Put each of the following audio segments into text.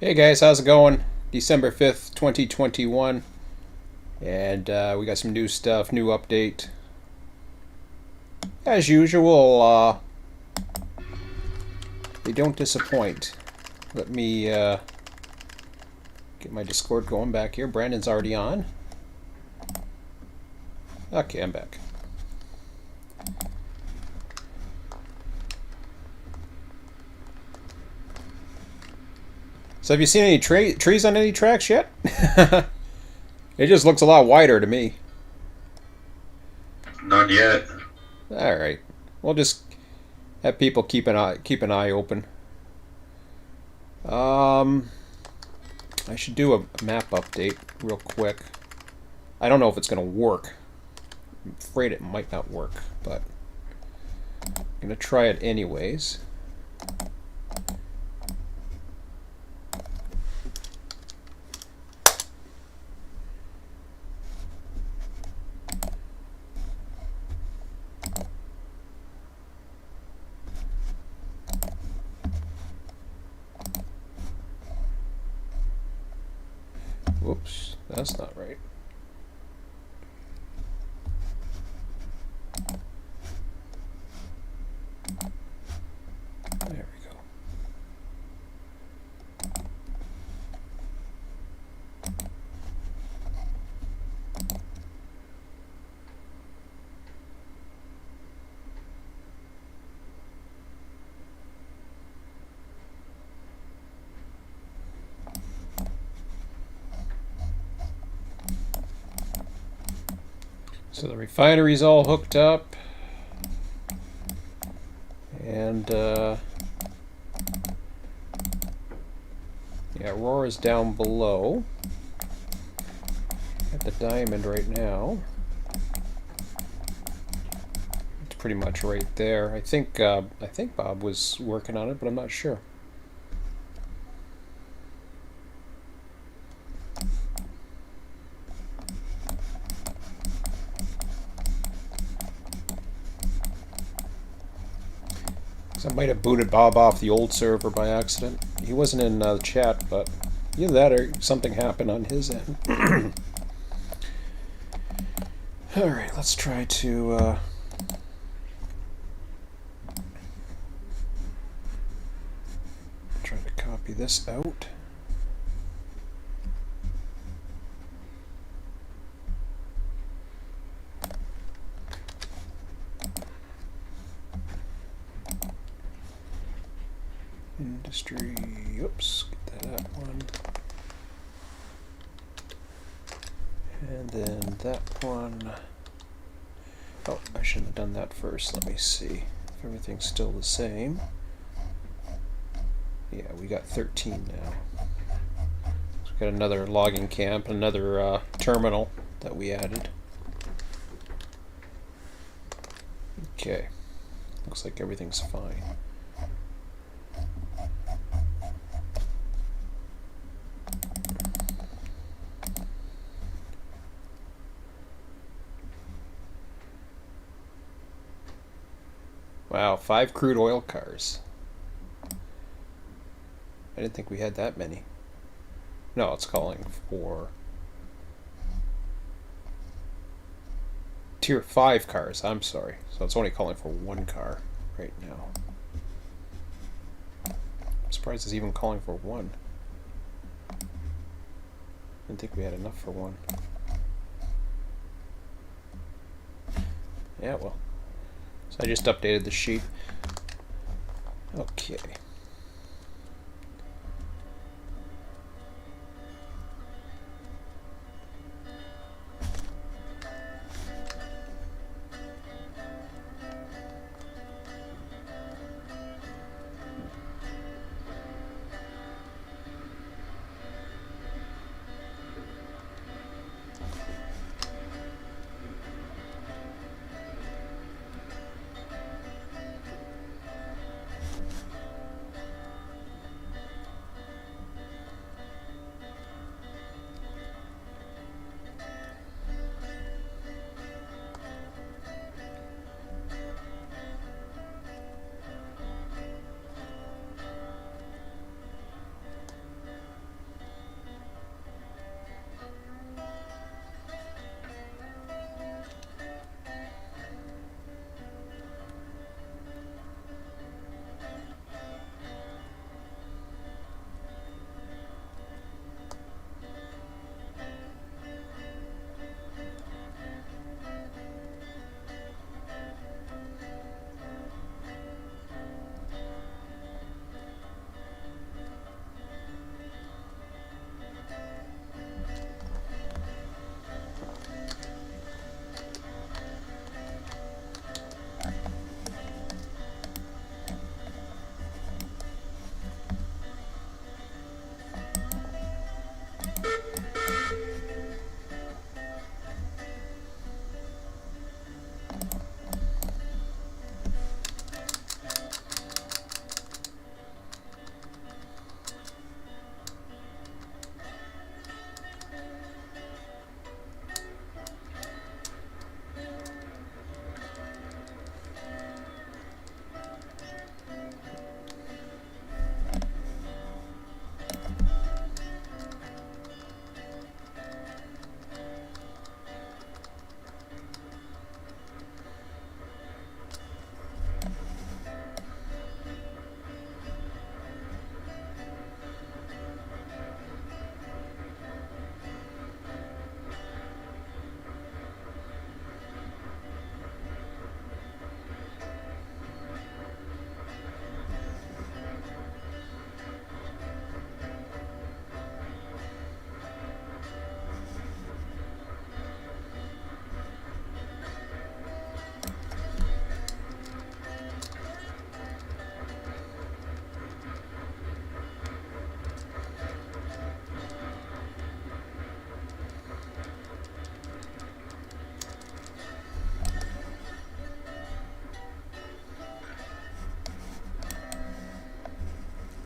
Hey guys, how's it going? December 5th, 2021. And we got some new stuff, new update. As usual, they don't disappoint. Let me get my Discord going back here. Brandon's already on. Okay, I'm back. So have you seen any trees on any tracks yet? It just looks a lot wider to me. Not yet. All right, we'll just have people keep an eye open. Um, I should do a map update real quick. I don't know if it's gonna work. I'm afraid it might not work, but I'm gonna try it anyways. Whoops, that's not right. There we go. So the refinery's all hooked up, and yeah, Aurora's down below at the diamond right now. It's pretty much right there. I think Bob was working on it, but I'm not sure. I might have booted Bob off the old server by accident. He wasn't in the chat, but either that or something happened on his end. Alright, let's try to copy this out. Industry, oops, get that one. And then that one. Oh, I shouldn't have done that first. Let me see if everything's still the same. Yeah, we got 13 now. So we got another logging camp, another terminal that we added. Okay, looks like everything's fine. Wow, 5 crude oil cars. I didn't think we had that many. No, it's calling for tier 5 cars. I'm sorry. So it's only calling for 1 car right now. I'm surprised it's even calling for 1. Didn't think we had enough for 1. Yeah, well. So I just updated the sheet. Okay.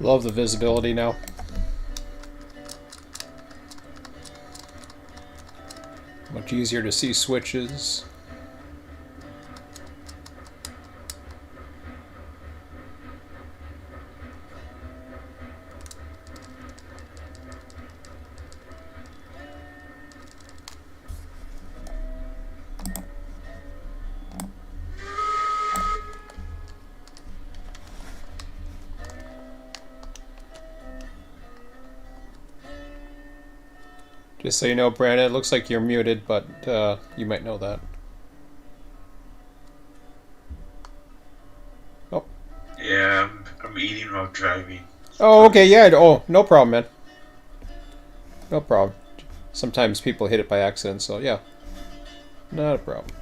Love the visibility now. Much easier to see switches. Just so you know, Brandon, it looks like you're muted, but you might know that. Oh. Yeah, I'm eating while driving. Oh, okay, yeah. Oh, no problem, man. No problem. Sometimes people hit it by accident, so yeah. Not a problem.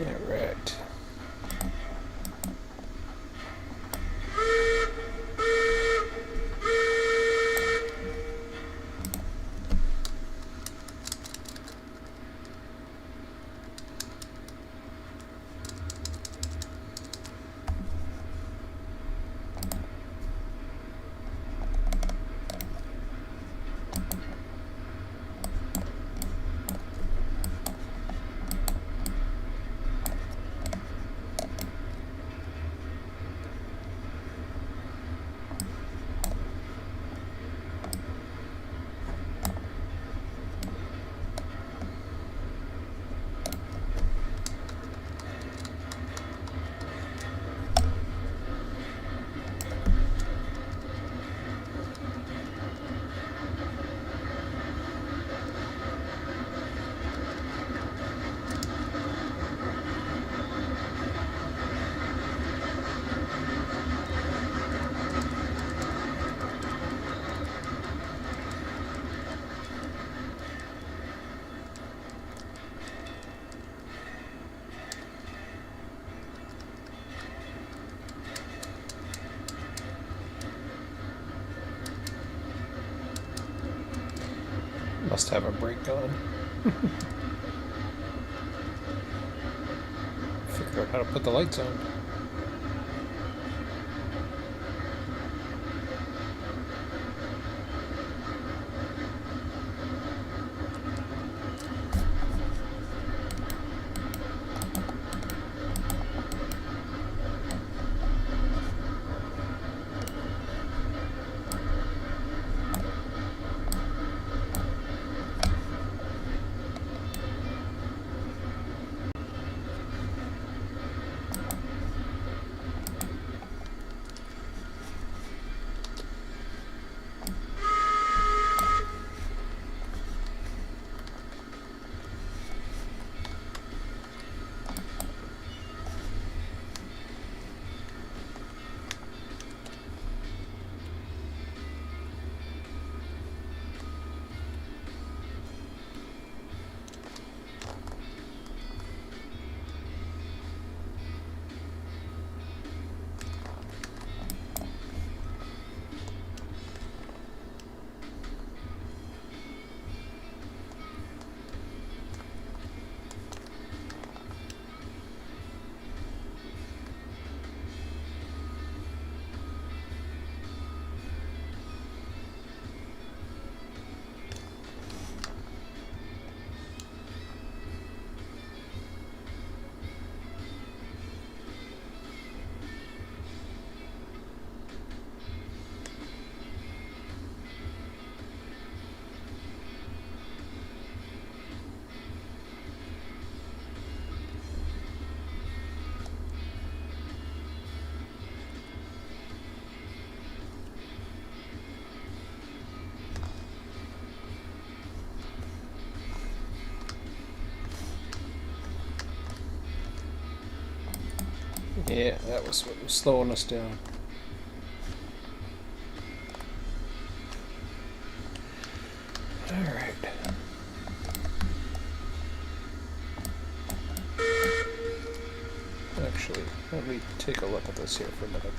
Alright. Must have a brake on. Figure out how to put the lights on. Yeah, that was what was slowing us down. Alright. Actually, let me take a look at this here for a minute.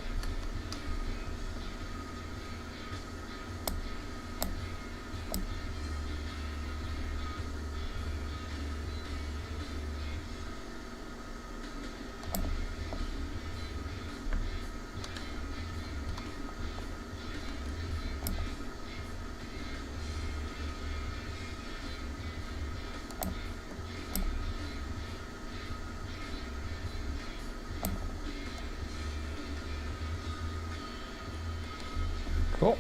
Cool.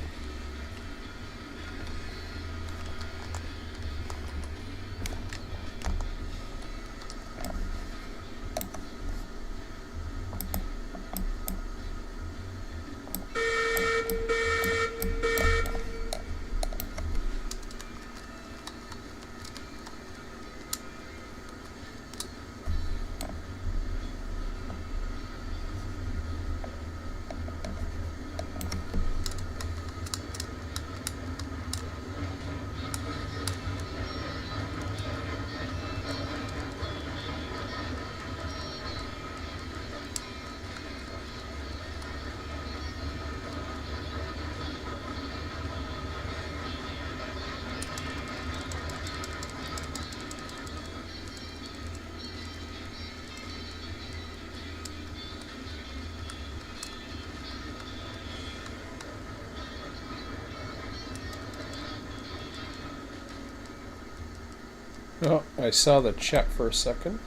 Oh, I saw the chat for a second.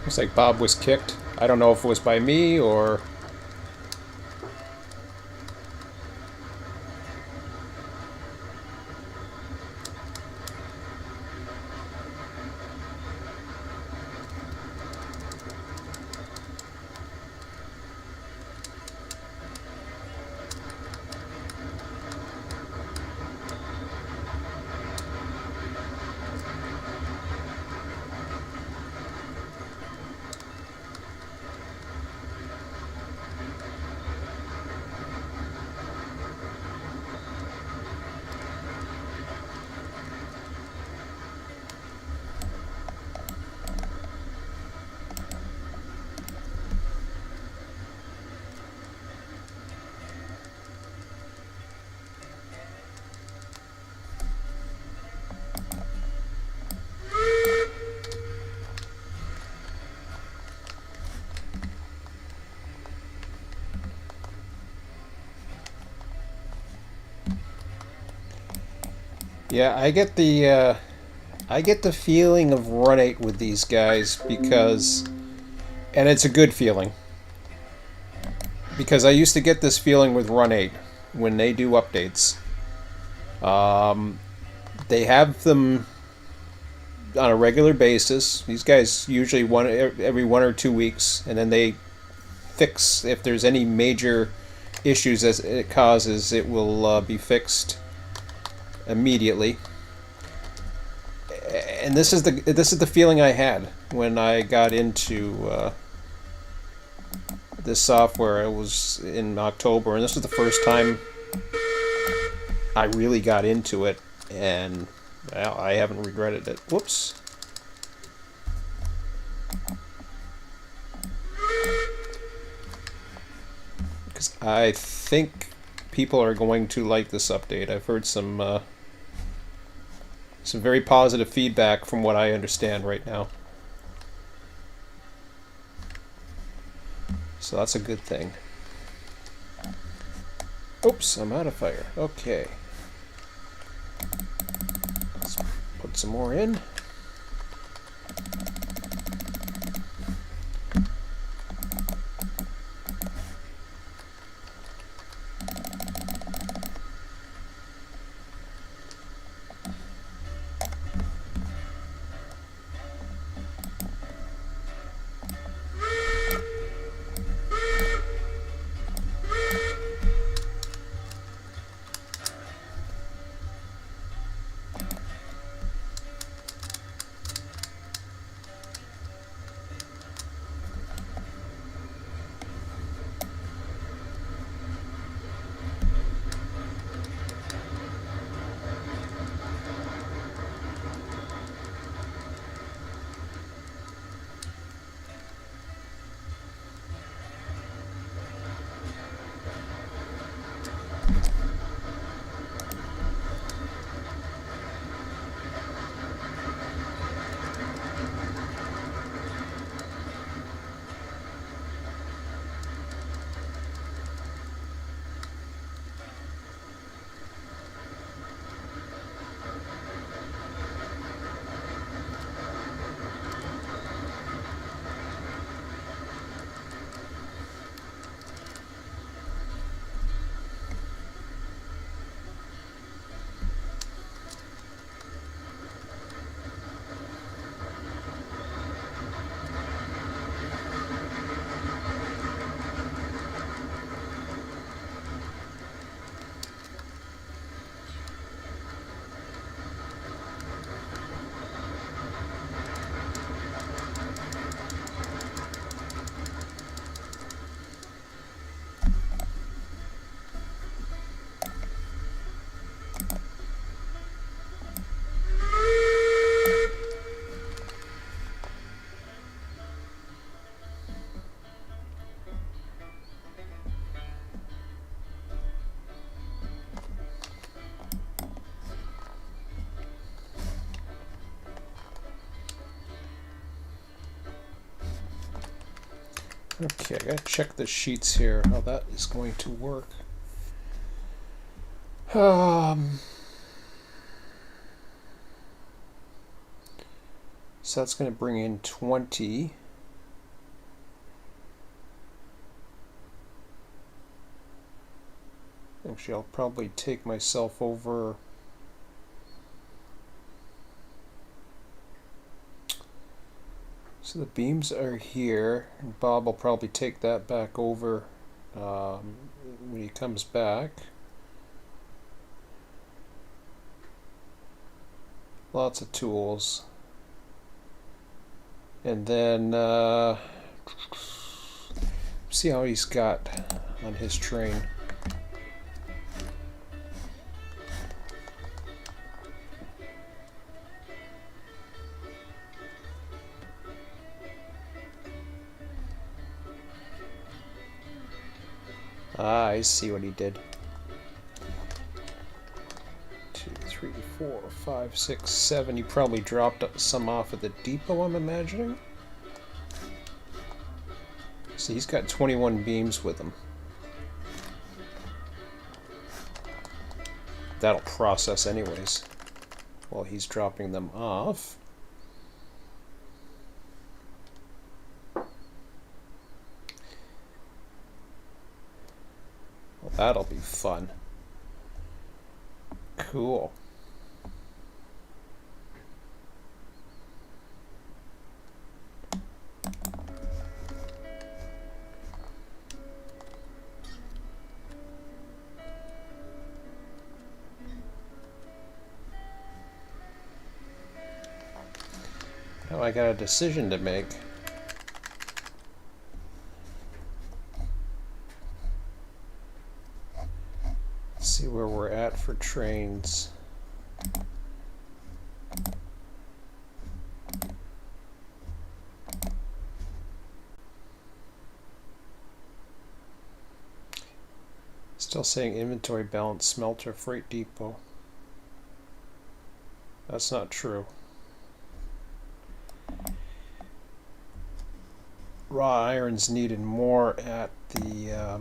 Looks like Bob was kicked. I don't know if it was by me or... Yeah, I get the feeling of run 8 with these guys because, and it's a good feeling, because I used to get this feeling with run 8 when they do updates. They have them on a regular basis. These guys usually every 1 or 2 weeks, and then they fix if there's any major issues as it causes. It will be fixed immediately. And this is the feeling I had when I got into this software. It was in October, and this was the first time I really got into it, and well, I haven't regretted it. Whoops. Because I think people are going to like this update. I've heard some very positive feedback from what I understand right now. So that's a good thing. Oops, I'm out of fire. Okay. Let's put some more in. Okay, I gotta check the sheets here, how that is going to work. So that's going to bring in 20. Actually, I'll probably take myself over. So the beams are here, and Bob will probably take that back over when he comes back. Lots of tools. And then see how he's got on his train. Ah, I see what he did. 2, 3, 4, 5, 6, 7. He probably dropped some off at the depot, I'm imagining. So he's got 21 beams with him. That'll process anyways while he's dropping them off. Well, that'll be fun. Cool. Now I got a decision to make. see where we're at for trains. Still saying inventory balance, smelter, freight depot. That's not true. Raw iron's needed more at the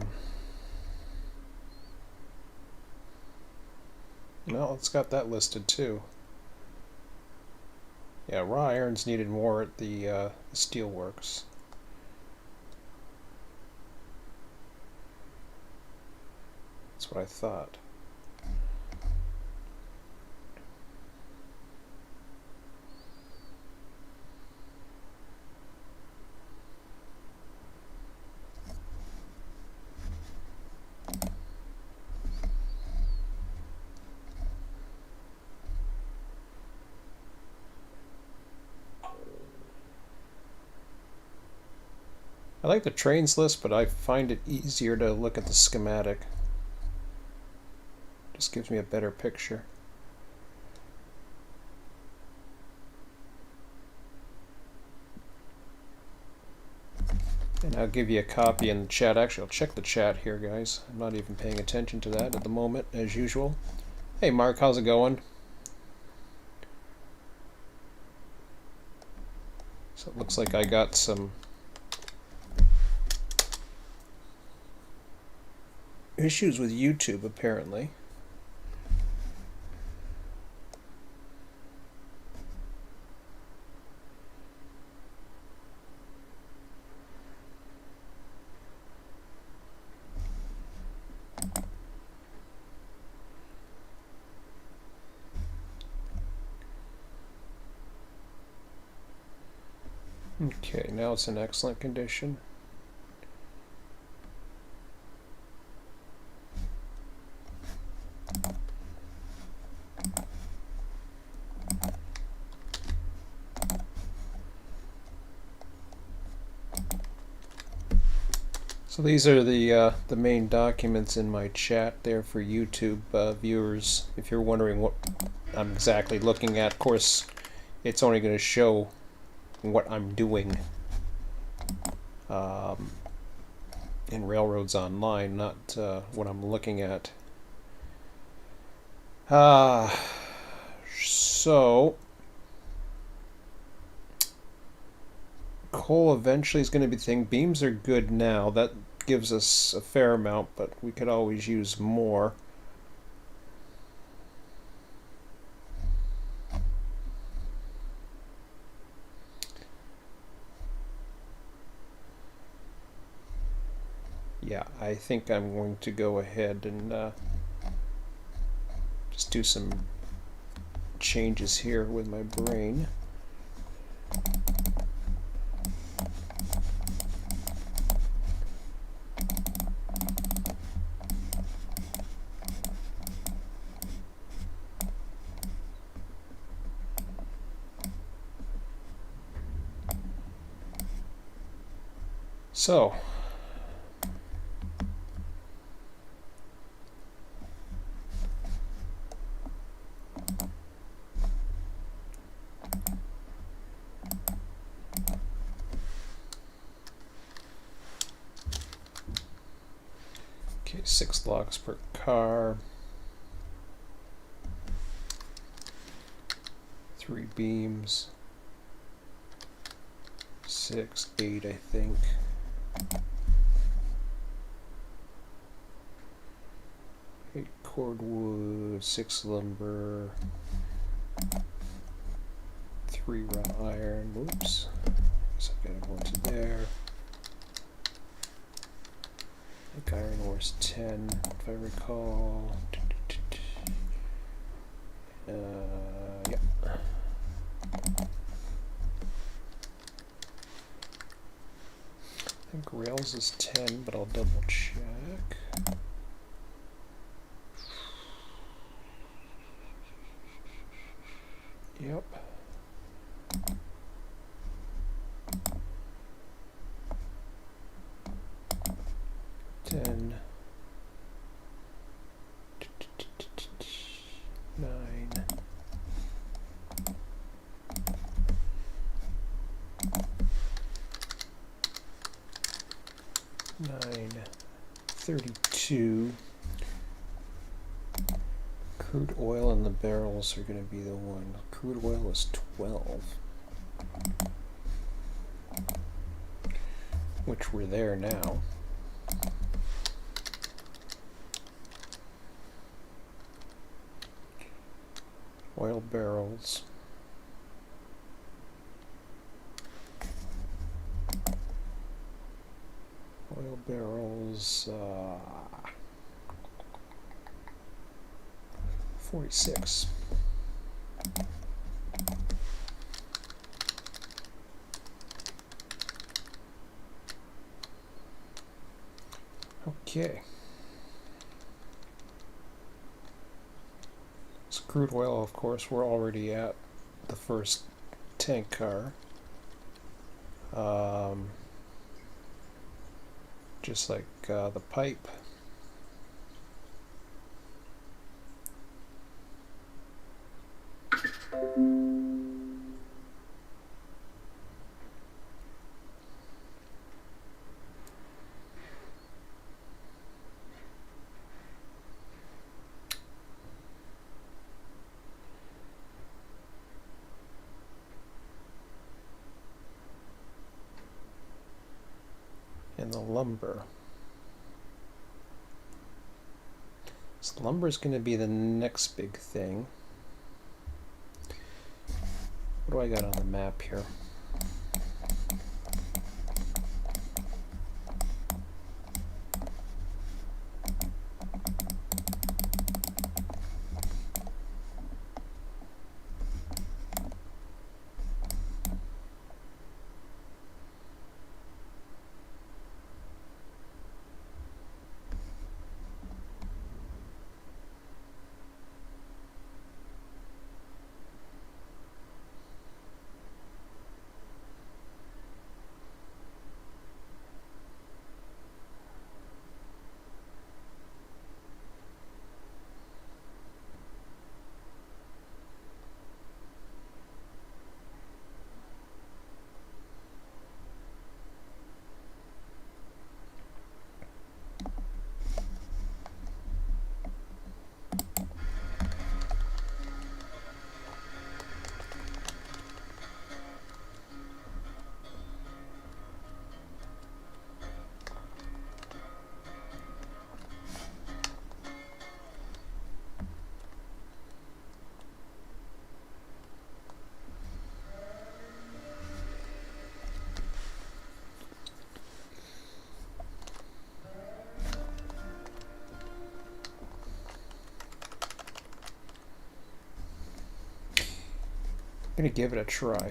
no, it's got that listed too. Yeah, raw iron's needed more at the steelworks. That's what I thought. I like the trains list, but I find it easier to look at the schematic. Just gives me a better picture. And I'll give you a copy in the chat. Actually, I'll check the chat here, guys. I'm not even paying attention to that at the moment, as usual. Hey, Mark, how's it going? So it looks like I got some issues with YouTube, apparently. Okay, now it's in excellent condition. So these are the main documents in my chat there for YouTube viewers. If you're wondering what I'm exactly looking at, of course, it's only going to show what I'm doing in Railroads Online, not what I'm looking at. So coal eventually is going to be the thing. Beams are good now. That gives us a fair amount, but we could always use more. Yeah, I think I'm going to go ahead and just do some changes here with my brain. So, okay, 6 logs per car, 3 beams, 6, 8, I think. 8 cordwood, 6 lumber, 3 raw iron. Whoops. So I gotta go into there. I think iron ore's 10, if I recall. Yeah. I think rails is 10, but I'll double check. Yep. 932. Crude oil and the barrels are going to be the one. Crude oil is 12. Which we're there now. Oil barrels. Oil barrels, 46. Okay. It's crude oil, of course, we're already at the first tank car. Just like the pipe. And the lumber. So lumber is going to be the next big thing. What do I got on the map here? I'm going to give it a try.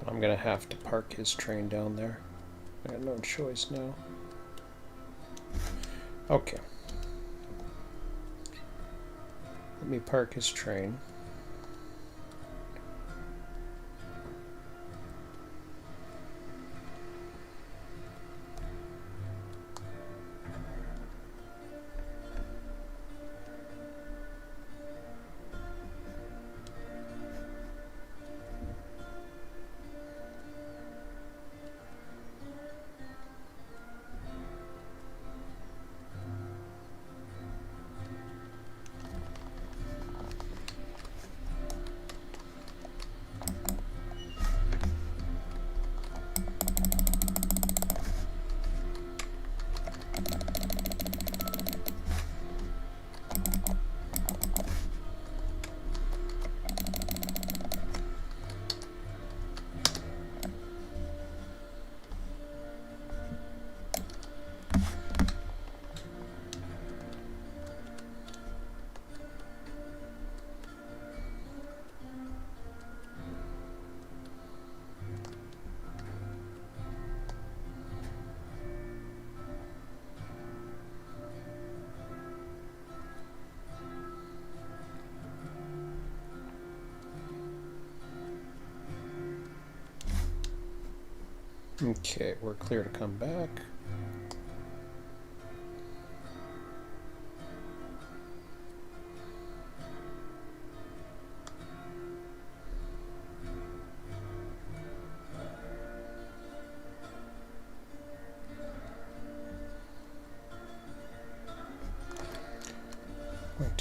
I'm going to have to park his train down there. I got no choice now. Okay. Let me park his train. Okay, we're clear to come back.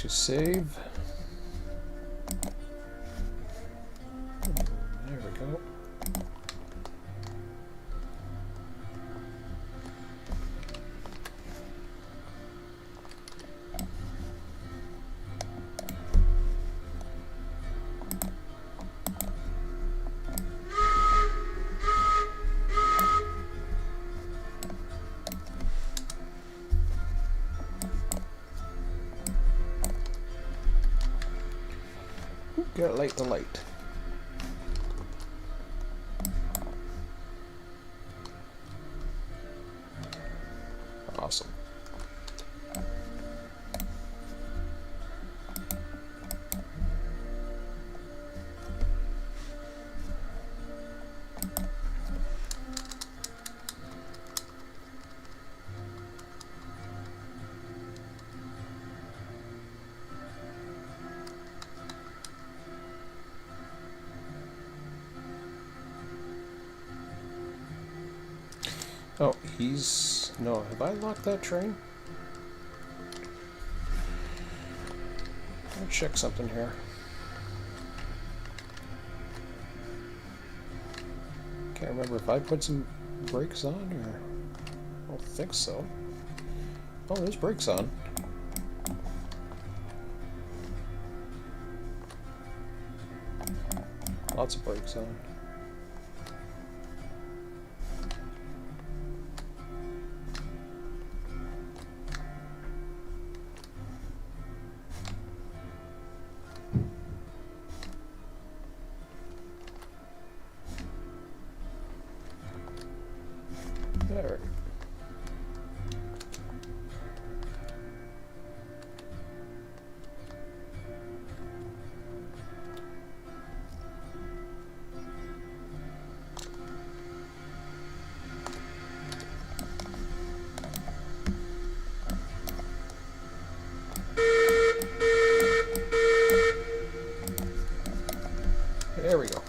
to save. There we go. Gotta light the light. Awesome. Oh, he's... No, have I locked that train? I'll check something here. Can't remember if I put some brakes on or... I don't think so. Oh, there's brakes on. Lots of brakes on. There. There we go.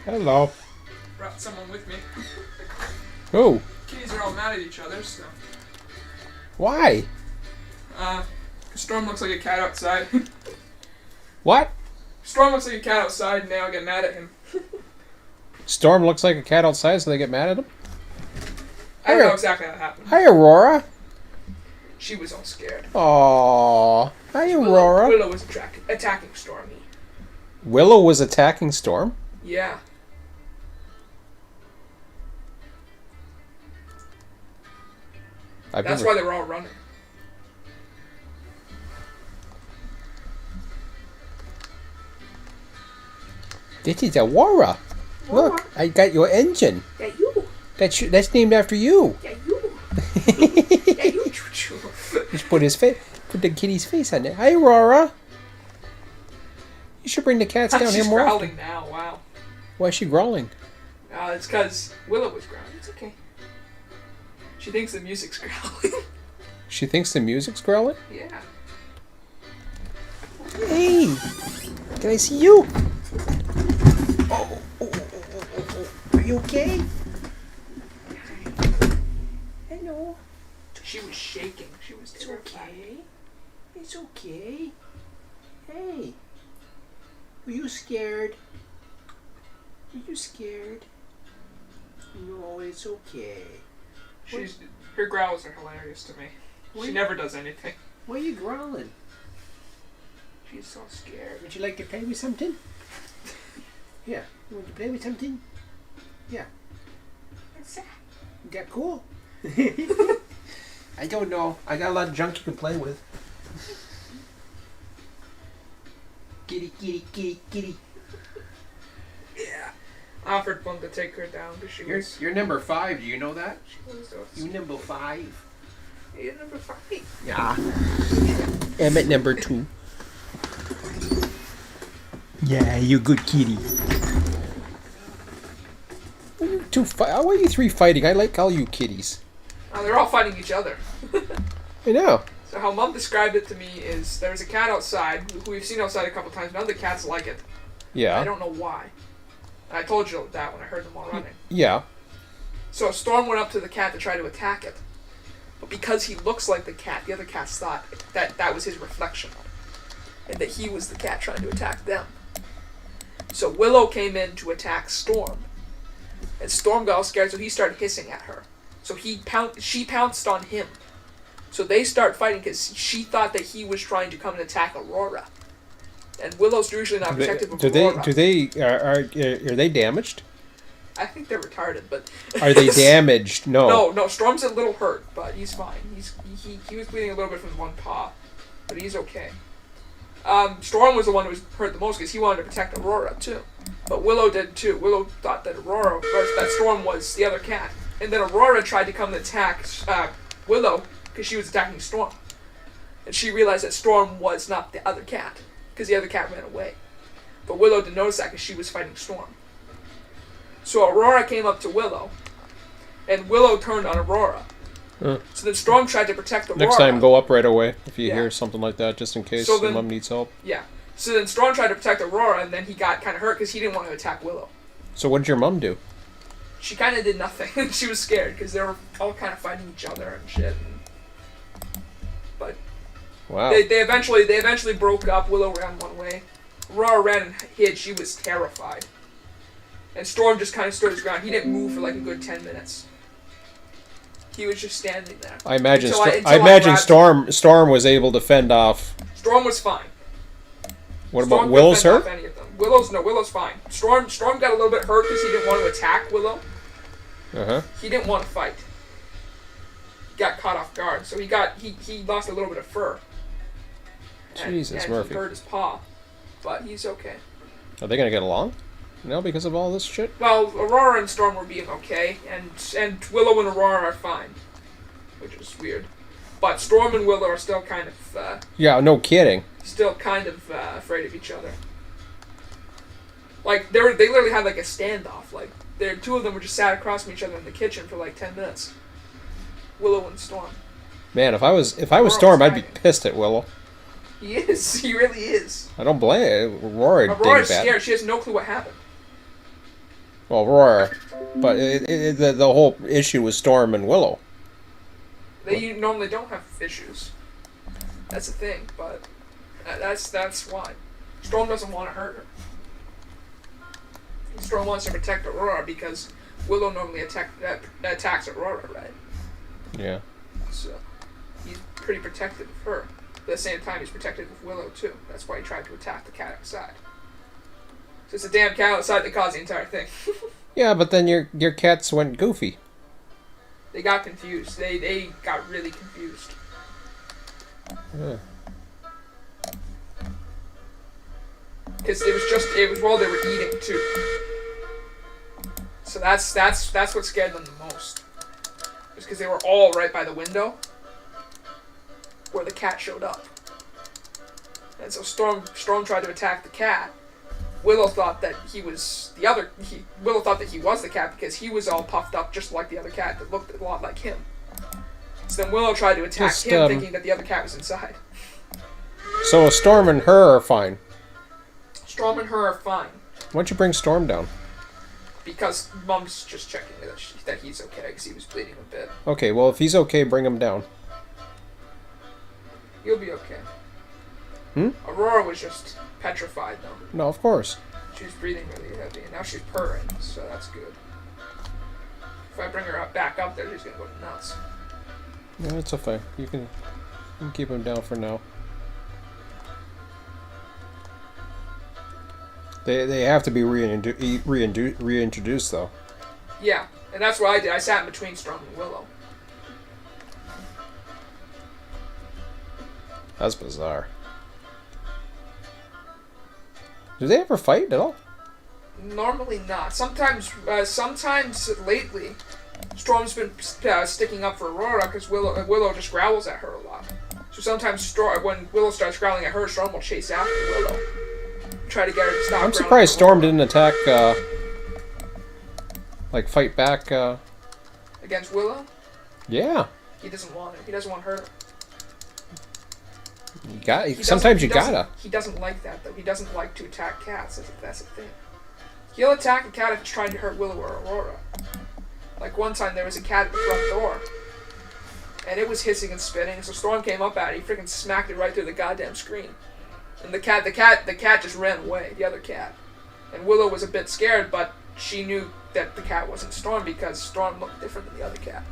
Hello. Brought someone with me. Who? Kitties are all mad at each other, so. Why? Storm looks like a cat outside. What? Storm looks like a cat outside, and they all get mad at him. Storm looks like a cat outside, so they get mad at him? I don't know exactly how it happened. Hi, Aurora. She was all scared. Aww. Hi, Aurora. Willow was attacking Stormy. Willow was attacking Storm? Yeah. That's why they were all running. This is Aurora. Look, I got your engine. Yeah, you. That's named after you. Yeah, you. Yeah, you. Just put the kitty's face on it. Hi, Aurora. You should bring the cats down here more. She's growling now. Wow. Why is she growling? It's because Willow was growling. It's okay. She thinks the music's growling. She thinks the music's growling? Yeah. Hey, can I see you? Oh. Are you okay? Hello. She was shaking. She was terrified. It's okay. Hey. Were you scared? Were you scared? No, it's okay. Her growls are hilarious to me. She never does anything. Why are you growling? She's so scared. Would you like to play with something? Yeah. You want to play with something? Yeah. What's that? Is that cool? I don't know. I got a lot of junk you can play with. Kitty, kitty, kitty, kitty. Yeah. I offered one to take her down because she was... You're number 5. Do you know that? She was so You number 5. You're number 5. Yeah. I'm at number 2. Yeah, you good kitty. Why are you 3 fighting? I like all you kitties. They're all fighting each other. I know. So how Mom described it to me is there's a cat outside, who we've seen outside a couple times. None of the cats like it. Yeah. I don't know why. And I told you that when I heard them all running. Yeah. So Storm went up to the cat to try to attack it. But because he looks like the cat, the other cats thought that was his reflection. And that he was the cat trying to attack them. So Willow came in to attack Storm. And Storm got all scared, so he started hissing at her. So she pounced on him. So they start fighting because she thought that he was trying to come and attack Aurora. And Willow's usually not protective of Aurora. Are they damaged? I think they're retarded, but... Are they damaged? No. No, Storm's a little hurt, but he's fine. He was bleeding a little bit from one paw, but he's okay. Storm was the one who was hurt the most because he wanted to protect Aurora, too. But Willow did, too. Willow thought that that Storm was the other cat. And then Aurora tried to come and attack Willow because she was attacking Storm. And she realized that Storm was not the other cat because the other cat ran away. But Willow didn't notice that because she was fighting Storm. So Aurora came up to Willow, and Willow turned on Aurora. So then Storm tried to protect Aurora. Next time, go up right away if you hear something like that, just in case Mom needs help. Yeah. So then Storm tried to protect Aurora, and then he got kind of hurt because he didn't want to attack Willow. So what did your mom do? She kind of did nothing. She was scared because they were all kind of fighting each other and shit. But wow. They eventually broke up. Willow ran one way. Aurora ran and hid. She was terrified. And Storm just kind of stood his ground. He didn't move for like a good 10 minutes. He was just standing there. I imagine Storm was able to fend off. Storm was fine. What about Willow's hurt? Any of them. Willow's fine. Storm got a little bit hurt because he didn't want to attack Willow. He didn't want to fight. He got caught off guard, so he lost a little bit of fur. Jesus, and Murphy. He hurt his paw, but he's okay. Are they gonna get along? No, because of all this shit? Well, Aurora and Storm were being okay, and Willow and Aurora are fine, which is weird. But Storm and Willow are still kind of... yeah, no kidding. Still kind of afraid of each other. Like, they literally had like a standoff. Like, two of them were just sat across from each other in the kitchen for like 10 minutes. Willow and Storm. Man, if I was Storm, I'd be pissed at Willow. He is. He really is. I don't blame Aurora's scared. She has no clue what happened. Well, Aurora, but the whole issue was Storm and Willow. They normally don't have issues. That's the thing, but that's why. Storm doesn't want to hurt her. Storm wants to protect Aurora because Willow normally attacks Aurora, right? Yeah. So he's pretty protective of her. But at the same time, he's protective of Willow too. That's why he tried to attack the cat outside. So it's the damn cat outside that caused the entire thing. Yeah, but then your cats went goofy. They got confused. They got really confused. Yeah. Because it was while they were eating too. So that's what scared them the most. Just because they were all right by the window where the cat showed up. And so Storm tried to attack the cat. Willow thought that he was Willow thought that he was the cat because he was all puffed up just like the other cat that looked a lot like him. So then Willow tried to attack him thinking that the other cat was inside. So Storm and her are fine. Storm and her are fine. Why don't you bring Storm down? Because Mom's just checking that he's okay because he was bleeding a bit. Okay, well if he's okay, bring him down. You'll be okay. Hmm? Aurora was just petrified though. No, of course. She was breathing really heavy and now she's purring, so that's good. If I bring her back up there, she's gonna go nuts. Yeah, it's okay. You can keep him down for now. They have to be reintroduced though. Yeah, and that's what I did. I sat in between Storm and Willow. That's bizarre. Do they ever fight at all? Normally not. Sometimes lately, Storm's been sticking up for Aurora because Willow just growls at her a lot. So sometimes when Willow starts growling at her, Storm will chase after Willow. Try to get her to stop. I'm surprised Storm didn't attack, fight back, against Willow? Yeah. He doesn't want it. He doesn't want her. Sometimes you gotta. He doesn't like that, though. He doesn't like to attack cats. That's the thing. He'll attack a cat if it's trying to hurt Willow or Aurora. Like one time there was a cat at the front door. And it was hissing and spitting, so Storm came up at it. He freaking smacked it right through the goddamn screen. And the cat just ran away, the other cat. And Willow was a bit scared, but she knew that the cat wasn't Storm because Storm looked different than the other cat.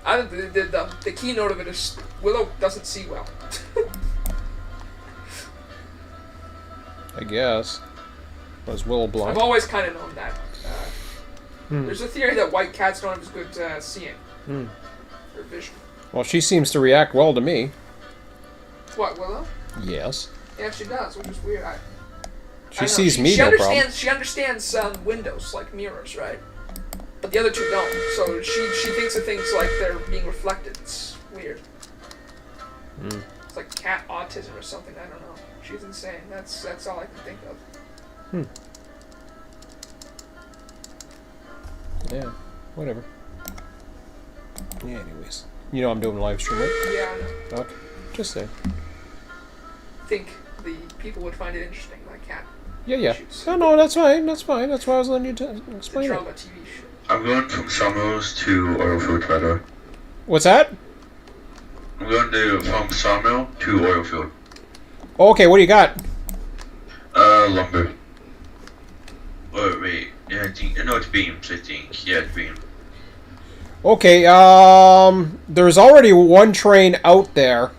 I think the keynote of it is Willow doesn't see well. I guess. Was Willow blind? I've always kind of known that. There's a theory that white cats don't have as good seeing. Or vision. Well, she seems to react well to me. What, Willow? Yes. Yeah, she does, which is weird. She sees me, no problem. She understands windows, like mirrors, right? But the other two don't. So she thinks of things like they're being reflected. It's weird. It's like cat autism or something. I don't know. She's insane. That's all I can think of. Yeah. Whatever. Yeah. Anyways, you know I'm doing a live stream, right? Yeah, I know. Okay. Just saying. I think the people would find it interesting, like cat. Yeah. Issues. No, that's fine. That's fine. That's why I was letting you explain The it. drama TV show. I'm going from Sawmills to Oilfield, by the way. What's that? I'm going from Sawmill to Oilfield. Okay, what do you got? Lumber. Wait. Yeah, it's beams, I think. Yeah, it's beams. Okay, there's already one train out there.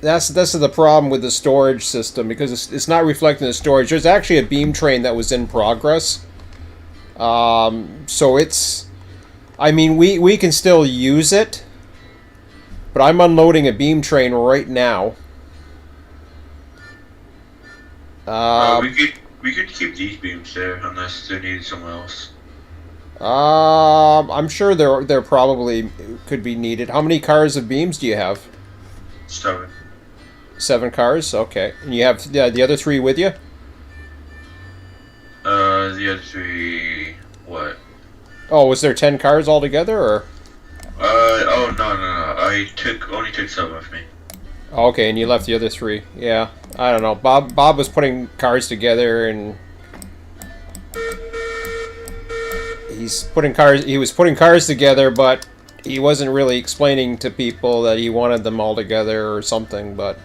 This is the problem with the storage system, because it's not reflecting the storage. There's actually a beam train that was in progress. So it's... I mean, we can still use it, but I'm unloading a beam train right now. We could keep these beams there unless they're needed somewhere else. I'm sure they're probably could be needed. How many cars of beams do you have? 7. 7 cars? Okay. And you have the other 3 with you? The other 3... What? Oh, was there 10 cars altogether, or? Oh, no. I only took 7 with me. Okay, and you left the other 3. Yeah. I don't know. Bob was putting cars together, and... He was putting cars together, but he wasn't really explaining to people that he wanted them all together or something, but...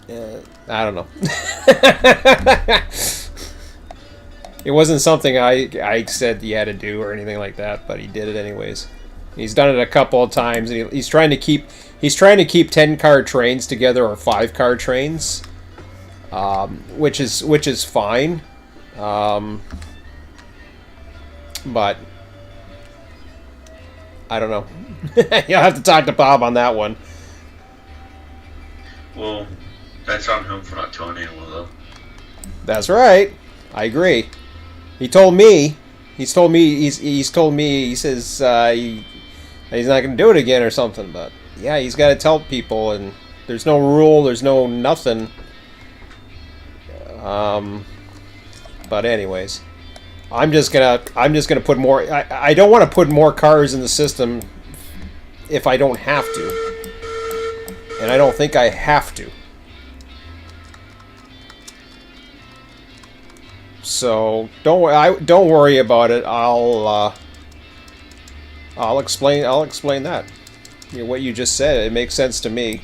I don't know. It wasn't something I said he had to do or anything like that, but he did it anyways. He's done it a couple of times, and he's trying to keep 10-car trains together or 5-car trains, which is fine, but I don't know. You'll have to talk to Bob on that one. Well, that's on him for not telling anyone, though. That's right. I agree. He told me. He says he's not going to do it again or something. But yeah, he's got to tell people, and there's no rule. There's no nothing. But anyways, I'm just gonna put more. I don't want to put more cars in the system if I don't have to, and I don't think I have to. So don't worry about it. I'll explain that. You know, what you just said, it makes sense to me.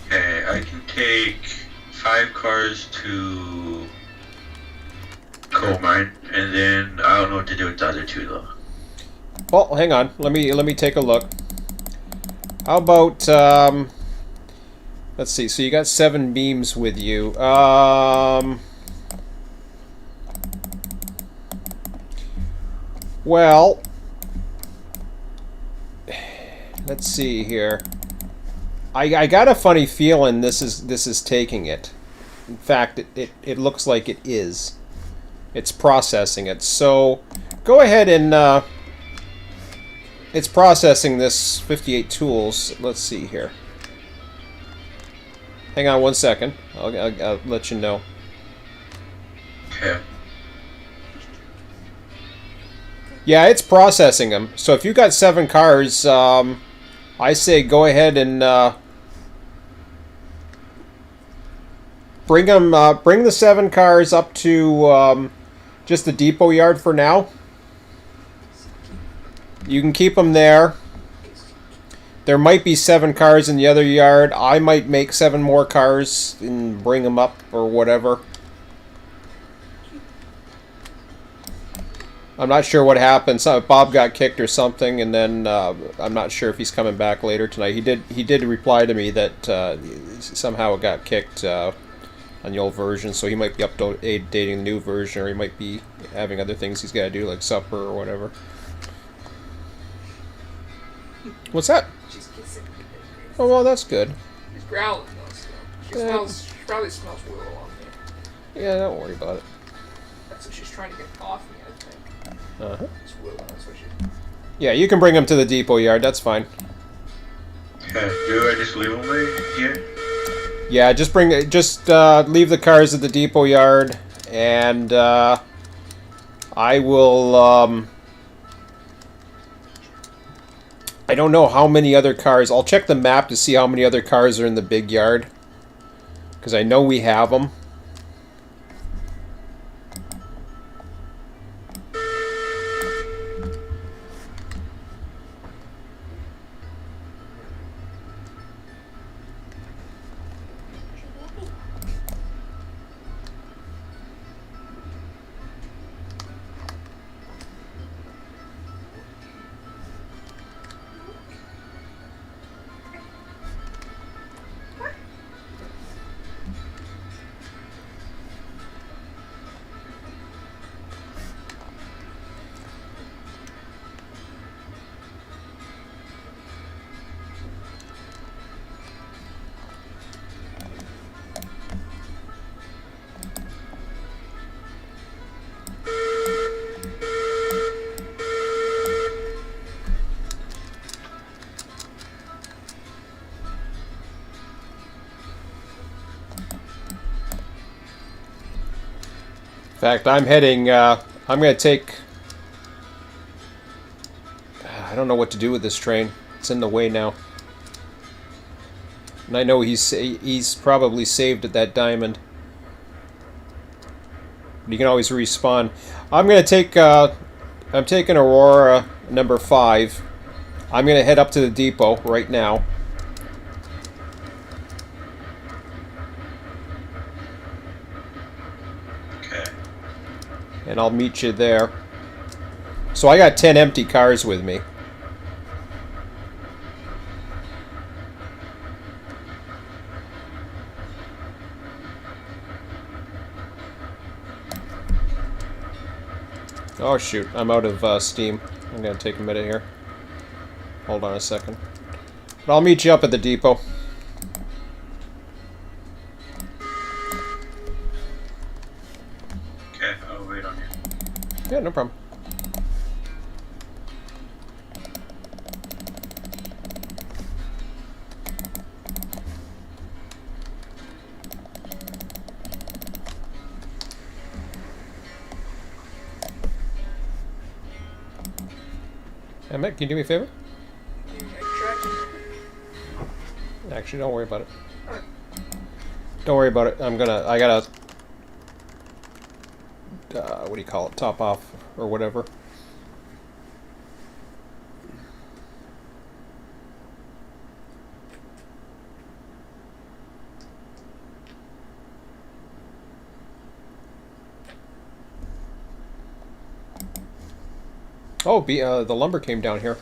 Okay, I can take 5 cars to coal mine, and then I don't know what to do with the other 2 though. Well, hang on. Let me take a look. How about let's see. So you got 7 beams with you. Well, let's see here. I got a funny feeling this is taking it. In fact, it looks like it is. It's processing it. So go ahead and it's processing this 58 tools. Let's see here. Hang on 1 second. I'll let you know. Okay. Yeah, it's processing them. So if you got 7 cars, I say go ahead and bring the 7 cars up to just the depot yard for now. You can keep them there. There might be 7 cars in the other yard. I might make 7 more cars and bring them up or whatever. I'm not sure what happened. Bob got kicked or something, and then I'm not sure if he's coming back later tonight. He did reply to me that somehow it got kicked on the old version, so he might be updating the new version, or he might be having other things he's got to do, like supper or whatever. What's that? She's kissing me. Oh, well, that's good. She's growling though, so she probably smells Willow on me. Yeah, don't worry about it. That's what she's trying to get off me, I think. Uh-huh. It's Willow, that's what she... Yeah, you can bring them to the depot yard. That's fine. Okay, do I just leave them right here? Yeah, just leave the cars at the depot yard, and I will. I don't know how many other cars. I'll check the map to see how many other cars are in the big yard, because I know we have them. In fact, I'm heading, I'm going to take... I don't know what to do with this train. It's in the way now. And I know he's probably saved at that diamond. But you can always respawn. I'm going to take, I'm taking Aurora number 5. I'm going to head up to the depot right now. and I'll meet you there. So I got 10 empty cars with me. Oh shoot, I'm out of steam. I'm gonna take a minute here. Hold on a second. But I'll meet you up at the depot. Okay, I'll wait on you. Yeah, no problem. Hey, Mick, can you do me a favor? Actually, don't worry about it. Don't worry about it. I gotta, what do you call it? Top off, or whatever. Oh, the lumber came down here.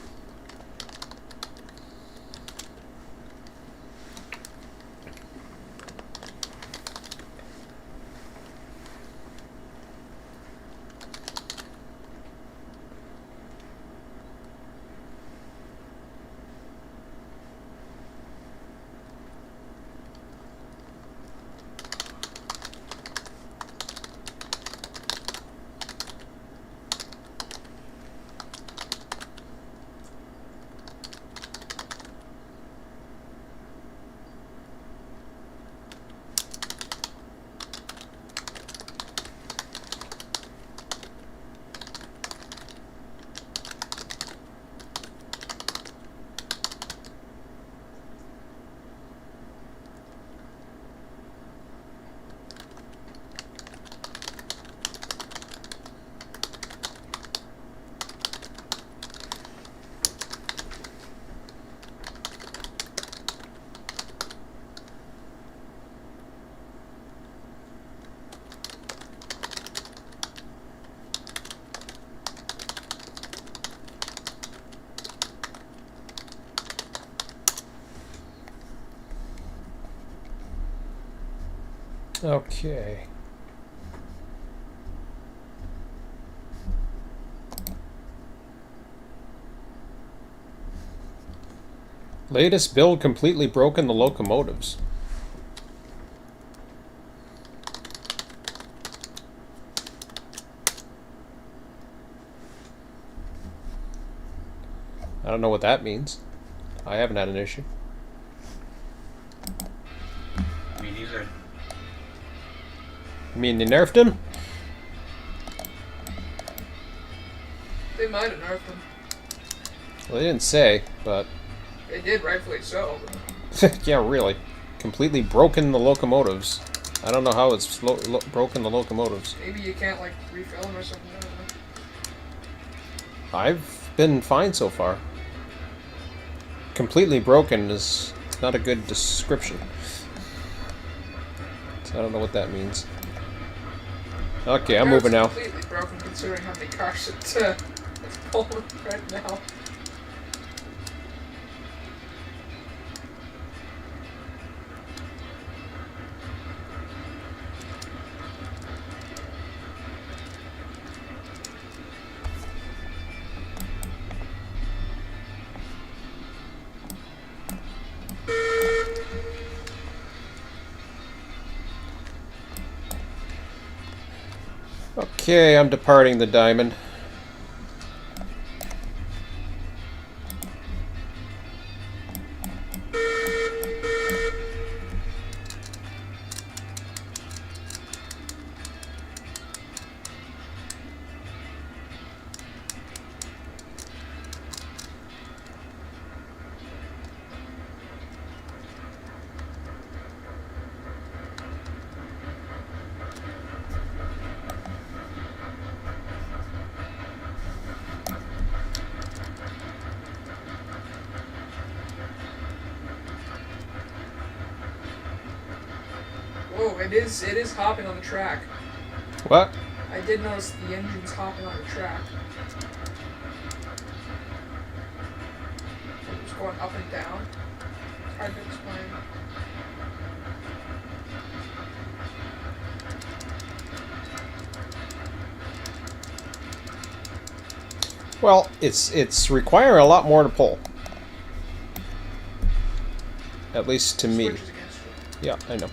Okay. Latest build completely broken the locomotives. I don't know what that means. I haven't had an issue. Me neither. You mean they nerfed him? They might have nerfed him. Well, they didn't say, but... They did, rightfully so. yeah, really. Completely broken the locomotives. I don't know how it's broken the locomotives. Maybe you can't, like, refill them or something. I don't know. I've been fine so far. Completely broken is not a good description. So I don't know what that means. Okay, I'm moving now. It's completely broken considering how many cars it's pulling right now. Okay, I'm departing the diamond. Whoa, it is hopping on the track. What? I did notice the engine's hopping on the track. It was going up and down. It's hard to explain. Well, it's requiring a lot more to pull. At least to me. Switches against it. Yeah, I know.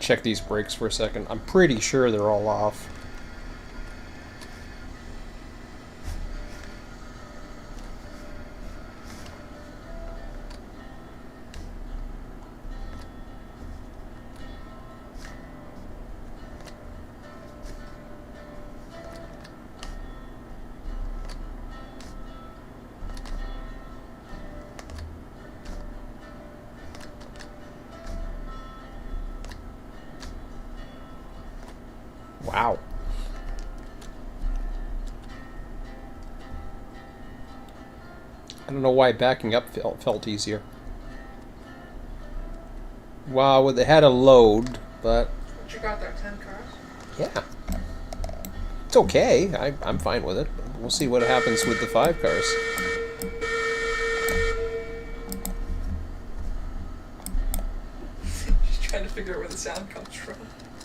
Check these brakes for a second. I'm pretty sure they're all off. Wow. I don't know why backing up felt easier. Wow, well, they had a load, but What you got there, 10 cars? yeah. It's okay. I'm fine with it. We'll see what happens with the 5 cars. Just trying to figure out where the sound comes from.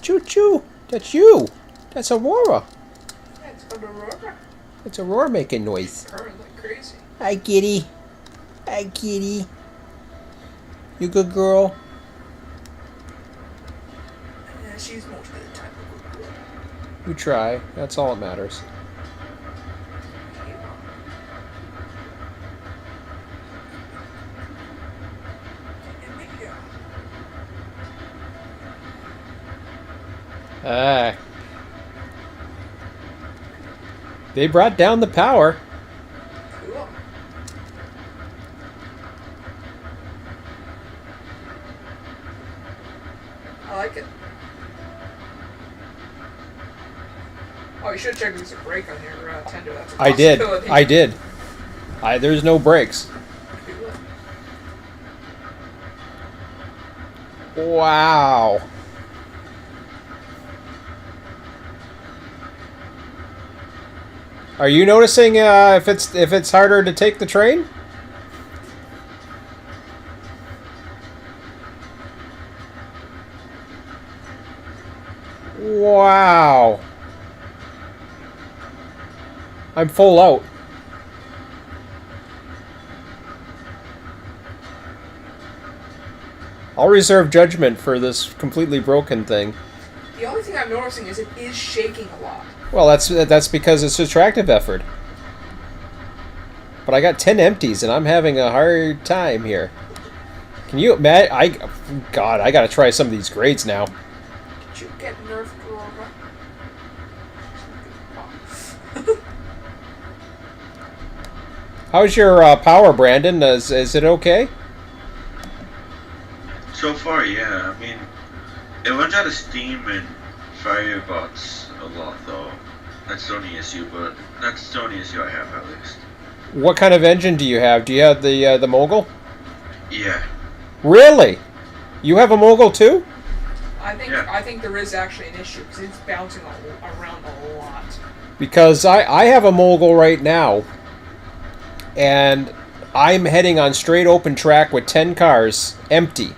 Choo choo! That's you! That's Aurora! Yeah, it's called Aurora. It's Aurora making noise. Purring like crazy. Hi, kitty. Hi, kitty. You good girl? Yeah, she's most of the time a good girl. You try. That's all that matters. Ah. They brought down the power. Cool. I like it. Oh, you should check if there's a brake on your tender. That's a I did. possibility. I did. There's no brakes. Cool. Wow. Are you noticing if it's harder to take the train? Wow. I'm full out. I'll reserve judgment for this completely broken thing. The only thing I'm noticing is it is shaking a lot. Well, that's because it's a tractive effort. But I got 10 empties and I'm having a hard time here. Can you imagine? God, I gotta try some of these grades now. Did you get nerfed, Aurora? How's your power, Brandon? Is it okay? So far, yeah. I mean, it runs out of steam and firebots a lot, though. That's the only issue, but that's the only issue I have, at least. What kind of engine do you have? Do you have the Mogul? Yeah. Really? You have a Mogul too? I think there is actually an issue because it's bouncing around a lot. Because I have a Mogul right now, and I'm heading on straight open track with 10 cars, empty.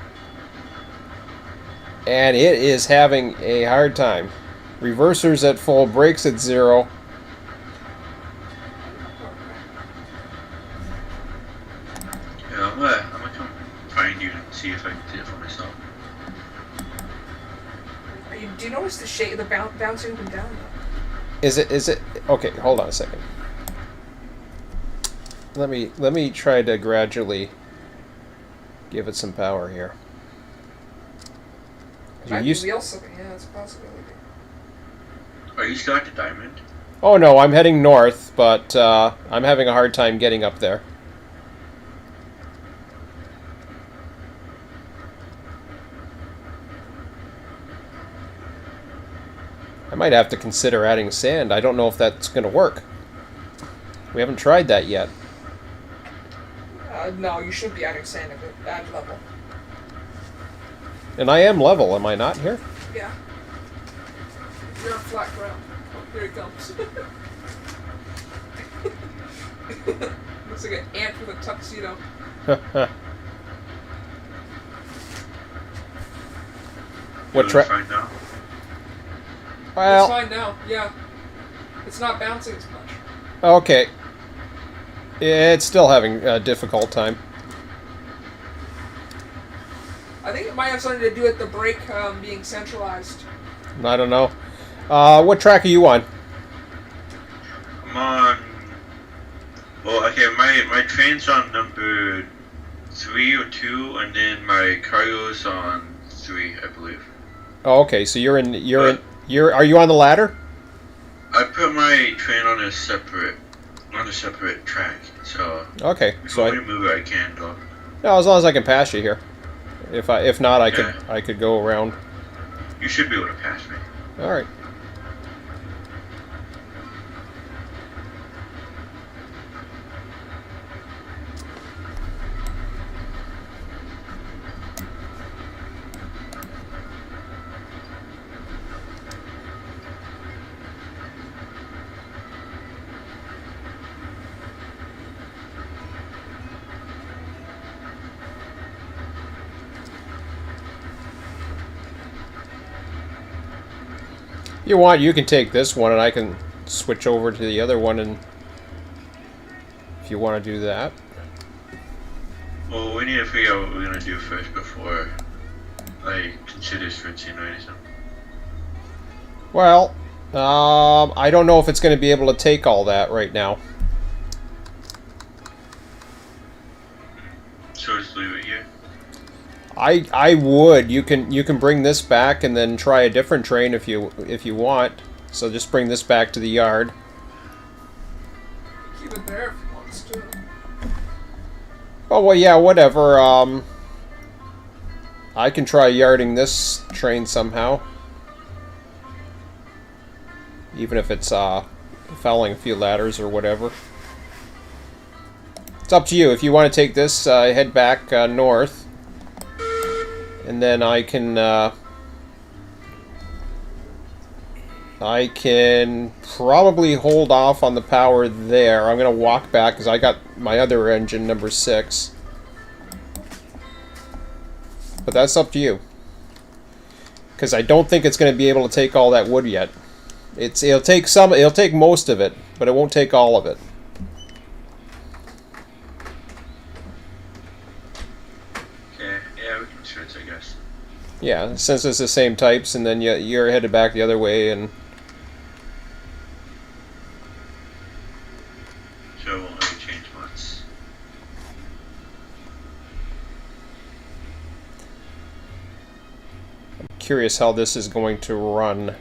And it is having a hard time. Reversers at full, brakes at 0. Yeah, I'm gonna come find you and see if I can see it for myself. Do you notice the bouncing up and down? Is it okay, hold on a second. Let me try to gradually give it some power here. Might be wheel slipping, yeah, that's a possibility. Are you still at the diamond? Oh no, I'm heading north, but I'm having a hard time getting up there. I might have to consider adding sand. I don't know if that's going to work. We haven't tried that yet. No, you should be adding sand at add level. And I am level, am I not here? Yeah. You're on flat ground. Oh, here he comes. Looks like an ant with a tuxedo. What It's track? fine now. Well, It's fine now, yeah. It's not bouncing as much. okay. It's still having a difficult time. I think it might have something to do with the brake being centralized. I don't know. What track are you on? I'm on. Well, okay, my train's on number 3 or 2, and then my cargo's on 3, I believe. Oh, okay. So you're in. Are you on the ladder? I put my train on a separate track, so Okay. if So I want to move it, I can though. no, as long as I can pass you here. If not, Yeah. I could go around. You should be able to pass me. All right. You want, you can take this one, and I can switch over to the other one, and if you want to do that. Well, we need to figure out what we're gonna do first before I consider switching or anything. Well, I don't know if it's going to be able to take all that right now. So just leave it here. I would. You can bring this back and then try a different train if you want. So just bring this back to the yard. Keep it there if he wants to. Oh well, yeah, whatever. I can try yarding this train somehow, even if it's fouling a few ladders or whatever. It's up to you. If you want to take this, head back north. And then I can probably hold off on the power there. I'm going to walk back because I got my other engine, number 6. But that's up to you. Because I don't think it's going to be able to take all that wood yet. It'll take most of it, but it won't take all of it. Okay, yeah, we can switch, I guess. Yeah, since it's the same types, and then you're headed back the other way, and So it won't really change much. I'm curious how this is going to run.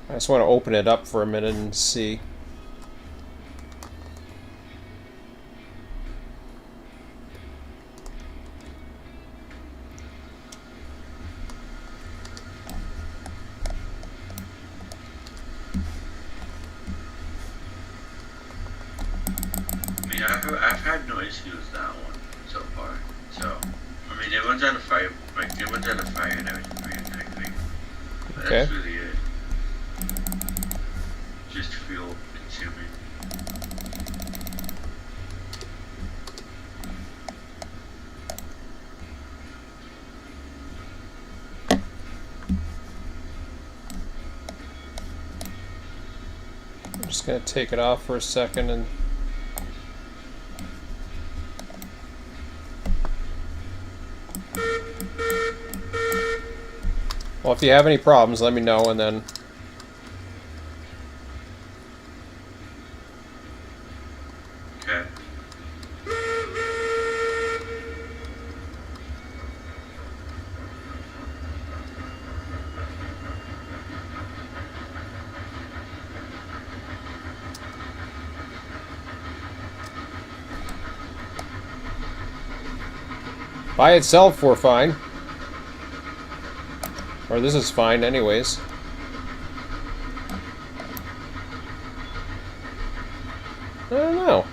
I just want to open it up for a minute and see. I mean, I've had no issues with that one so far. So, I mean, it runs out of fire, it runs out of fire and everything pretty quickly. But Okay. that's really it. Just fuel consuming. I'm just going to take it off for a second and... Well, if you have any problems, let me know, and then... Okay. By itself, we're fine. Or this is fine anyways. I don't know.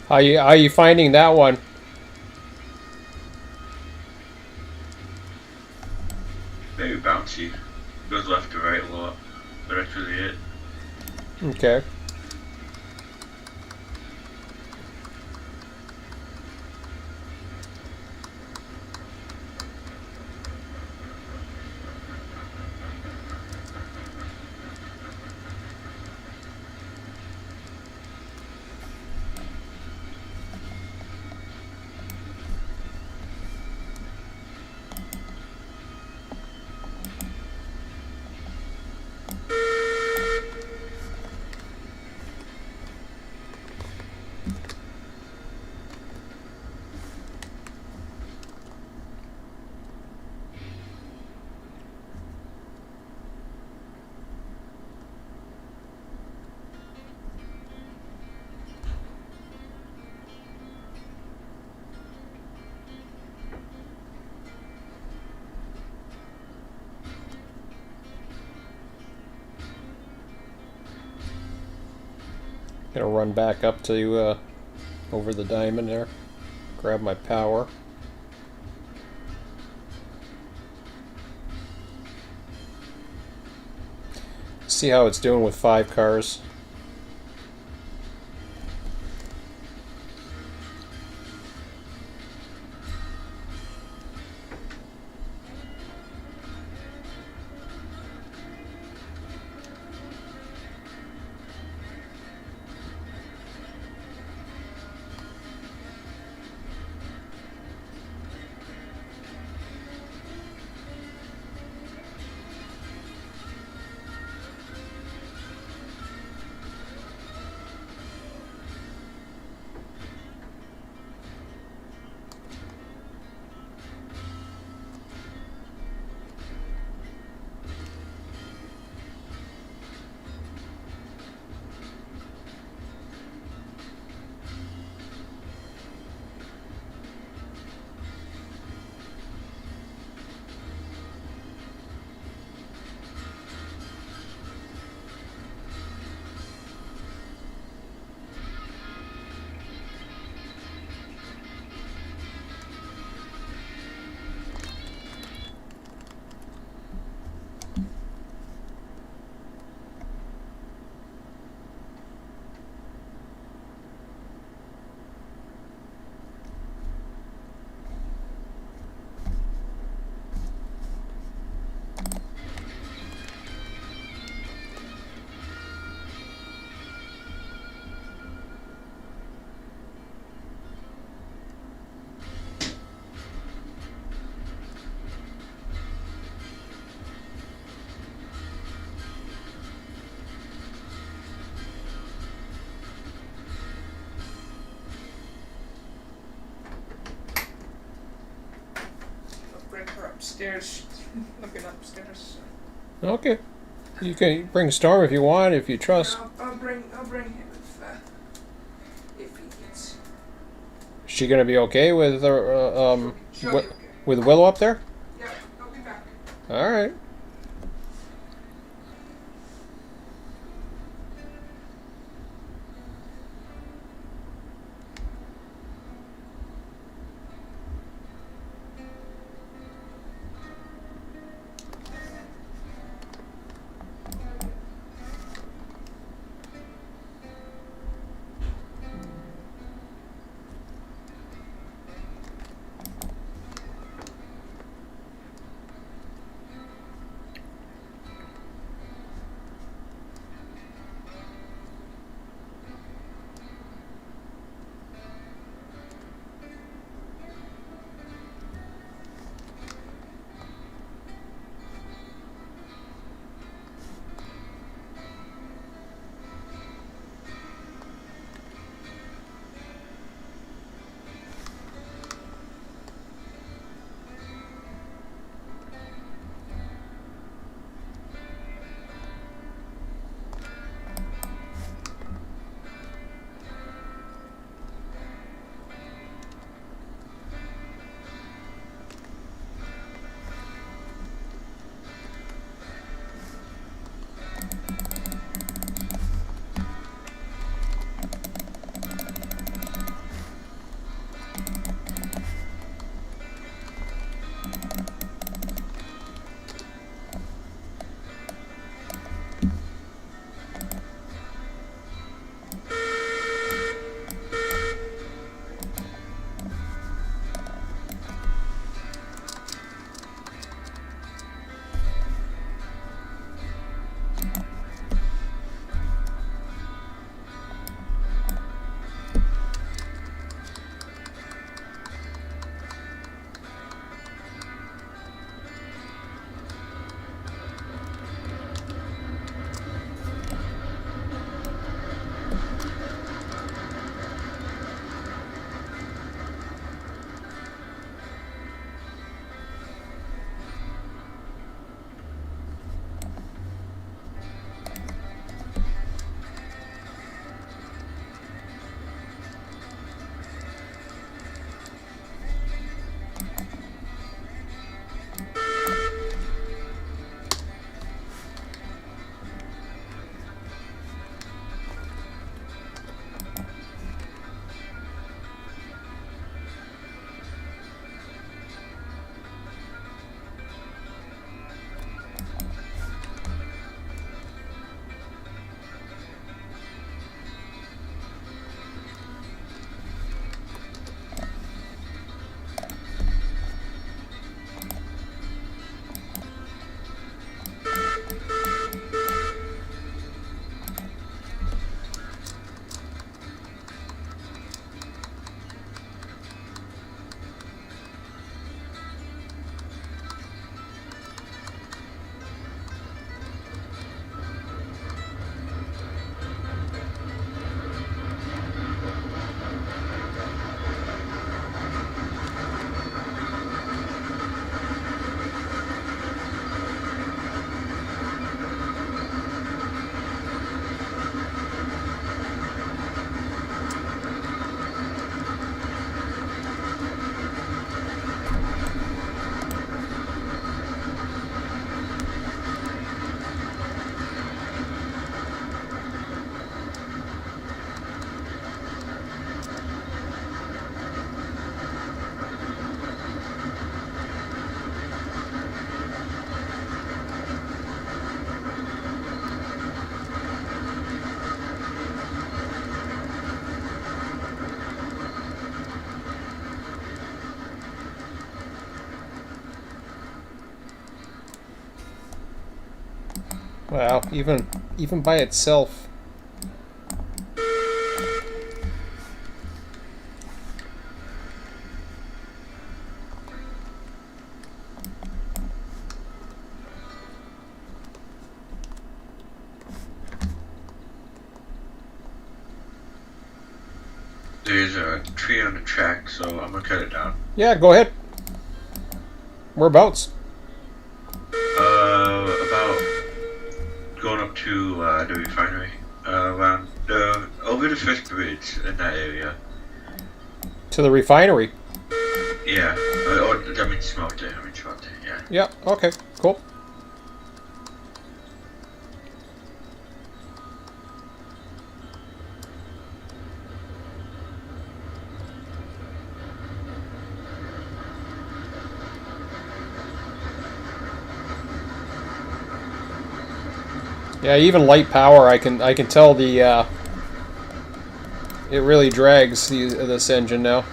How you finding that one? Very bouncy. Goes left to right a lot. But that's really it. Okay. Gonna run back up to over the diamond there. Grab my power. See how it's doing with 5 cars. Upstairs, looking upstairs. Okay. You can bring Storm if you want, if you trust. I'll bring him if he gets. Is she gonna be okay with She'll be okay. with Willow up there? All right. Wow, even by itself. There's a tree on the track, so I'm gonna cut it down. Yeah, go ahead. Whereabouts? About going up to the refinery. Around over the fifth bridge in that area. To the refinery. Yeah. Or I mean smelter. Yeah. Yeah, okay, cool. Yeah, even light power, I can tell the it really drags this engine now.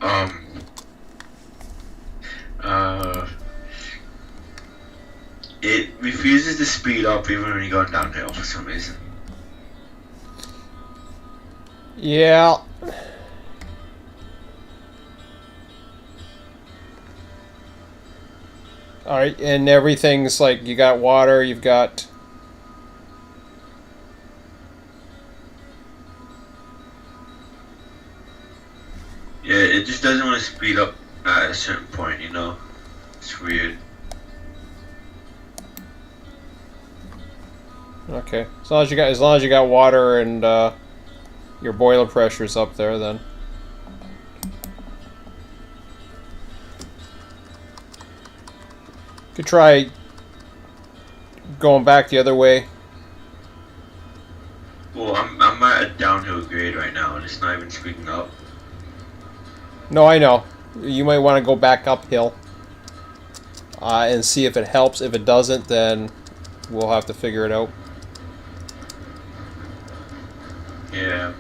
Um. Uh. It refuses to speed up even when you're going downhill for some reason. Yeah. Alright, and everything's like, you got water, you've got... Yeah, it just doesn't want to speed up at a certain point, you know? It's weird. Okay. As long as you got water and your boiler pressure's up there, then. Could try going back the other way. Well, I'm at a downhill grade right now, and it's not even speeding up. No, I know. You might want to go back uphill and see if it helps. If it doesn't, then we'll have to figure it out. Yeah.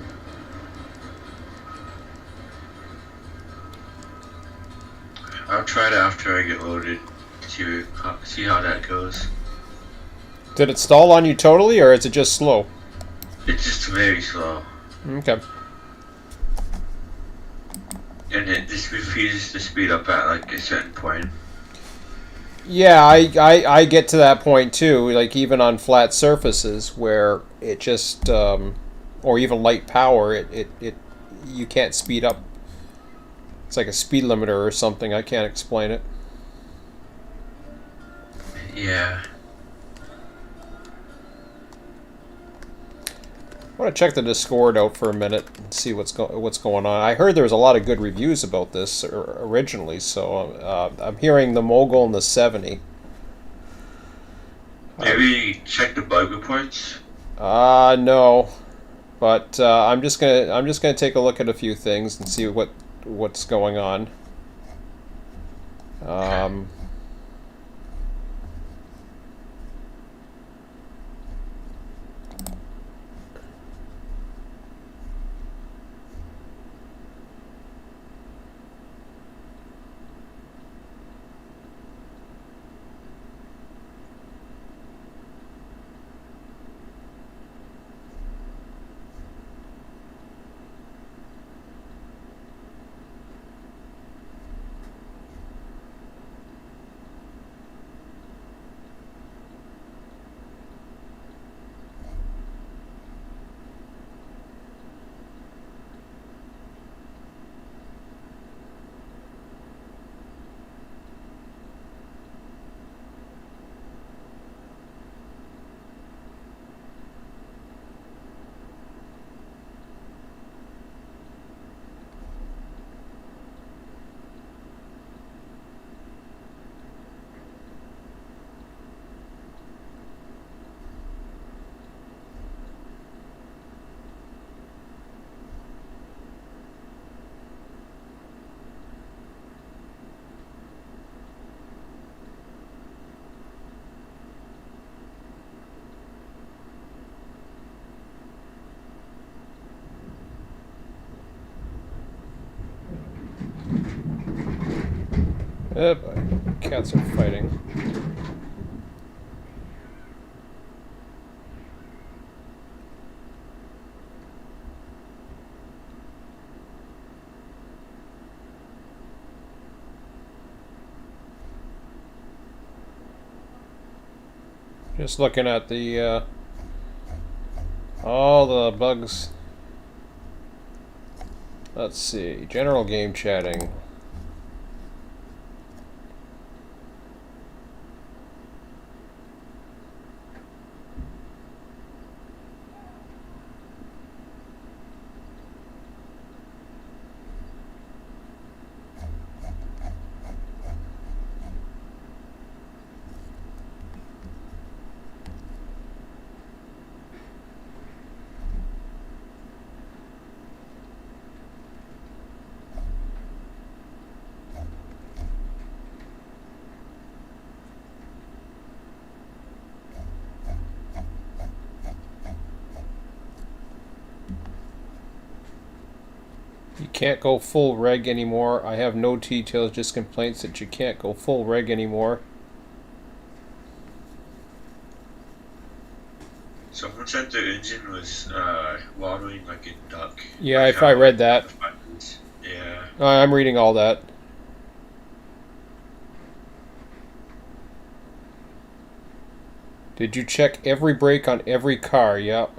I'll try it after I get loaded. See how that goes. Did it stall on you totally, or is it just slow? It's just very slow. Okay. And it just refuses to speed up at like a certain point. Yeah, I get to that point too, like even on flat surfaces where it just, or even light power, it you can't speed up. It's like a speed limiter or something. I can't explain it. Yeah. I want to check the Discord out for a minute and see what's going on. I heard there was a lot of good reviews about this originally, so I'm hearing the Mogul and the 70. Maybe check the bug reports. No, but I'm just gonna take a look at a few things and see what's going on. Cats are fighting. Just looking at the all the bugs. Let's see. General game chatting. You can't go full reg anymore. I have no details, just complaints that you can't go full reg anymore. Someone said the engine was waddling like a duck. Yeah, Like if I how read that. the buttons- Yeah. I'm reading all that. Did you check every brake on every car? Yep.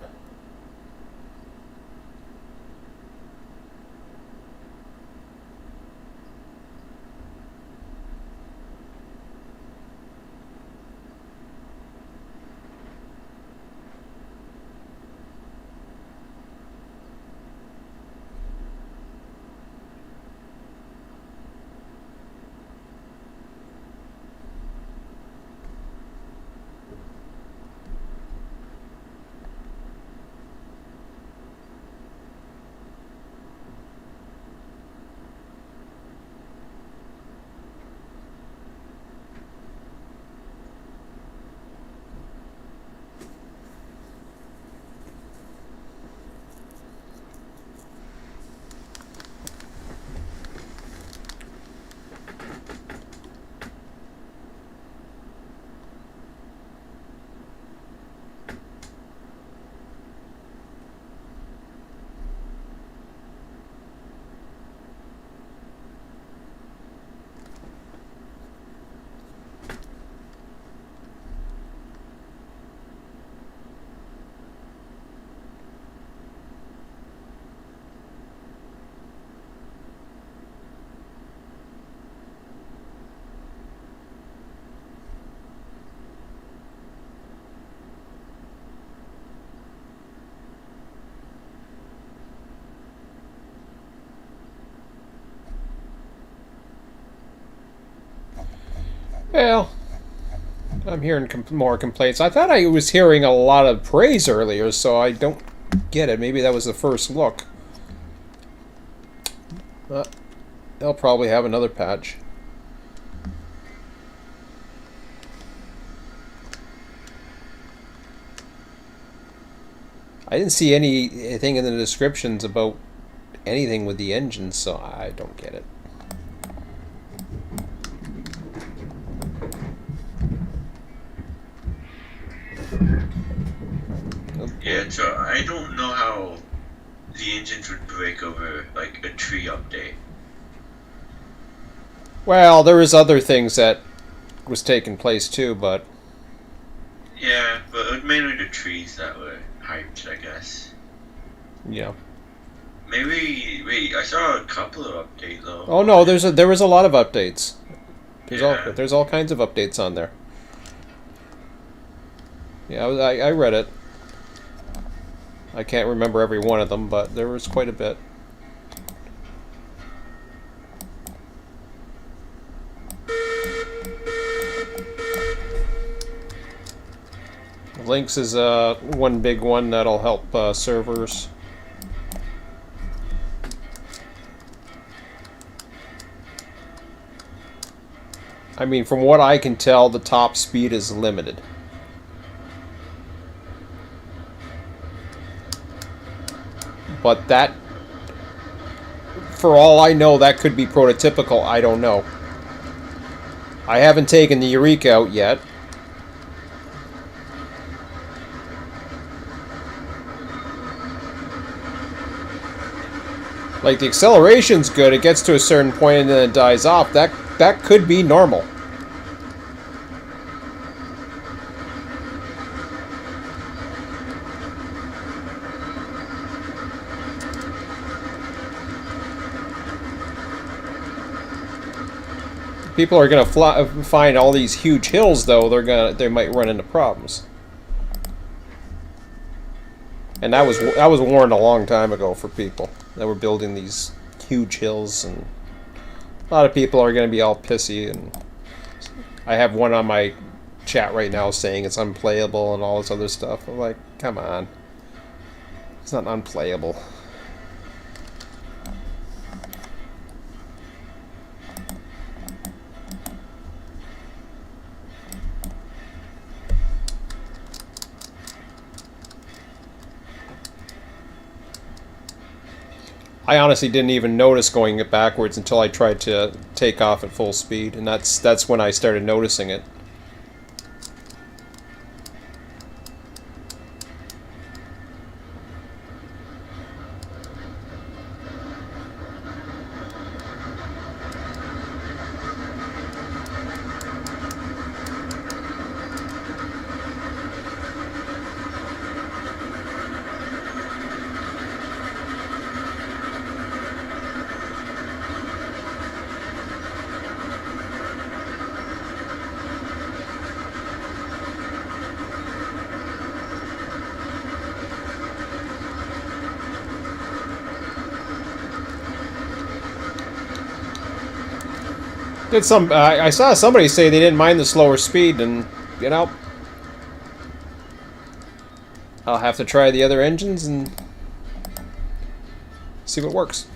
Well, I'm hearing more complaints. I thought I was hearing a lot of praise earlier, so I don't get it. Maybe that was the first look. They'll probably have another patch. I didn't see anything in the descriptions about anything with the engine, so I don't get it. Yeah, so I don't know how the engines would break over like a tree update. Well, there was other things that was taking place too, but Yeah, but it was mainly the trees that were hyped, I guess. yeah. Maybe wait, I saw a couple of updates though. Oh no, there was a lot of updates. Yeah. There's all kinds of updates on there. Yeah, I read it. I can't remember every one of them, but there was quite a bit. Lynx is one big one that'll help servers. I mean, from what I can tell, the top speed is limited. But that, for all I know, that could be prototypical. I don't know. I haven't taken the Eureka out yet. Like, the acceleration's good, it gets to a certain point and then it dies off. That could be normal. People are gonna find all these huge hills, though. They might run into problems. And that was warned a long time ago for people that were building these huge hills, and a lot of people are gonna be all pissy. And I have one on my chat right now saying it's unplayable and all this other stuff. I'm like, come on, it's not unplayable. I honestly didn't even notice going it backwards until I tried to take off at full speed, and that's when I started noticing it. I saw somebody say they didn't mind the slower speed, and you know, I'll have to try the other engines and see what works.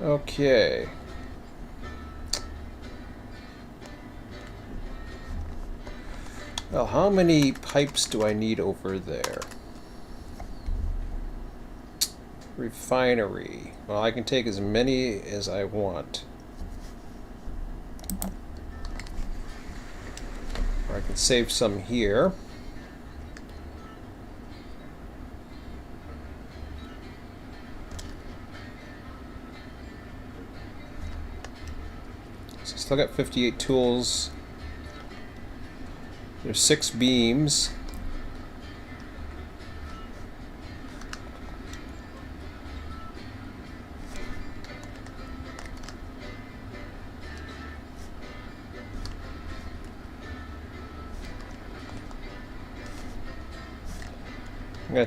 Okay. Well, how many pipes do I need over there? Refinery. Well, I can take as many as I want. Or I can save some here. So still got 58 tools. There's 6 beams. I'm gonna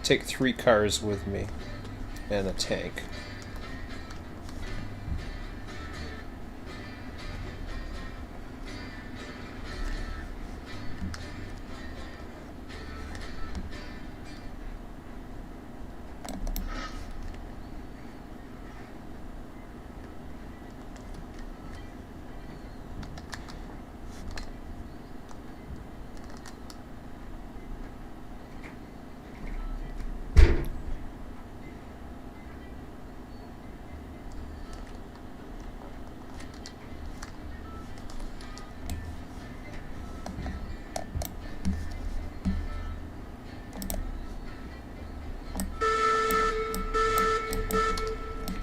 take 3 cars with me and a tank.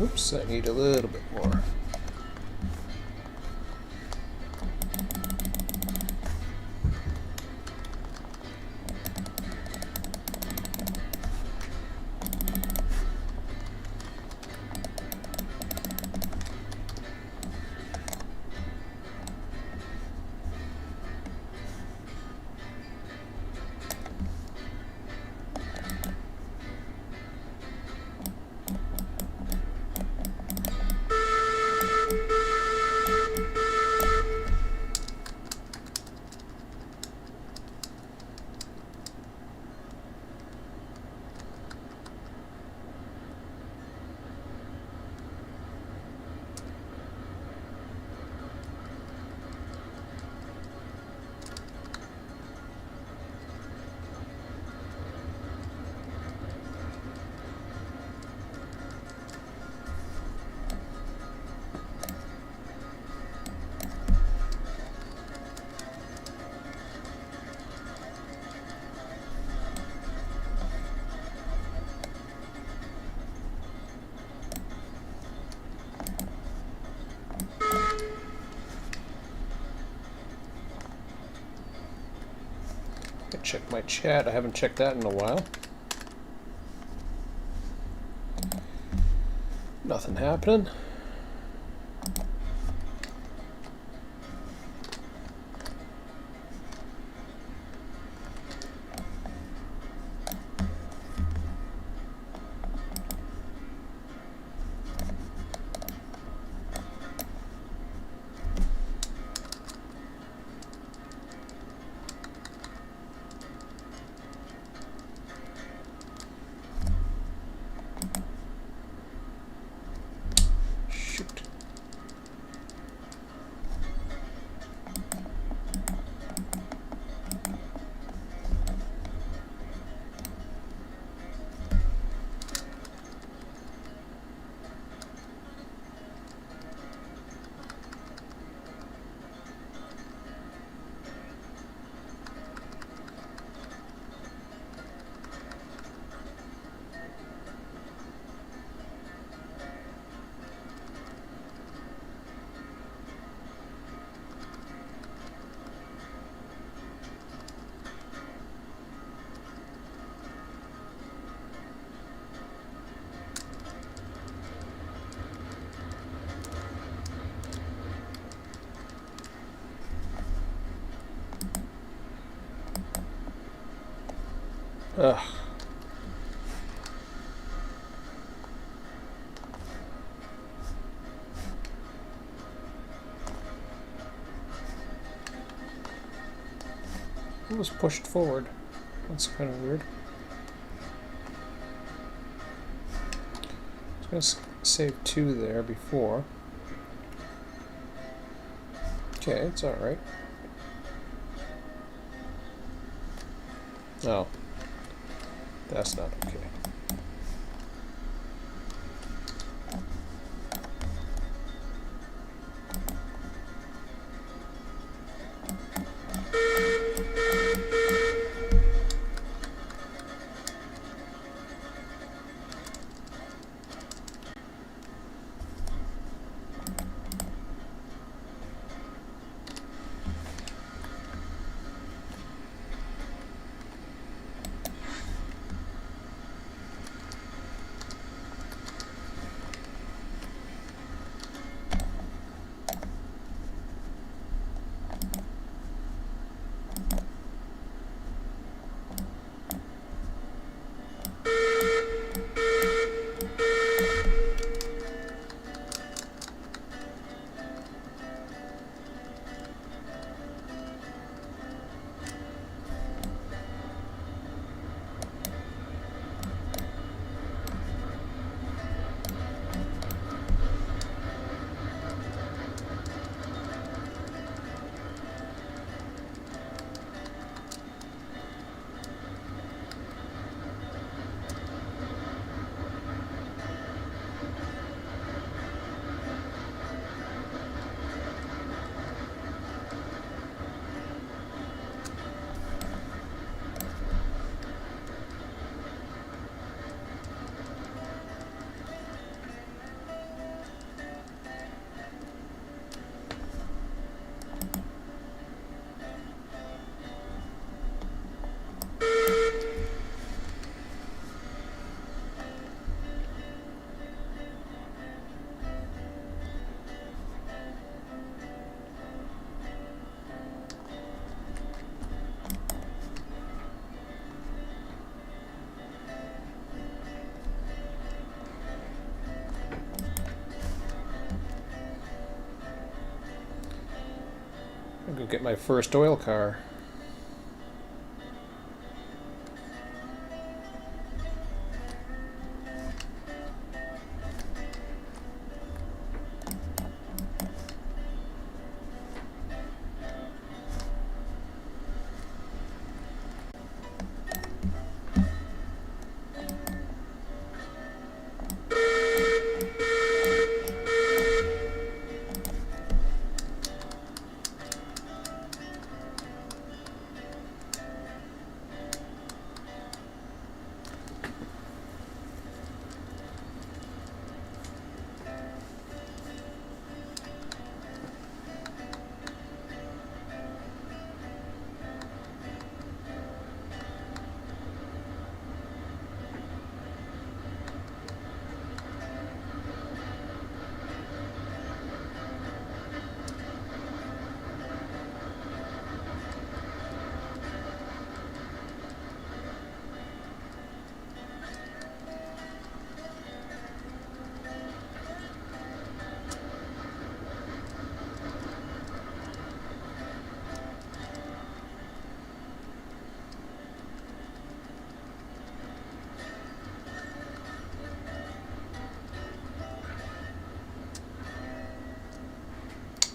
Oops, I need a little bit more. check my chat. I haven't checked that in a while. Nothing happening. Shoot. Ugh. It was pushed forward. That's kind of weird. I was going to save 2 there before. Okay, it's alright. Oh. That's not okay. I'll go get my first oil car.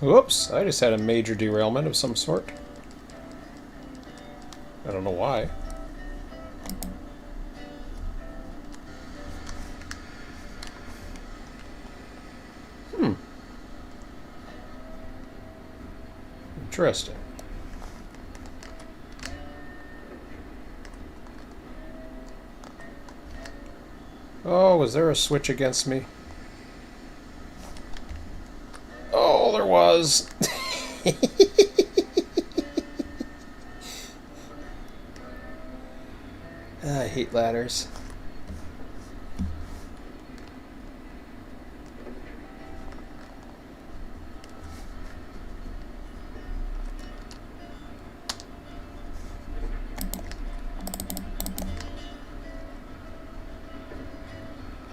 Whoops, I just had a major derailment of some sort. I don't know why. Interesting. Oh, was there a switch against me? Oh, there was. I hate ladders.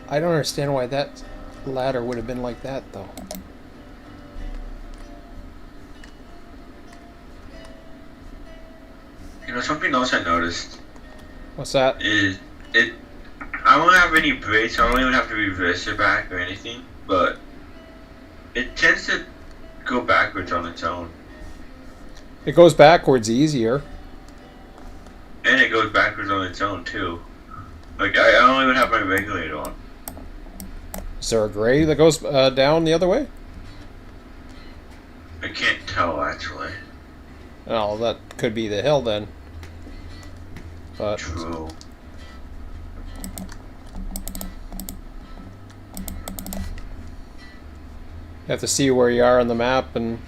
I don't understand why that ladder would have been like that, though. You know, something else I noticed What's that? is it. I don't have any brakes. I don't even have to reverse it back or anything. But it tends to go backwards on its own, It goes backwards easier. and it goes backwards on its own too. Like I don't even have my regulator on. Is there a gray that goes down the other way? I can't tell actually. Oh, that could be the hill then. But True. you have to see where you are on the map and...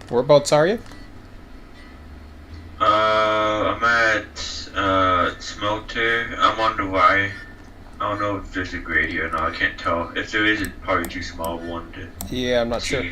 Whereabouts are you? I'm at Smelter. I'm on the Y. I don't know if there's a grade here or not. I can't tell. If there is, it's probably too small of one to Yeah, I'm not see. sure.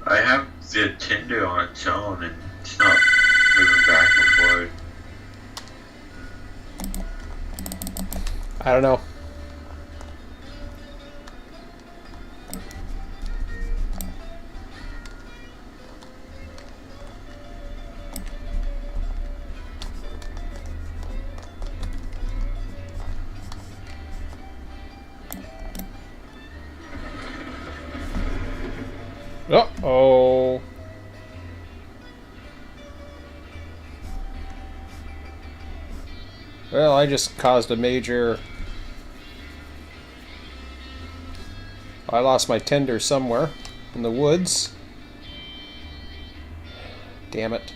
I have the Tinder on its own, and it's not moving back and forward. I don't know. Uh-oh. Well, I just caused a major... I lost my tender somewhere in the woods. Damn it.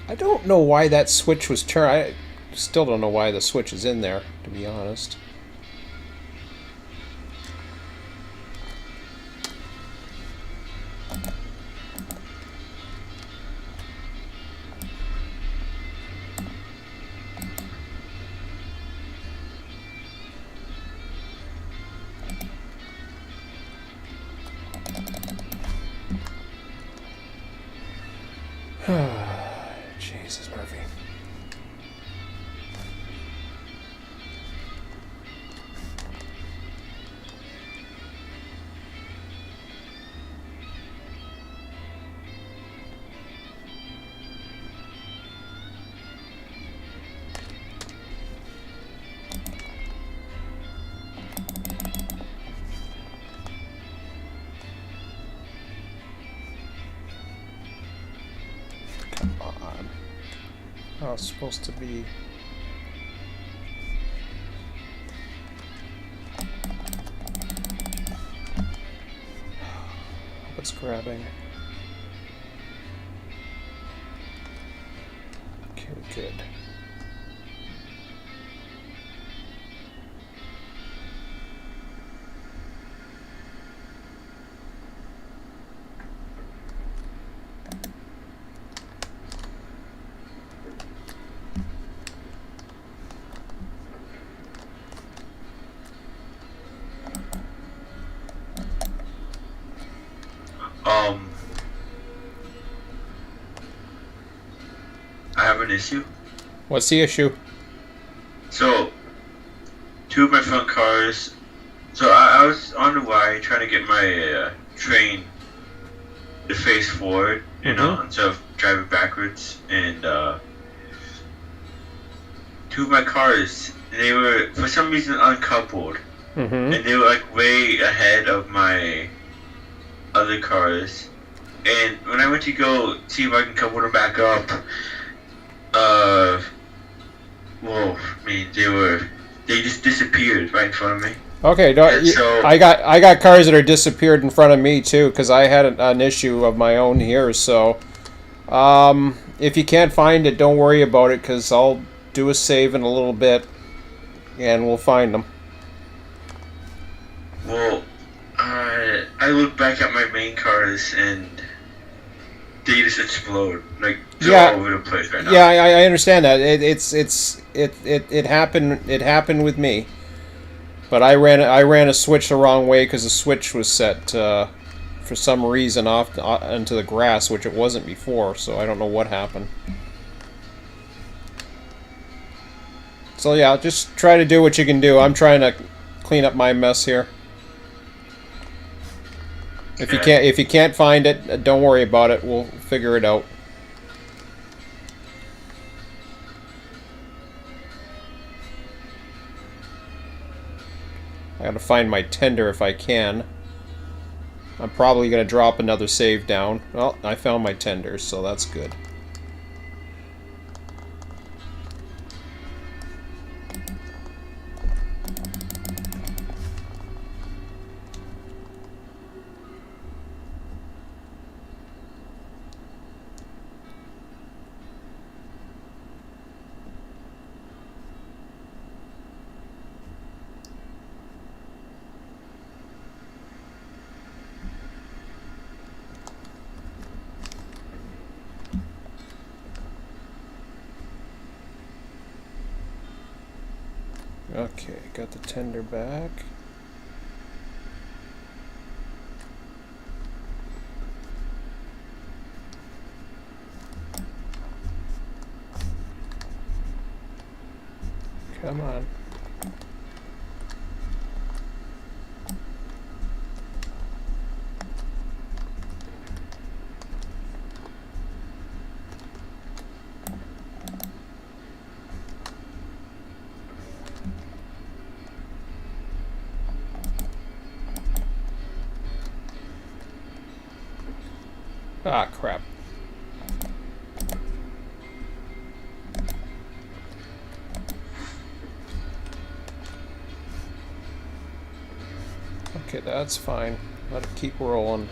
I don't know why that switch was turned. I still don't know why the switch is in there, to be honest. Jesus, Murphy. Come on. Oh, it's supposed to be... What's grabbing? Okay, good. issue. What's the issue? So, two of my front cars. So I was on the Y trying to get my train to face forward, you know, instead of driving backwards. And two of my cars, they were for some reason uncoupled, and they were like way ahead of my other cars. And when I went to go see if I can couple them back up, well, I mean, they just disappeared right in front of me. Okay, So, I got cars that are disappeared in front of me too, because I had an issue of my own here. So, if you can't find it, don't worry about it, because I'll do a save in a little bit, and we'll find them. Well, I look back at my main cars and they just explode, like all over the place right now. Yeah, I understand that. It happened with me, but I ran a switch the wrong way because the switch was set for some reason off into the grass, which it wasn't before. So I don't know what happened. So yeah, just try to do what you can do. I'm trying to clean up my mess here. If you can't find it, don't worry about it. We'll figure it out. I gotta find my tender if I can. I'm probably gonna drop another save down. Well, I found my tender, so that's good. Okay, got the tender back. Come on. Ah, crap. Okay, that's fine. Let it keep rolling.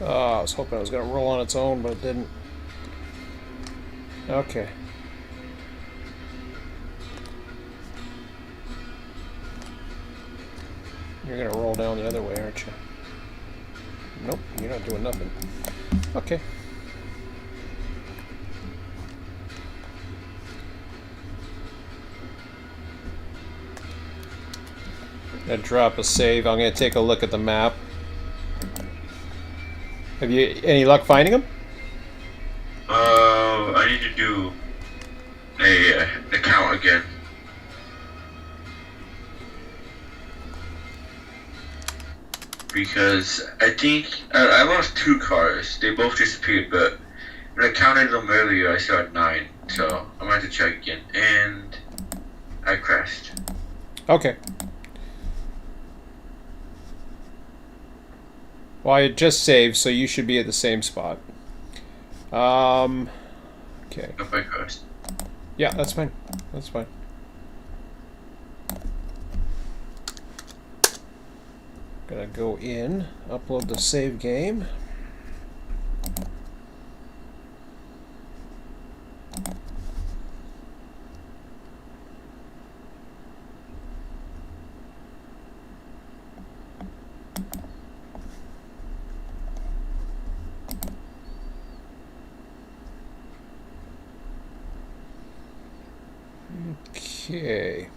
Oh, I was hoping it was going to roll on its own, but it didn't. Okay. You're going to roll down the other way, aren't you? Nope, you're not doing nothing. Okay. I'm going to drop a save. I'm going to take a look at the map. Have you any luck finding them? I need to do a account again. Because I think I lost two cars. They both disappeared, but when I counted them earlier, I saw 9. So I'm going to have to check again. And I crashed. Okay. Well, I just saved, so you should be at the same spot. Okay. If I crashed. Yeah, that's fine. That's fine. Gonna go in, upload the save game. Okay.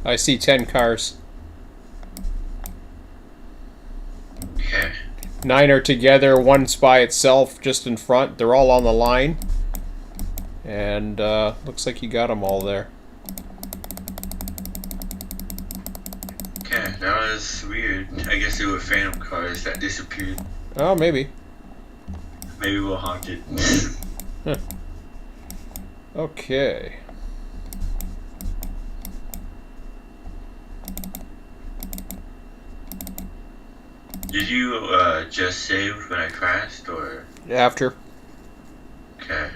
I see 10 cars. Okay. 9 are together, one's by itself just in front. They're all on the line. And looks like you got them all there. Okay, that was weird. I guess they were phantom cars that disappeared. Oh, maybe. Maybe we'll haunt it. Okay. Did you just save when I crashed, or? After. Okay.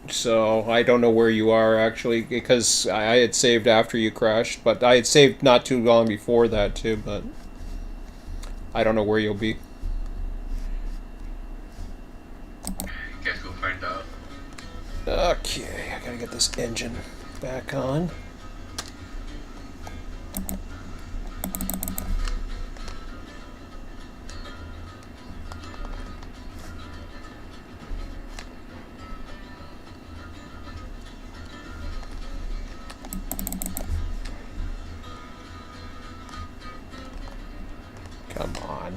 So I don't know where you are actually, because I had saved after you crashed, but I had saved not too long before that too, but I don't know where you'll be. Guess we'll find out. Okay, I gotta get this engine back on. Come on.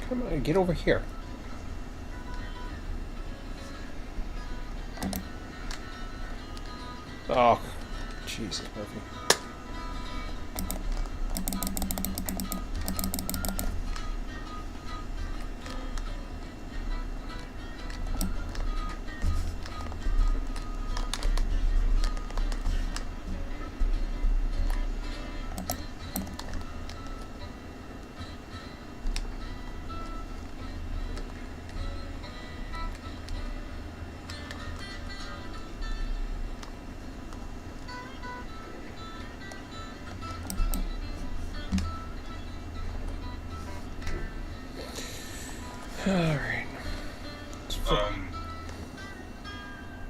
Come on, get over here. Oh, Jesus, Murphy. Alright.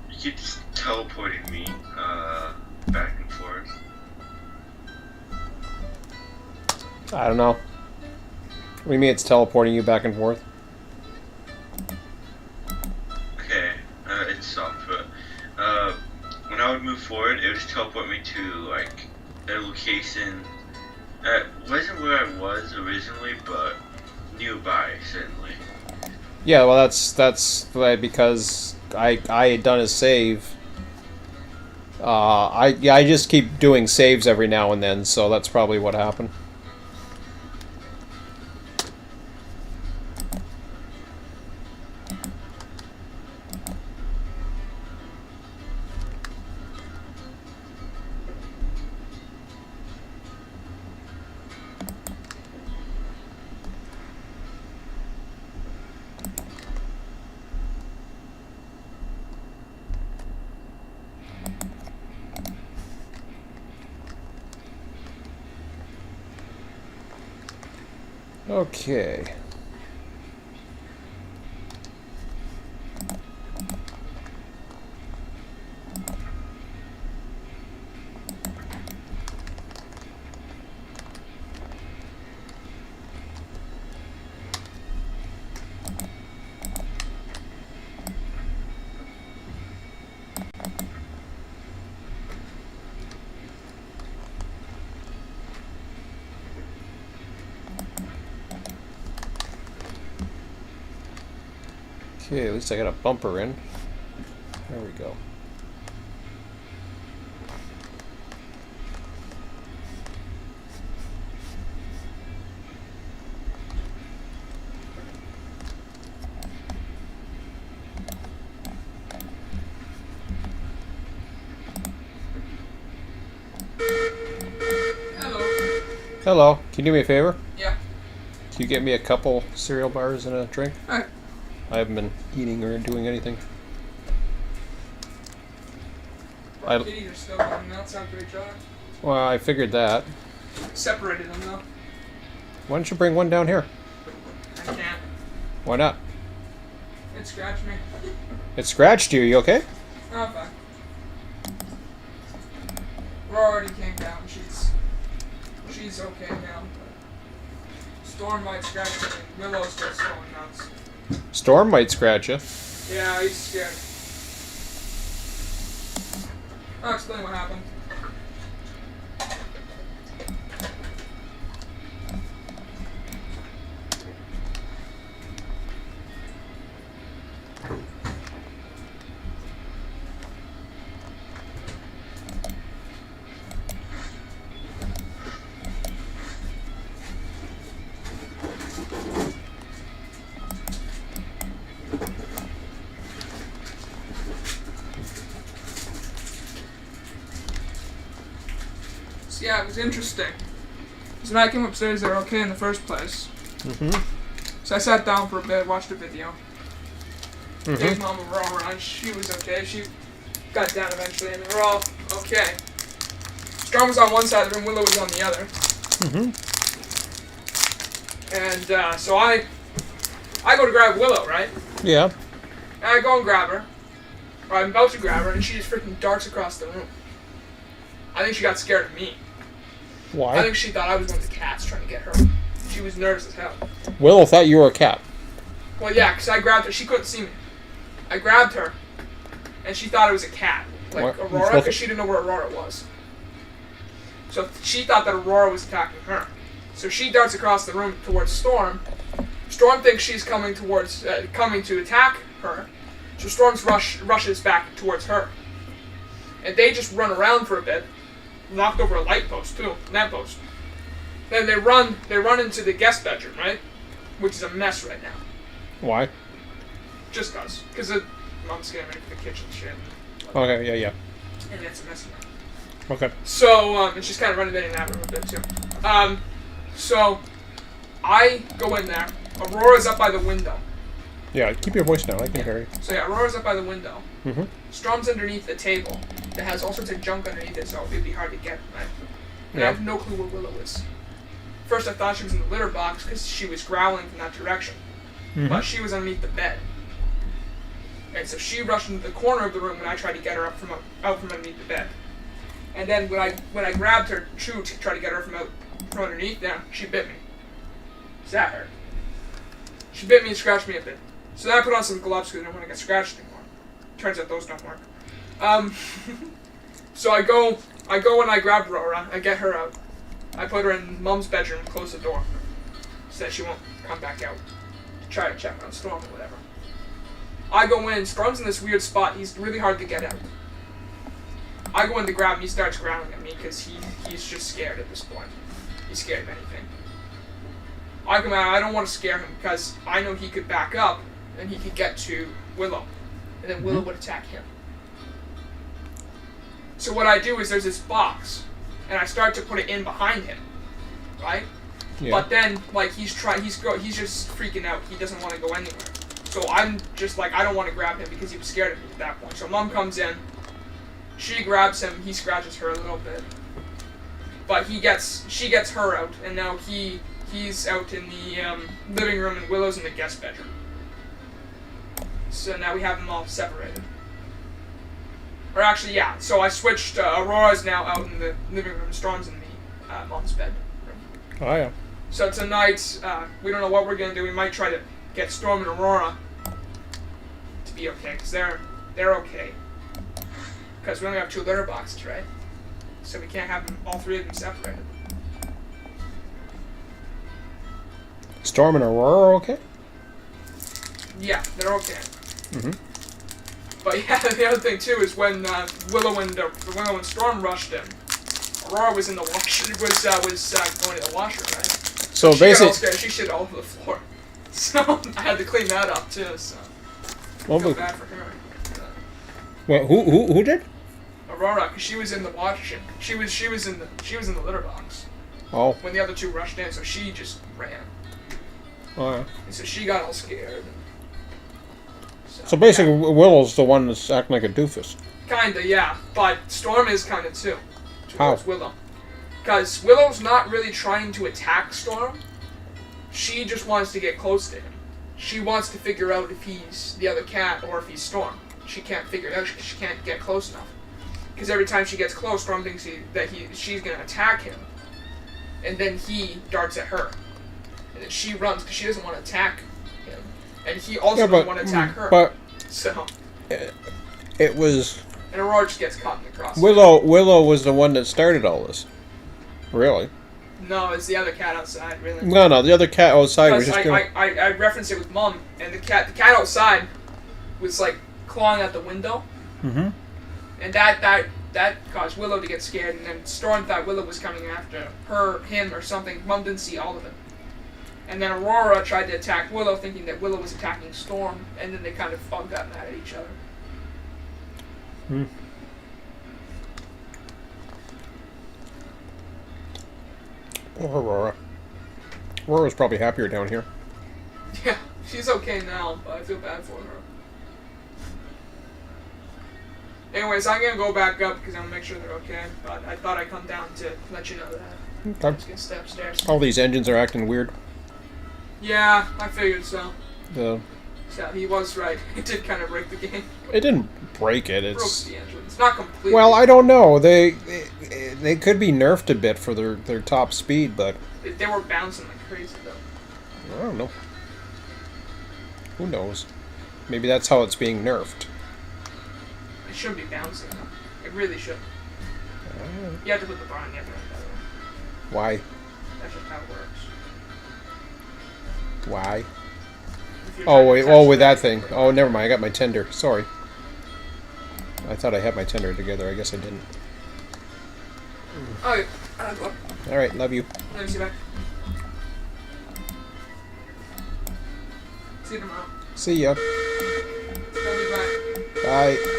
You keep just teleporting me, back and forth. I don't know. What do you mean it's teleporting you back and forth? Okay, it stopped, but, when I would move forward, it would just teleport me to, like, a location that wasn't where I was originally, but nearby, certainly. Yeah, well that's because I had done a save. I just keep doing saves every now and then, so that's probably what happened. Okay. Okay, at least I got a bumper in. There we go. Hello. Can you do me a favor? Yeah. Can you get me a couple cereal bars and a drink? Alright. I haven't been eating or doing anything. But kitties are still going outside for each other. Well, I figured that. Separated them though. Why don't you bring one down here? I can't. Why not? It scratched me. It scratched you. You okay? Oh, fine. Aurora already came down. She's okay now. But Storm might scratch me. Willow's still going nuts. Storm might scratch you. Yeah, he's scared. I'll explain what happened. So yeah, it was interesting. So when I came upstairs, they were okay in the first place. Mm-hmm. So I sat down for a bit, watched a video. Gave Mm-hmm. Mom a raw run. She was okay. She got down eventually, and they were all okay. Storm was on one side of the room, Willow was on the other. Mm-hmm. And so I go to grab Willow, right? Yeah. And I go and grab her. Or I'm about to grab her, and she just freaking darts across the room. I think she got scared of me. I Why? think she thought I was one of the cats trying to get her. She was nervous as hell. Willow thought you were a cat. Well, yeah, because I grabbed her. She couldn't see me. I grabbed her, and she thought it was a cat. Like What? Aurora, because she didn't know where Aurora was. So she thought that Aurora was attacking her. So she darts across the room towards Storm. Storm thinks she's coming to attack her. So Storm rushes back towards her. And they just run around for a bit. Knocked over a light post too, lamp post. Then they run into the guest bedroom, right? Which is a mess right now. Why? Just because Mom's getting ready for the kitchen shit. Okay, yeah. And it's a mess now. Okay. So, and she's kind of running in that room a bit too. So I go in there. Aurora's up by the window. Yeah, keep your voice down. I can hear you. So yeah, Aurora's up by the window. Mm-hmm. Storm's underneath the table that has all sorts of junk underneath it, so it'd be hard to get, right? And I Yeah. have no clue where Willow is. First I thought she was in the litter box because she was growling from that direction. Mm-hmm. But she was underneath the bed. And so she rushed into the corner of the room when I tried to get her out from underneath the bed. And then when I grabbed her to try to get her from underneath there, she bit me. So that hurt. She bit me and scratched me a bit. So then I put on some gloves because I didn't want to get scratched anymore. Turns out those don't work. So I go and I grab Aurora. I get her out. I put her in Mom's bedroom, close the door, so that she won't come back out. Try to check on Storm or whatever. I go in. Storm's in this weird spot. He's really hard to get out. I go in to grab him. He starts growling at me because he's just scared at this point. He's scared of anything. I come out. I don't want to scare him because I know he could back up and he could get to Willow, and then Willow would attack him. So what I do is there's this box, and I start to put it in behind him, right? Yeah. But then like he's just freaking out. He doesn't want to go anywhere. So I'm just like I don't want to grab him because he was scared of me at that point. So Mom comes in, she grabs him, he scratches her a little bit, but she gets her out, and now he's out in the living room, and Willow's in the guest bedroom. So now we have them all separated. Or actually, yeah. So I switched. Aurora's now out in the living room. Storm's in the Mom's bedroom. Oh, yeah. So tonight, we don't know what we're gonna do. We might try to get Storm and Aurora to be okay, because they're okay. Because we only have 2 litter boxes, right? So we can't have all 3 of them separated. Storm and Aurora are okay? Yeah, they're okay. Mm-hmm. But yeah, the other thing too is when Willow and Storm rushed in, Aurora was in the washer. Was going to the washer, right? So she got all basically, scared. She shit all over the floor. So I had to clean that up too. So well, feel bad for her. wait, who did? Aurora, because she was in the washing. She was in the litter box. Oh. when the other two rushed in, so she just ran. Alright. And so she got all scared. So basically, Willow's the one that's acting like a doofus. Kinda, yeah. But Storm is kinda too. How? Towards Willow. Because Willow's not really trying to attack Storm. She just wants to get close to him. She wants to figure out if he's the other cat or if he's Storm. She can't figure it out because she can't get close enough. Because every time she gets close, Storm thinks she's going to attack him. And then he darts at her. And then she runs because she doesn't want to attack him. And he also doesn't want to attack her. But so it was... And Aurora just gets caught in the cross. Willow was the one that started all this. Really? No, it's the other cat outside, really. No, the other cat outside was just I referenced it with Mom, and the cat outside was like clawing out the window. Mm-hmm. And that caused Willow to get scared, and then Storm thought Willow was coming after him or something. Mom didn't see all of it. And then Aurora tried to attack Willow, thinking that Willow was attacking Storm, and then they kind of all got mad at each other. Hmm. Poor Aurora. Aurora's probably happier down here. Yeah, she's okay now, but I feel bad for her. Anyways, I'm gonna go back up because I'm gonna make sure they're okay. But I thought I'd come down to let you know that. Okay. Just gonna stay upstairs. All these engines are acting weird. Yeah, I figured so. The So he was right. It did kind of break the game. It didn't break it. Broke It's the engine. It's not completely. well, I don't know. They could be nerfed a bit for their top speed, but They were bouncing like crazy though. I don't know. Who knows? Maybe that's how it's being nerfed. It shouldn't be bouncing. It really should. You have to put the bar on the other end, by the way. Why? That's just how it works. Why? If you're Oh trying to wait. test Oh, with the- that thing. Oh, never mind. I got my tender. Sorry. I thought I had my tender together. I guess I didn't. Oh, yeah. Go up. All right. Love you. Let me see back. See you tomorrow. See ya. Love you, bye. Bye.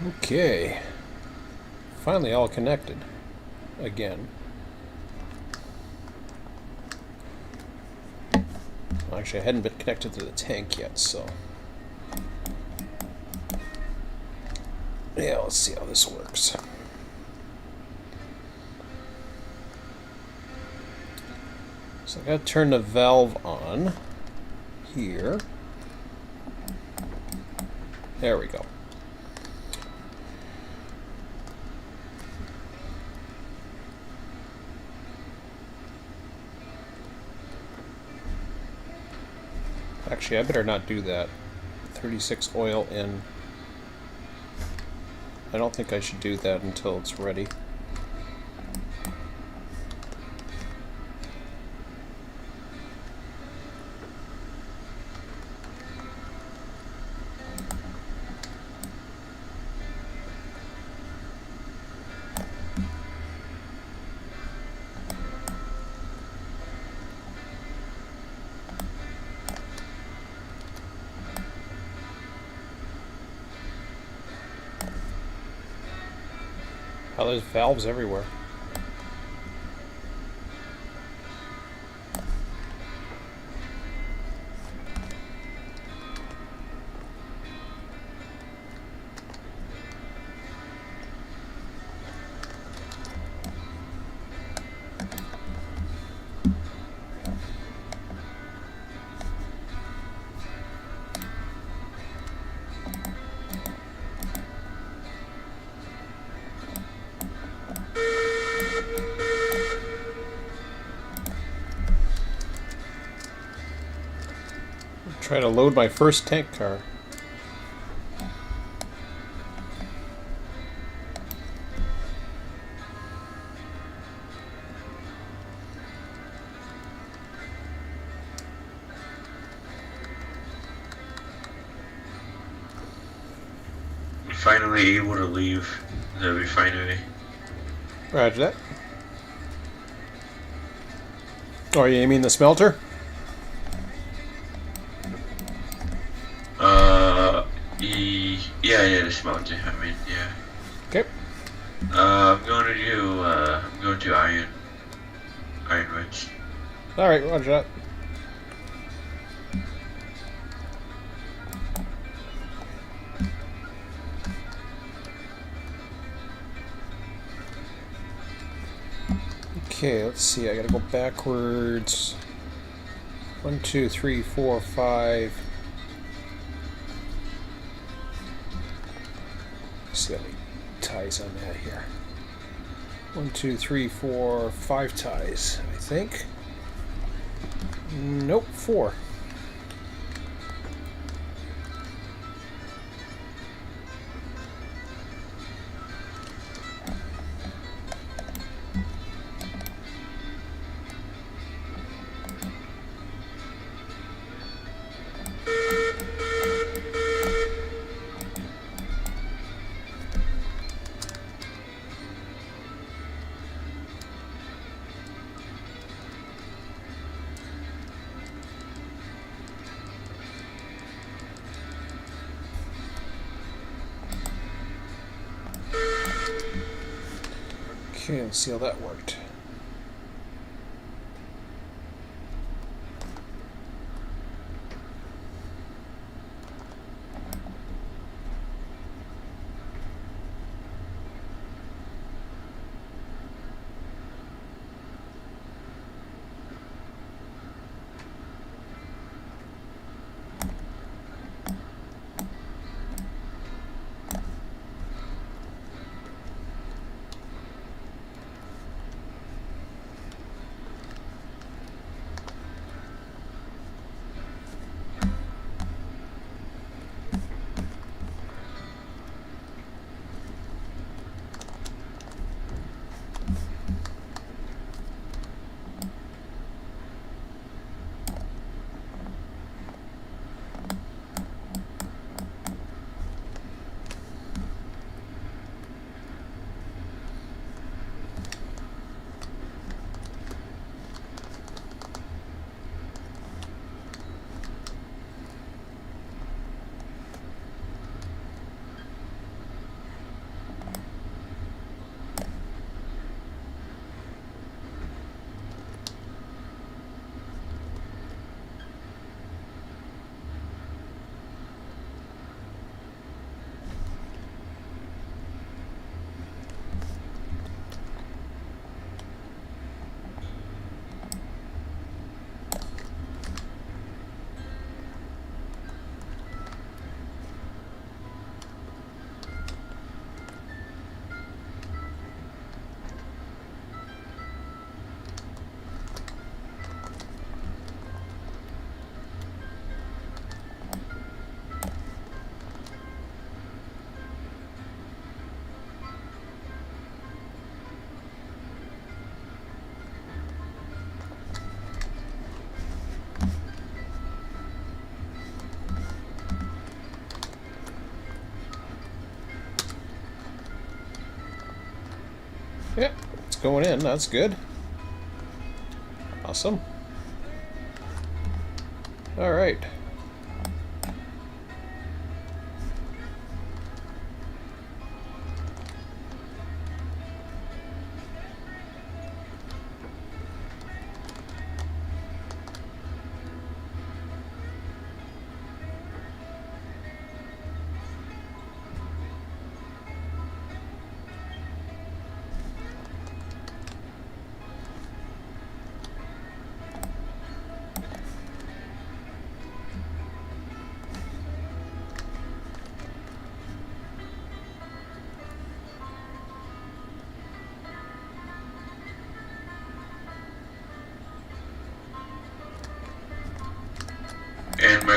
Okay. Finally all connected. Again. Actually, I hadn't been connected to the tank yet, so... Yeah, let's see how this works. So I gotta turn the valve on. Here. There we go. Actually, I better not do that. 36 oil in. I don't think I should do that until it's ready. Oh, there's valves everywhere. Try to load my first tank car. Finally able to leave the refinery. Roger that. Oh, you mean the smelter? Yeah, the smelter. I mean, yeah. Okay. I'm going to Iron Ridge. Alright, roger that. Okay, let's see. I gotta go backwards. 1, 2, 3, 4, 5. Let's see how many ties on that here. 1, 2, 3, 4, 5 ties, I think. Nope, 4. Okay, let's see how that worked. Yep, it's going in. That's good. Awesome. All right.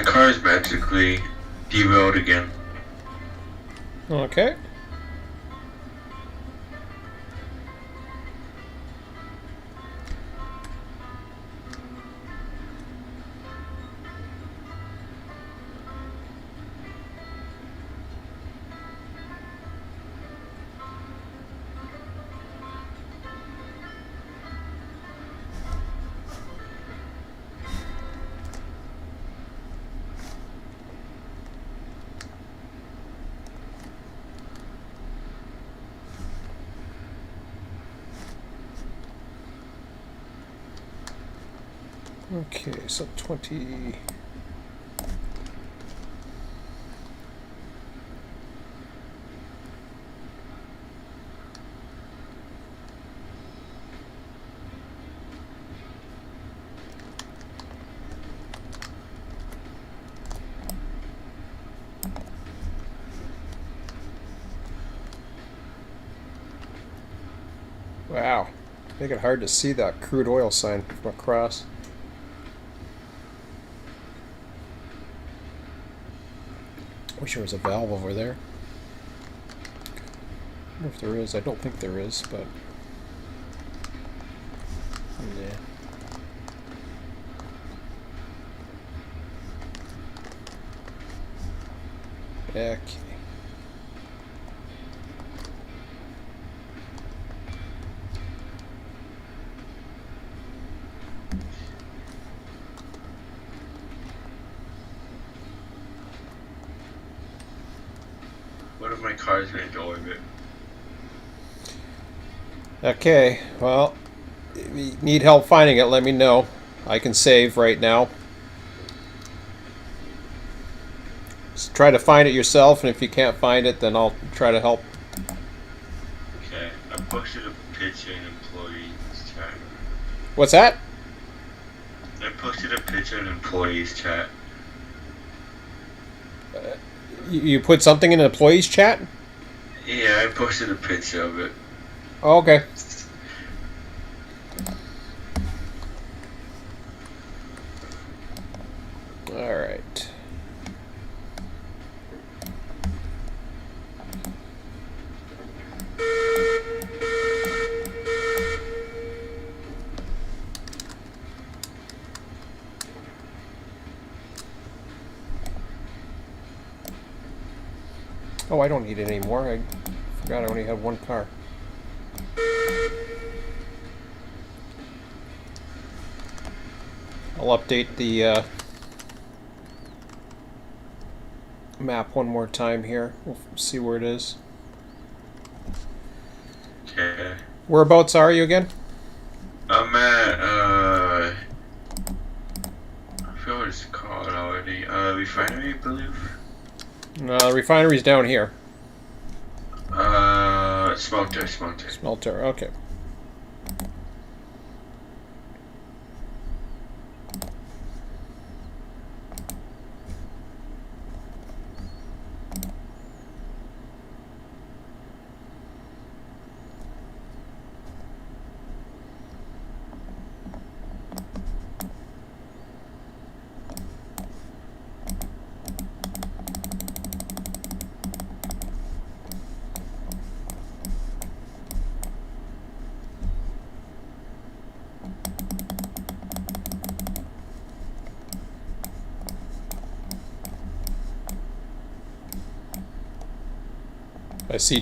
my car is magically derailed again. Okay. Okay, so 20. Wow, make it hard to see that crude oil sign from across. Wish there was a valve over there. I wonder if there is. I don't think there is, but yeah. Okay. One of my cars went into orbit. Okay, well, if you need help finding it, let me know. I can save right now. Just try to find it yourself, and if you can't find it, then I'll try to help. Okay, I posted a picture in employees chat. What's that? I posted a picture in employees chat. You put something in an employees chat? Yeah, I posted a picture of it. Oh, okay. All right. Oh, I don't need it anymore. I forgot I only have one car. I'll update the map one more time here. We'll see where it is. Okay. Whereabouts are you again? I'm at, I forgot what it's called already. Refinery, I believe? No, the refinery's down here. Smelter. Smelter, okay. I see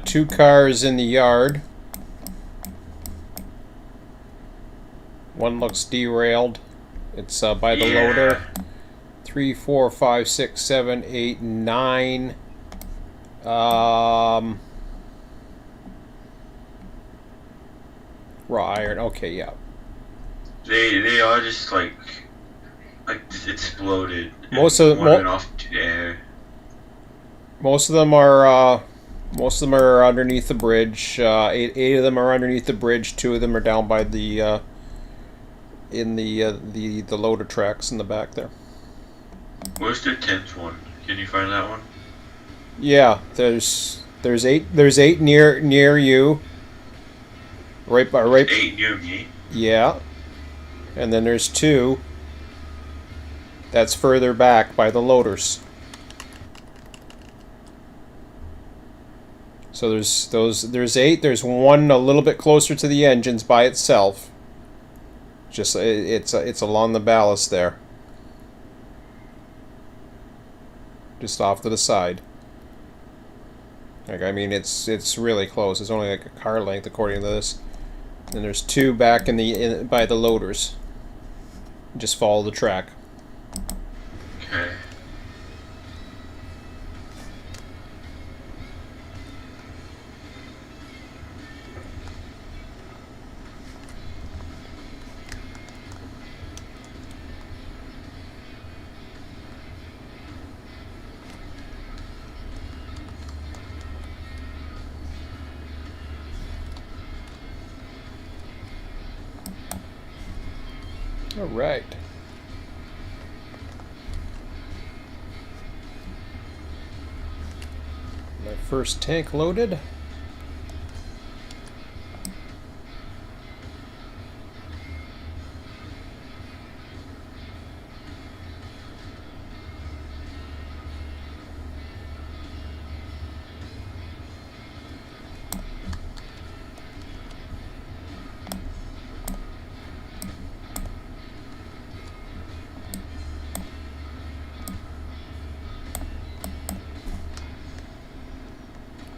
two cars in the yard. One looks derailed. It's by the loader. 3, 4, 5, 6, 7, 8, 9. Raw iron. Okay, yeah. They all just like exploded. Most of one went off to the air. Most of them are underneath the bridge. Eight of them are underneath the bridge. 2 of them are down by the in the loader tracks in the back there. Where's the 10th one? Can you find that one? Yeah, there's 8 near you. Right. 8 near me. Yeah, and then there's 2 That's further back by the loaders. So there's 8. There's one a little bit closer to the engines by itself. Just it's along the ballast there. Just off to the side. Like, I mean, it's really close. It's only like a car length according to this. And there's 2 back by the loaders. Just follow the track. Okay. All right. My first tank loaded.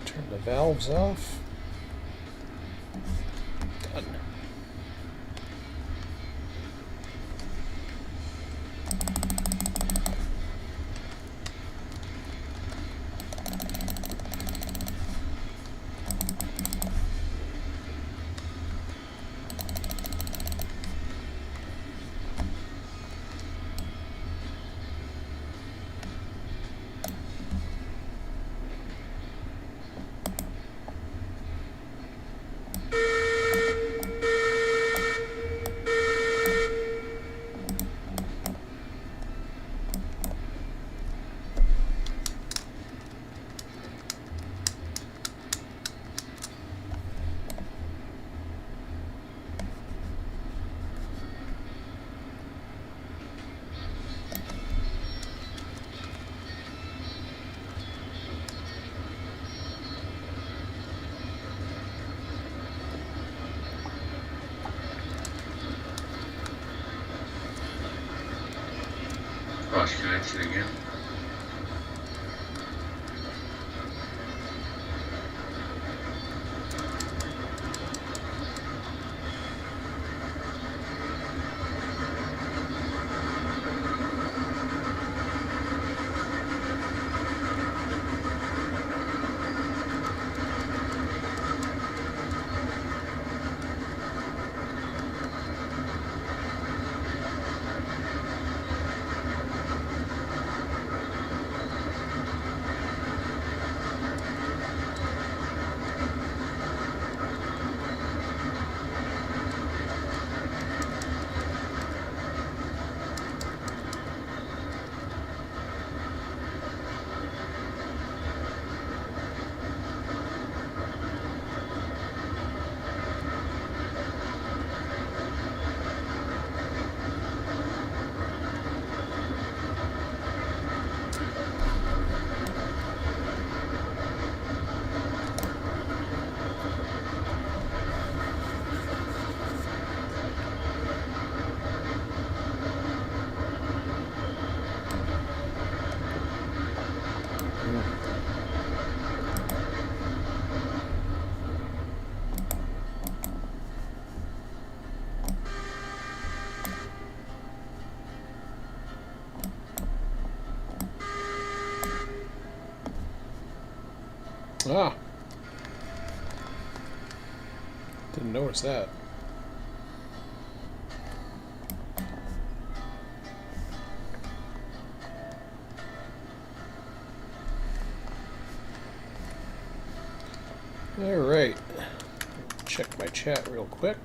Turn the valves off. Done. Lost connection again. Ah. Didn't notice that. All right. Check my chat real quick.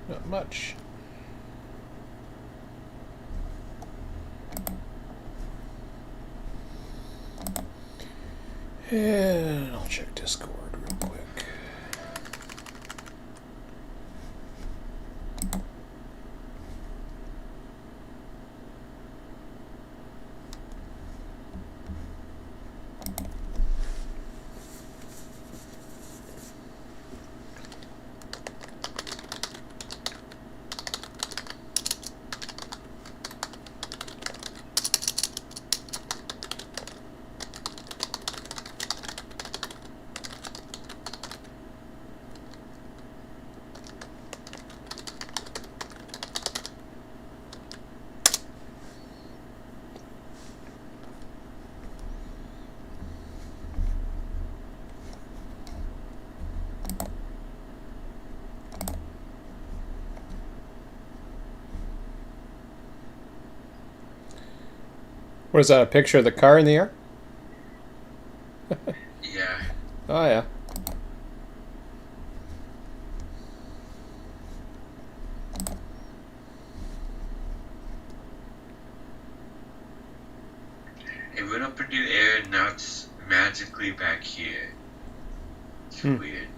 Not much. And I'll check Discord real quick. What is that? A picture of the car in the air? Yeah. Oh yeah. It went up into the air and now it's magically back here. It's weird.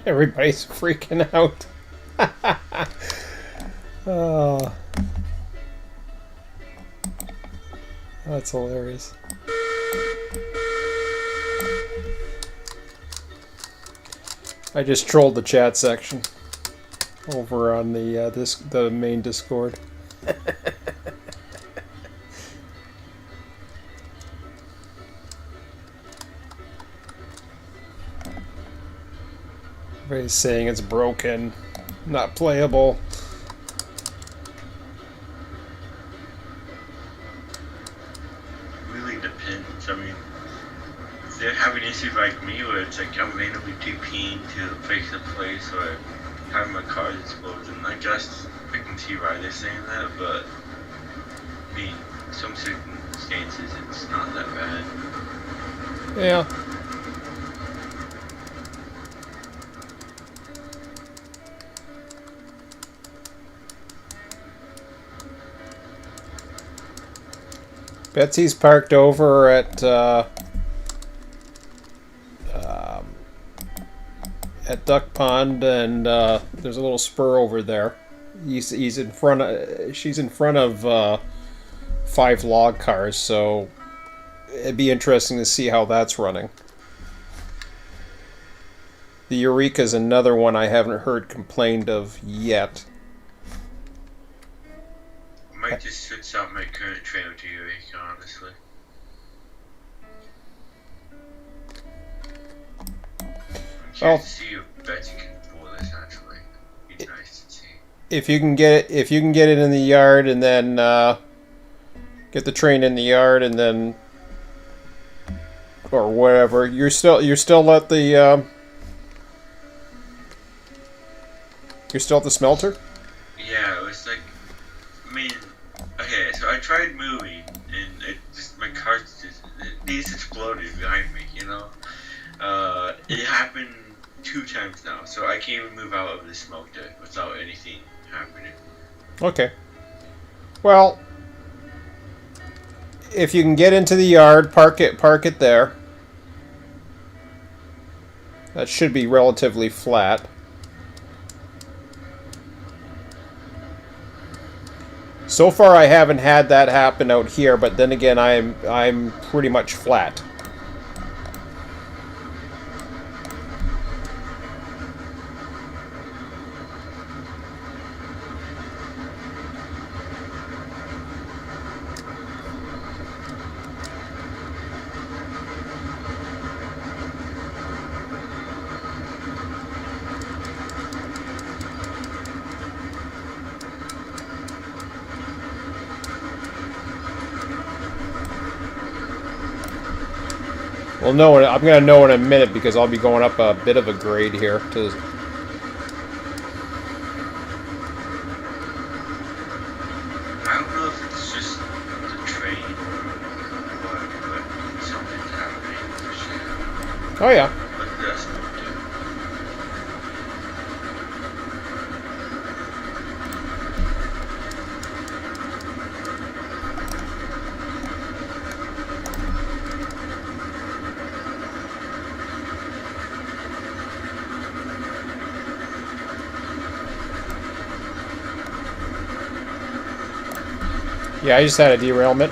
Everybody's freaking out. Oh, that's hilarious. I just trolled the chat section over on the the main Discord. Everybody's saying it's broken, not playable. Really depends. I mean, if they're having issues like me where it's like I'm randomly TPing to fix a place or having my car explode, and I guess I can see why they're saying that, but I mean, some circumstances it's not that bad. Yeah. Betsy's parked over at Duck Pond, and there's a little spur over there. He's in front of. She's in front of 5 log cars, so it'd be interesting to see how that's running. The Eureka's another one I haven't heard complained of yet. I might just switch out my current trailer to Eureka, honestly. I'm curious to see if Betsy can pull this actually. It'd be nice to see. If you can get it in the yard, and then get the train in the yard, and then or whatever, you're still at the you're still at the smelter. Yeah, it was like, I mean, okay, so I tried moving, and it just, my car just exploded behind me, you know? It happened 2 times now, so I can't even move out of the smelter without anything happening. Okay. Well, if you can get into the yard, park it there. That should be relatively flat. So far, I haven't had that happen out here, but then again, I'm pretty much flat. Well, no, I'm going to know in a minute because I'll be going up a bit of a grade here. To I don't know if it's just the train or but something's happening for sure. oh yeah, But that's not good. yeah, I just had a derailment.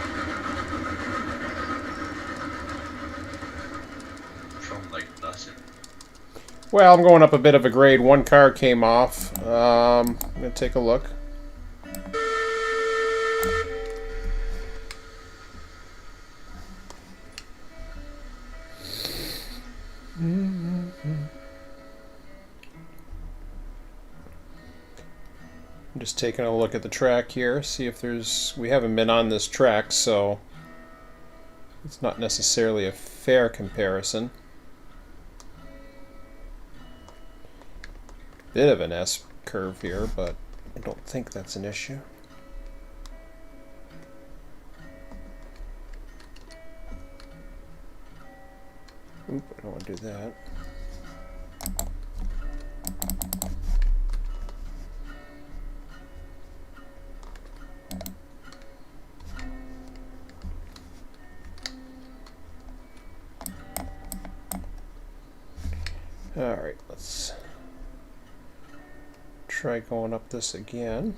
From like nothing. Well, I'm going up a bit of a grade. One car came off. I'm going to take a look. I'm just taking a look at the track here, see if there's... We haven't been on this track, so it's not necessarily a fair comparison. Bit of an S curve here, but I don't think that's an issue. Oop, I don't want to do that. Alright, let's try going up this again.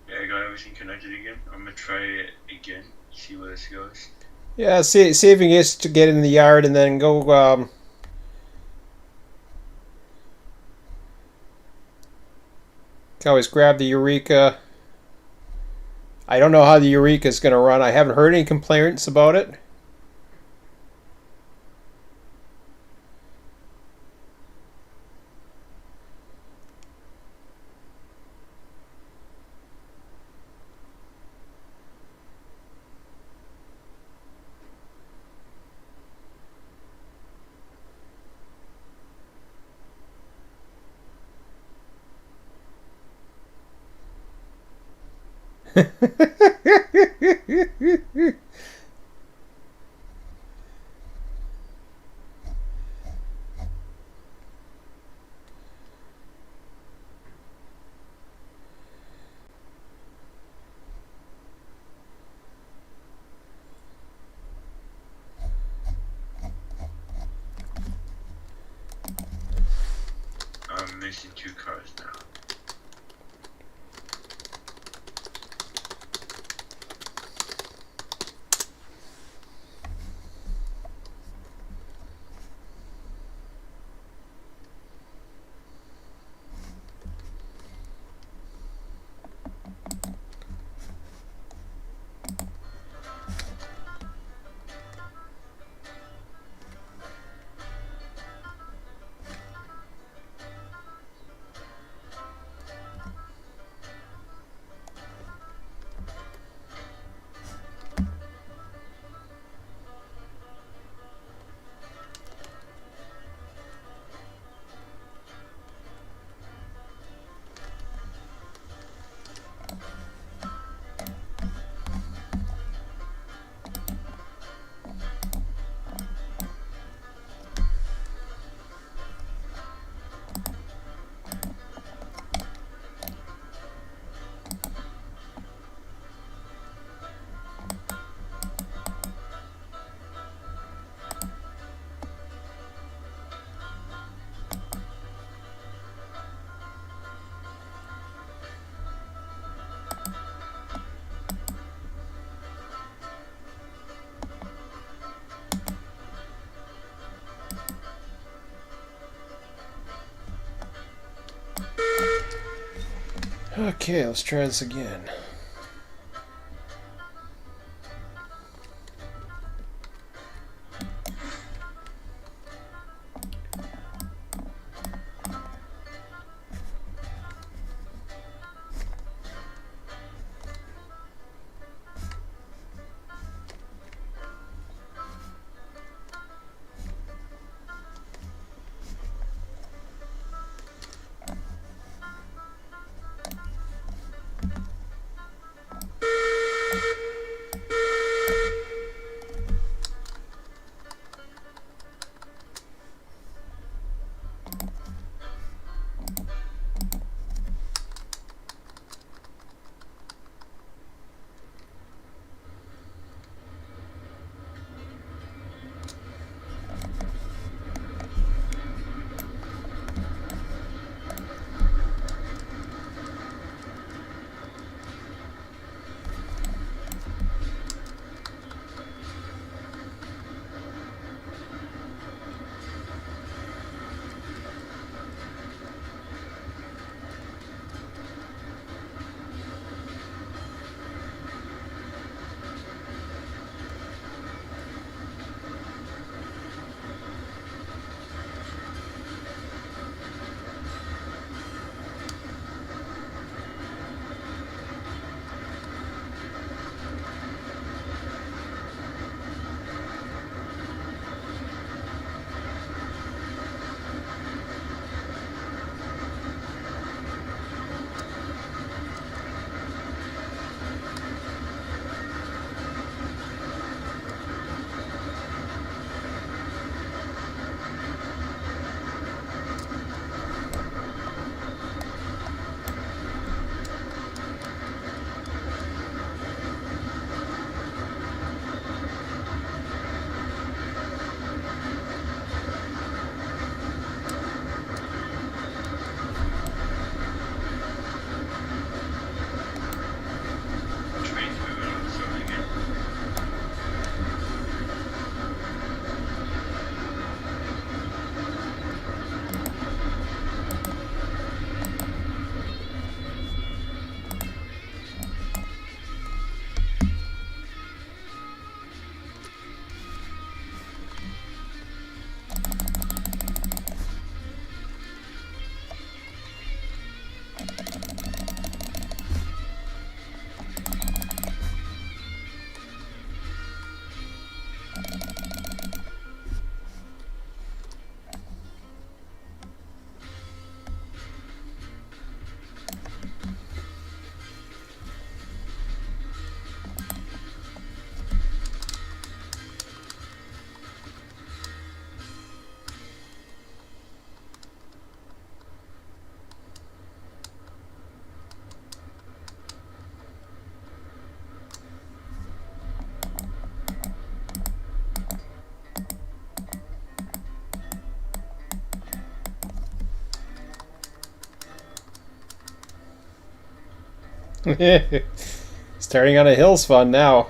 Yeah, I got everything connected again. I'm gonna try it again, see where this goes. Yeah, saving is to get in the yard and then go. Can always grab the Eureka. I don't know how the Eureka is going to run. I haven't heard any complaints about it. I'm missing 2 cars now. Okay, let's try this again. Starting on a hill's fun now.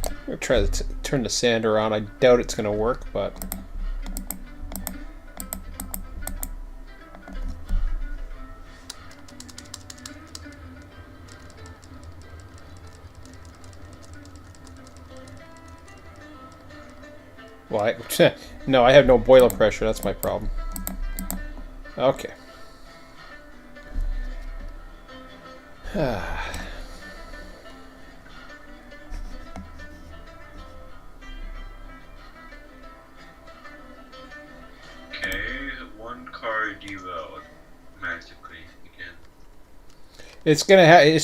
I'm gonna try to turn the sander on. I doubt it's gonna work, but well, no, I have no boiler pressure. That's my problem. Okay. Okay, one car derailed magically again. It's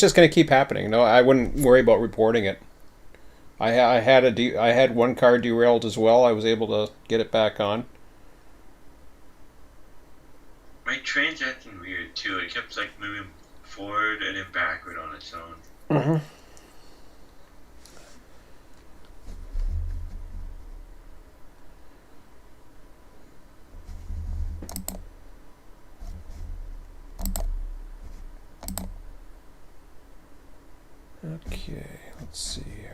just gonna keep happening. No, I wouldn't worry about reporting it. I had one car derailed as well. I was able to get it back on. My train's acting weird too. It kept like moving forward and then backward on its own. Mm-hmm. Okay, let's see here.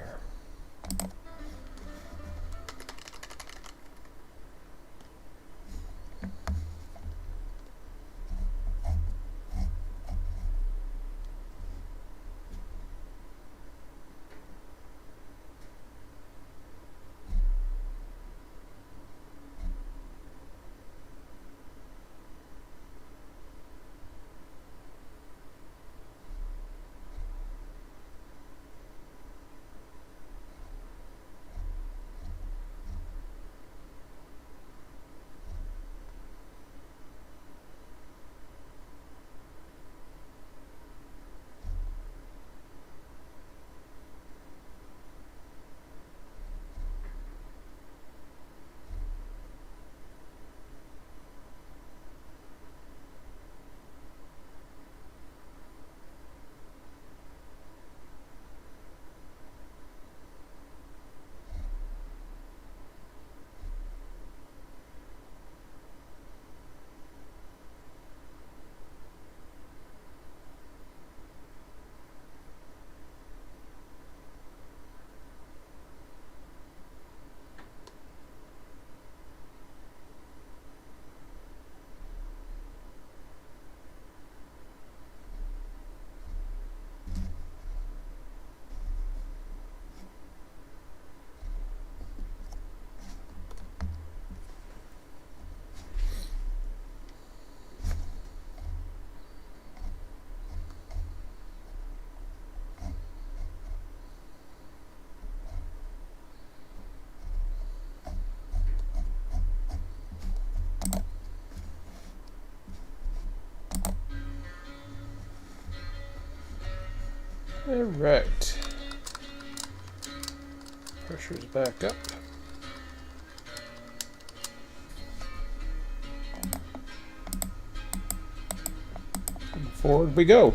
All right. Pressure's back up. And forward we go.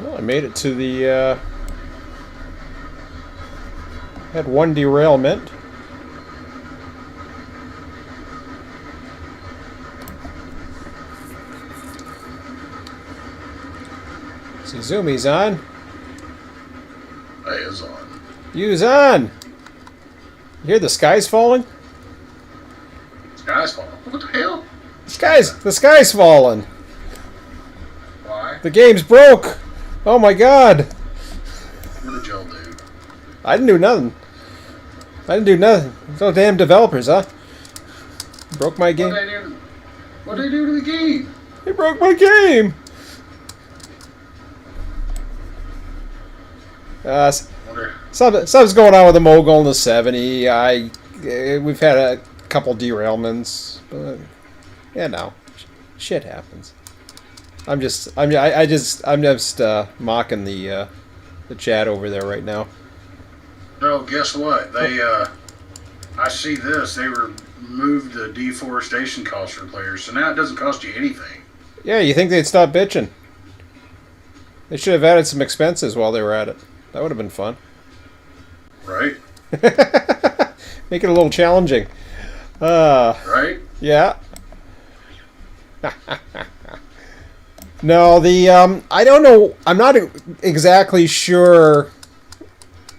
Well, I made it to the, had one derailment. See, Zoomies on. I is on. You's on! You hear the sky's falling? Sky's falling. What the hell? The sky's falling! Why? The game's broke! Oh my god! What did y'all do? I didn't do nothing. No damn developers, huh? Broke my game. What'd they do to the game? He broke my game! Wonder. Something's going on with the mogul in the 70. We've had a couple derailments, but shit happens. I'm just mocking the chat over there right now. No, guess what? They I see this. They removed the deforestation cost for players, so now it doesn't cost you anything. Yeah, you think they'd stop bitching? They should have added some expenses while they were at it. That would have been fun. Right? Make it a little challenging. Right? Yeah. No, I don't know. I'm not exactly sure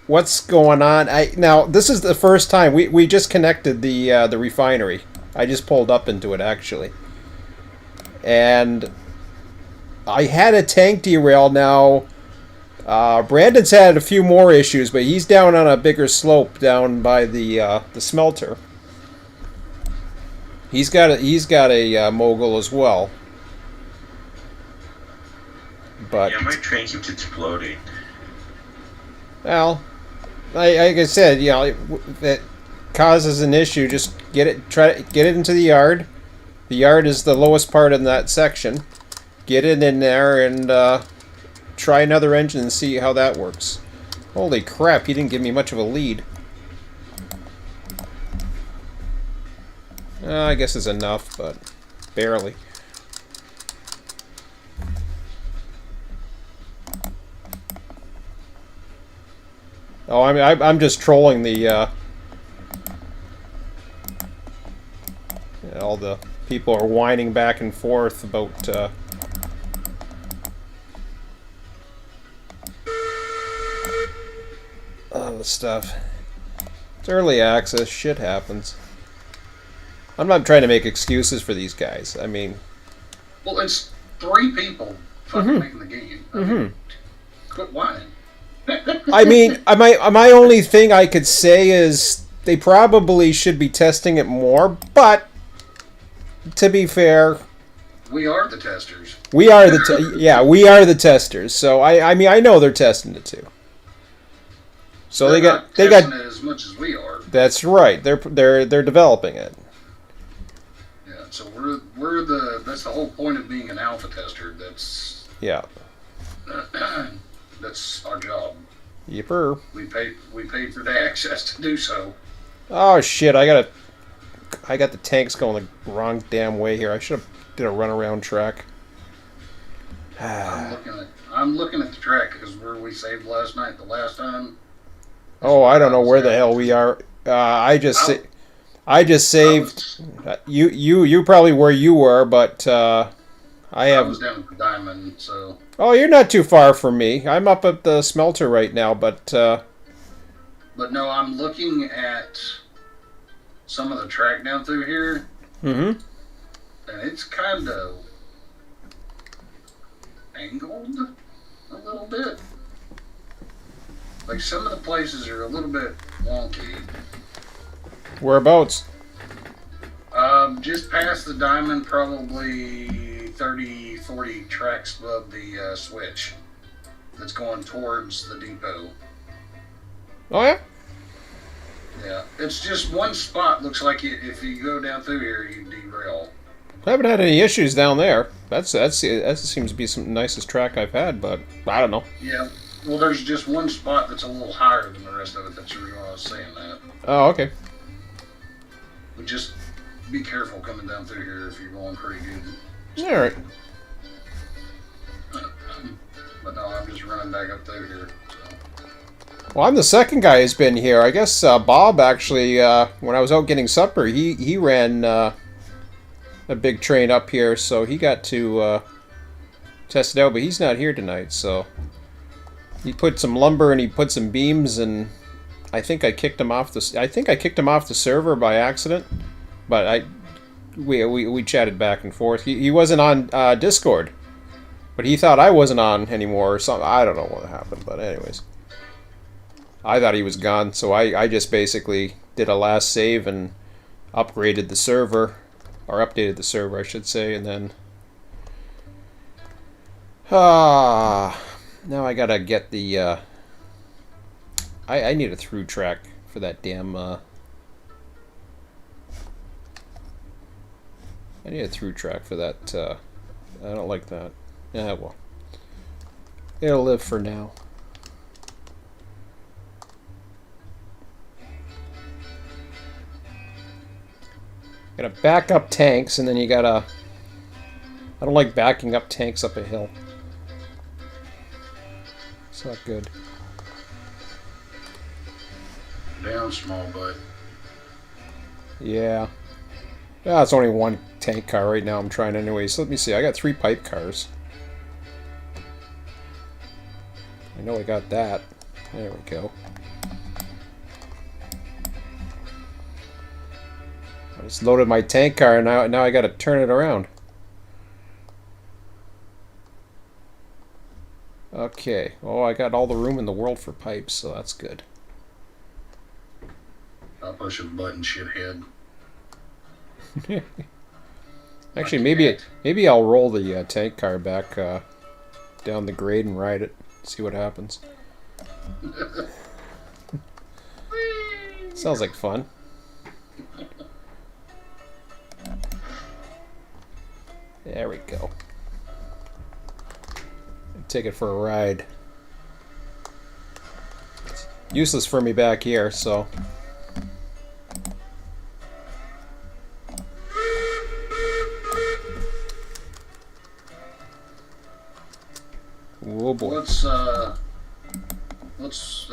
what's going on. Now this is the first time we just connected the refinery. I just pulled up into it actually, and I had a tank derail now. Brandon's had a few more issues, but he's down on a bigger slope down by the smelter. He's got a mogul as well. But yeah, my train keeps exploding. well, like I said, you know, that causes an issue. Just try to get it into the yard. The yard is the lowest part in that section. Get it in there and try another engine and see how that works. Holy crap, he didn't give me much of a lead. I guess it's enough, but barely. Oh, I mean, I'm just trolling the all the people are whining back and forth about all the stuff. It's early access. Shit happens. I'm not trying to make excuses for these guys. I mean, Well, it's 3 people fucking making the game. I mean, quit whining. I mean, my only thing I could say is they probably should be testing it more. But to be fair, We are the testers. we are we are the testers. So I mean, I know they're testing it too. So They're they got not testing it as much as we are. That's right. They're developing it. Yeah, so we're that's the whole point of being an alpha tester. That's Yeah. that's our job. Yipper. We paid for the access to do so. Oh shit! I got the tanks going the wrong damn way here. I should have did a runaround track. I'm looking at the track because where we saved last night, the last time. Oh, I don't know where the hell we are. I just saved. You probably where you were, but I was down at the diamond, so. Oh, you're not too far from me. I'm up at the smelter right now, but. But no, I'm looking at some of the track down through here, Mm-hmm. and it's kind of angled a little bit. Like some of the places are a little bit wonky. Whereabouts? Just past the diamond, probably 30, 40 tracks above the switch. That's going towards the depot. Oh yeah. Yeah, it's just one spot. Looks like if you go down through here, you derail. I haven't had any issues down there. That seems to be some nicest track I've had, but I don't know. Yeah. Well, there's just one spot that's a little higher than the rest of it. That's the reason why I was saying that. Oh, okay. But just be careful coming down through here if you're going pretty good. All right. But no, I'm just running back up through here. So. Well, I'm the second guy who's been here. I guess Bob actually, when I was out getting supper, he ran a big train up here, so he got to test it out. But he's not here tonight, so he put some lumber and he put some beams, and I think I kicked him off the. I think I kicked him off the server by accident, but we chatted back and forth. He wasn't on Discord, but he thought I wasn't on anymore or something. I don't know what happened, but anyways. I thought he was gone, so I just basically did a last save and upgraded the server or updated the server, I should say, and then now I gotta get the I need a through track for that damn I need a through track for that I don't like that. Yeah, well, it'll live for now. Gotta back up tanks, and then you gotta... I don't like backing up tanks up a hill. It's not good. Down, small butt. Yeah. Yeah, it's only one tank car right now I'm trying anyway, so let me see. I got 3 pipe cars. I know I got that. There we go. I just loaded my tank car, and now I gotta turn it around. Okay. Oh, I got all the room in the world for pipes, so that's good. I'll push a button, shithead. Actually, maybe I'll roll the tank car back down the grade and ride it. See what happens. Sounds like fun. There we go. Take it for a ride. It's useless for me back here, so... Oh boy. What's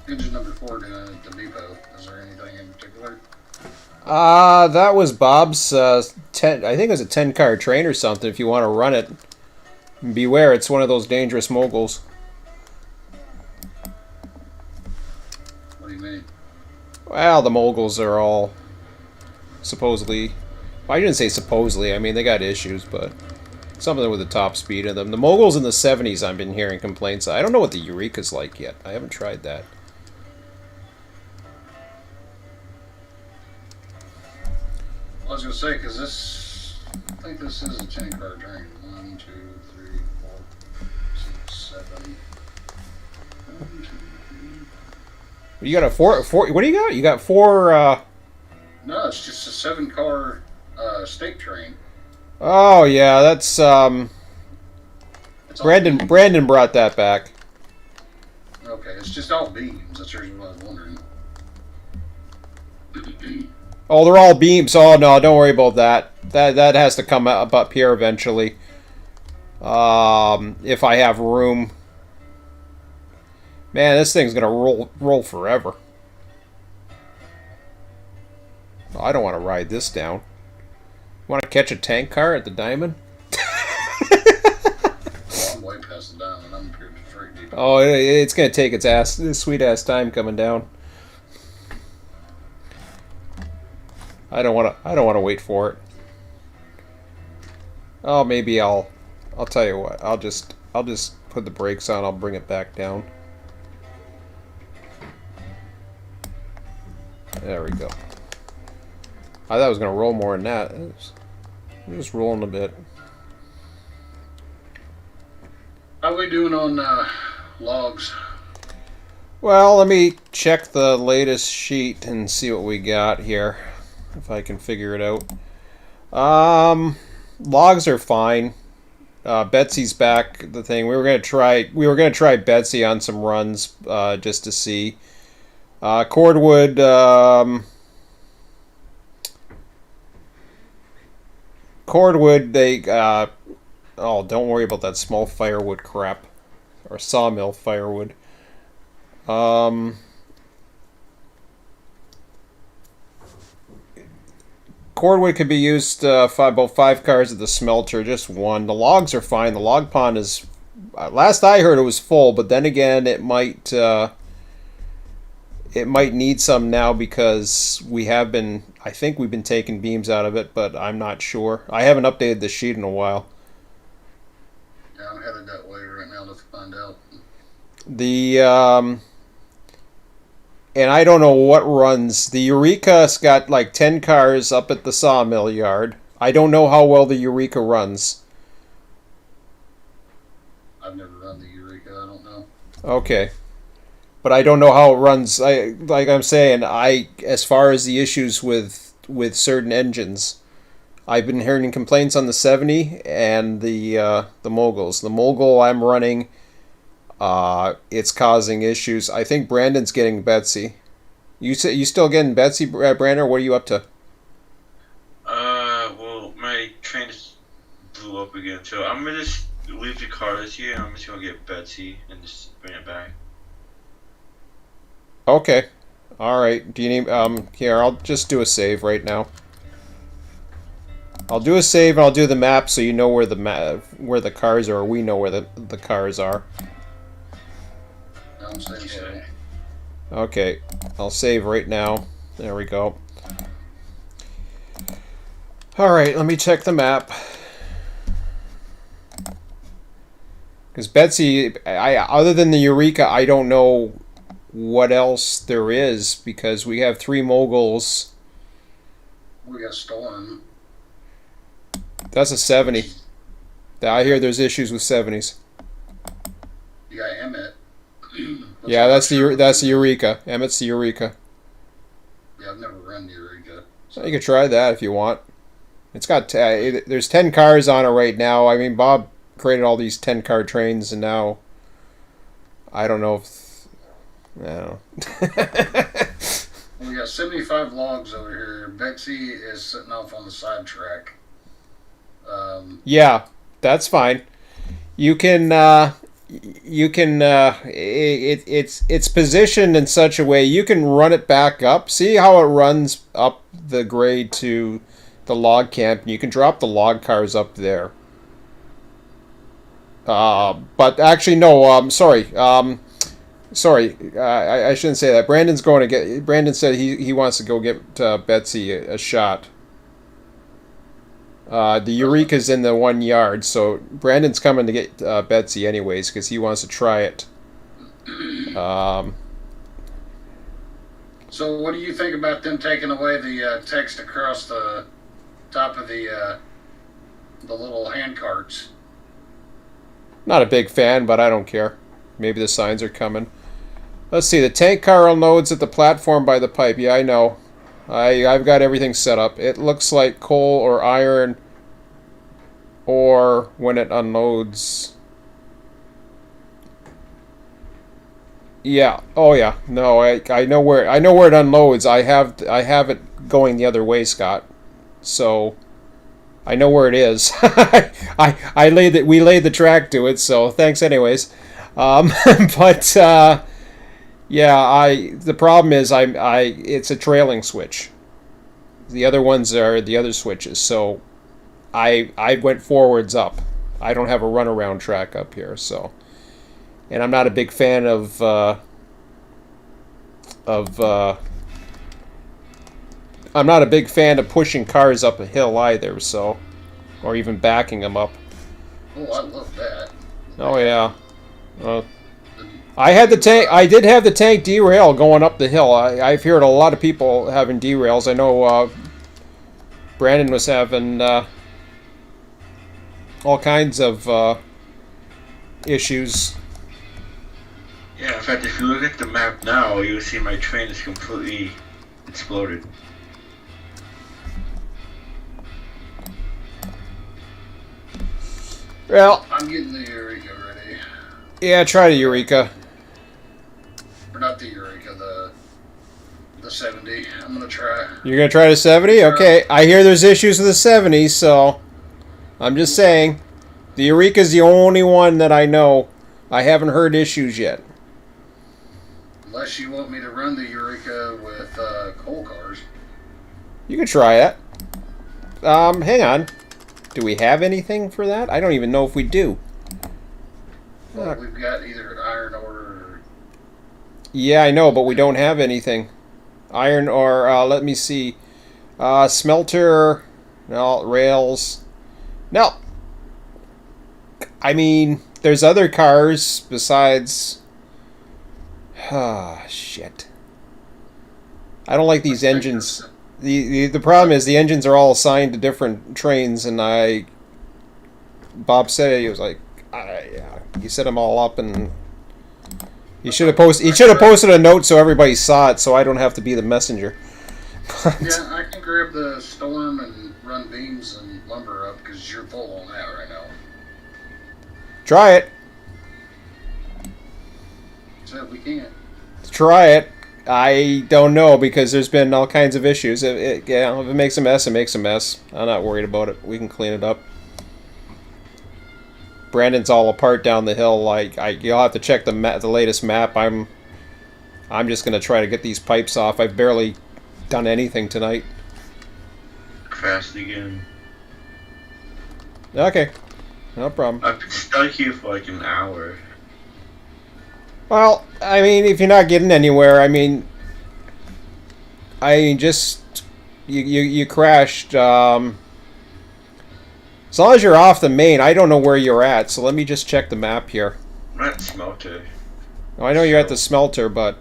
engine number 4 doing at the depot? Is there anything in particular? That was Bob's 10. I think it was a 10-car train or something. If you want to run it, beware, it's one of those dangerous moguls. What do you mean? Well, the moguls are all supposedly... Well, I didn't say supposedly. I mean, they got issues, but something with the top speed of them. The moguls in the 70s, I've been hearing complaints. I don't know what the Eureka's like yet. I haven't tried that. I was gonna say, because this, I think this is a 10-car train. 1, 2, 3, 4, 6, 7. 1, 2, 3. You got a four. What do you got? You got 4. No, it's just a 7-car state train. Oh yeah, that's It's all Brandon. beams. Brandon brought that back. Okay, it's just all beams. That's the reason why I was wondering. Oh, they're all beams. Oh no, don't worry about that. That has to come up here eventually. If I have room. Man, this thing's gonna roll forever. I don't want to ride this down. Want to catch a tank car at the Diamond? Well, I'm way past the diamond. I'm pretty straight deep. Oh, it's gonna take its sweet ass time coming down. I don't want to wait for it. Oh, maybe I'll tell you what. I'll just put the brakes on. I'll bring it back down. There we go. I thought it was gonna roll more than that. It's just rolling a bit. How we doing on logs? Well, let me check the latest sheet and see what we got here, if I can figure it out. Logs are fine. Betsy's back. The thing we were gonna try Betsy on some runs just to see. Cordwood. Cordwood. Oh, don't worry about that small firewood crap, or sawmill firewood. Cordwood could be used about 5 cars at the smelter, just 1. The logs are fine. The log pond is, last I heard, it was full, but then again, it might need some now because I think we've been taking beams out of it, but I'm not sure. I haven't updated the sheet in a while. Yeah, I'm headed that way right now to find out. and I don't know what runs. The Eureka's got like 10 cars up at the sawmill yard. I don't know how well the Eureka runs. I've never run the Eureka. I don't know. Okay. But I don't know how it runs. Like I'm saying, as far as the issues with certain engines, I've been hearing complaints on the 70 and the Moguls. The Mogul I'm running, it's causing issues. I think Brandon's getting Betsy. You still getting Betsy, Brandon? Or what are you up to? Well, my train just blew up again, so I'm gonna just leave the cars here. I'm just gonna get Betsy and just bring it back. Okay. All right. Do you need here, I'll just do a save right now. I'll do a save and I'll do the map so you know where the cars are, or we know where the cars are. No, I'm staying still. Okay. I'll save right now. There we go. All right, let me check the map. Cuz Betsy, other than the Eureka, I don't know what else there is, because we have 3 Moguls. We got Storm. That's a 70. I hear there's issues with 70s. You got Emmett. Yeah, that's the Eureka. Emmett's the Eureka. Yeah, I've never run the Eureka. So you could try that if you want. It's got there's 10 cars on it right now. I mean, Bob created all these 10-car trains, and now I don't know if I don't know. We got 75 logs over here. Betsy is sitting off on the side track. Yeah, that's fine. You can it's positioned in such a way you can run it back up. See how it runs up the grade to the log camp, and you can drop the log cars up there. But actually, no. Sorry. Sorry. I shouldn't say that. Brandon said he wants to go get Betsy a shot. The Eureka's in the 1 yard, so Brandon's coming to get Betsy anyways because he wants to try it. So what do you think about them taking away the text across the top of the little hand carts? Not a big fan, but I don't care. Maybe the signs are coming. Let's see. The tank car unloads at the platform by the pipe. Yeah, I know. I've got everything set up. It looks like coal or iron, or when it unloads. Yeah. Oh yeah. No, I know where it unloads. I have it going the other way, Scott. So I know where it is. We laid the track to it. So thanks, anyways. But yeah, the problem is it's a trailing switch. The other ones are the other switches. So I went forwards up. I don't have a runaround track up here. So, and I'm not a big fan of I'm not a big fan of pushing cars up a hill either, so, or even backing them up. Oh, I love that. Oh yeah. I did have the tank derail going up the hill. I've heard a lot of people having derails. I know Brandon was having all kinds of issues. Yeah, in fact, if you look at the map now, you'll see my train is completely exploded. Well, I'm getting the Eureka ready. Yeah, try the Eureka. Or not the Eureka, the 70. I'm gonna try. You're gonna try the 70? Okay, I hear there's issues with the 70, so I'm just saying. The Eureka's the only one that I know. I haven't heard issues yet. Unless you want me to run the Eureka with coal cars. You can try it. Hang on. Do we have anything for that? I don't even know if we do. Well, we've got either iron ore. Yeah, I know, but we don't have anything. Iron or, let me see. Smelter. No, rails. No. I mean, there's other cars besides... Ah, shit. I don't like these engines. The problem is the engines are all assigned to different trains, and Bob said he was like, yeah, he set them all up, and he should have posted a note so everybody saw it, so I don't have to be the messenger. Yeah, I can grab the storm and run beams and lumber up because you're full on that right now. Try it. So we can't. Try it. I don't know because there's been all kinds of issues. If it makes a mess, it makes a mess. I'm not worried about it. We can clean it up. Brandon's all apart down the hill. You'll have to check the latest map. I'm just gonna try to get these pipes off. I've barely done anything tonight. Crashed again. Okay, no problem. I've been stuck here for like an hour. Well, I mean, if you're not getting anywhere, I mean, just you crashed. As long as you're off the main, I don't know where you're at. So let me just check the map here. I'm at smelter. Oh, I know you're at the smelter, but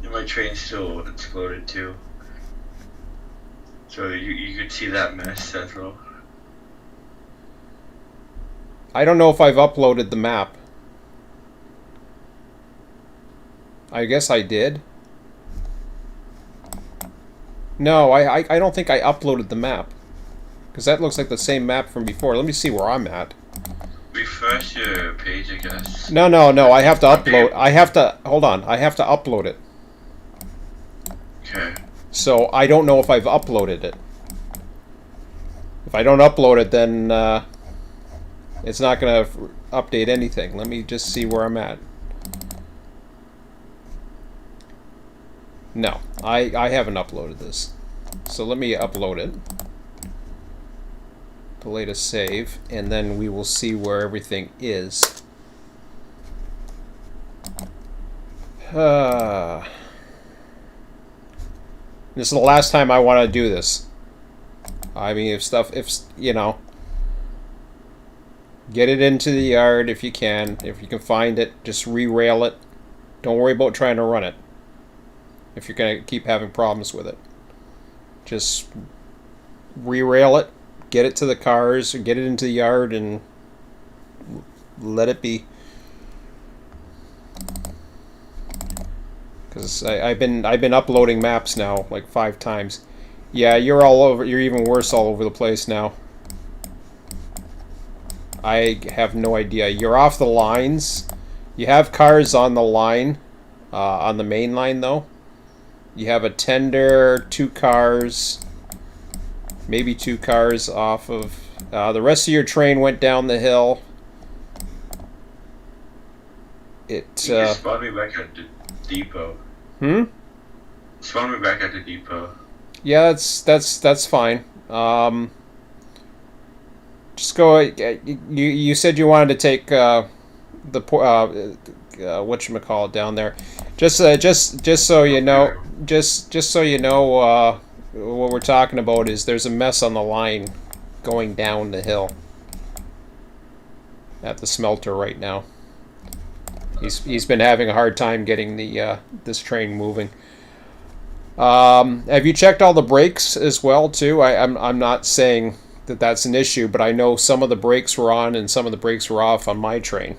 And my train still exploded too. So you could see that mess central. I don't know if I've uploaded the map. I guess I did. No, I don't think I uploaded the map. Because that looks like the same map from before. Let me see where I'm at. Refresh your page, I guess. No. I have to upload. Hold on. I have to upload it. Okay. So I don't know if I've uploaded it. If I don't upload it, then it's not going to update anything. Let me just see where I'm at. No, I haven't uploaded this. So let me upload it. The latest save, and then we will see where everything is. This is the last time I want to do this. I mean, if you know, get it into the yard if you can. If you can find it, just re-rail it. Don't worry about trying to run it. If you're going to keep having problems with it, just re-rail it, get it to the cars, or get it into the yard, and let it be. Because I've been uploading maps now like 5 times. Yeah, you're all over. You're even worse all over the place now. I have no idea. You're off the lines. You have cars on the line, on the main line though. You have a tender, 2 cars, maybe 2 cars off of. The rest of your train went down the hill. You just spawned me back at the depot. Spawn me back at the depot. Yeah, that's fine. Just go. You said you wanted to take the whatchamacallit down there. Just so you know, just so you know, what we're talking about is there's a mess on the line going down the hill at the smelter right now. He's been having a hard time getting the this train moving. Have you checked all the brakes as well too? I'm not saying that that's an issue, but I know some of the brakes were on and some of the brakes were off on my train.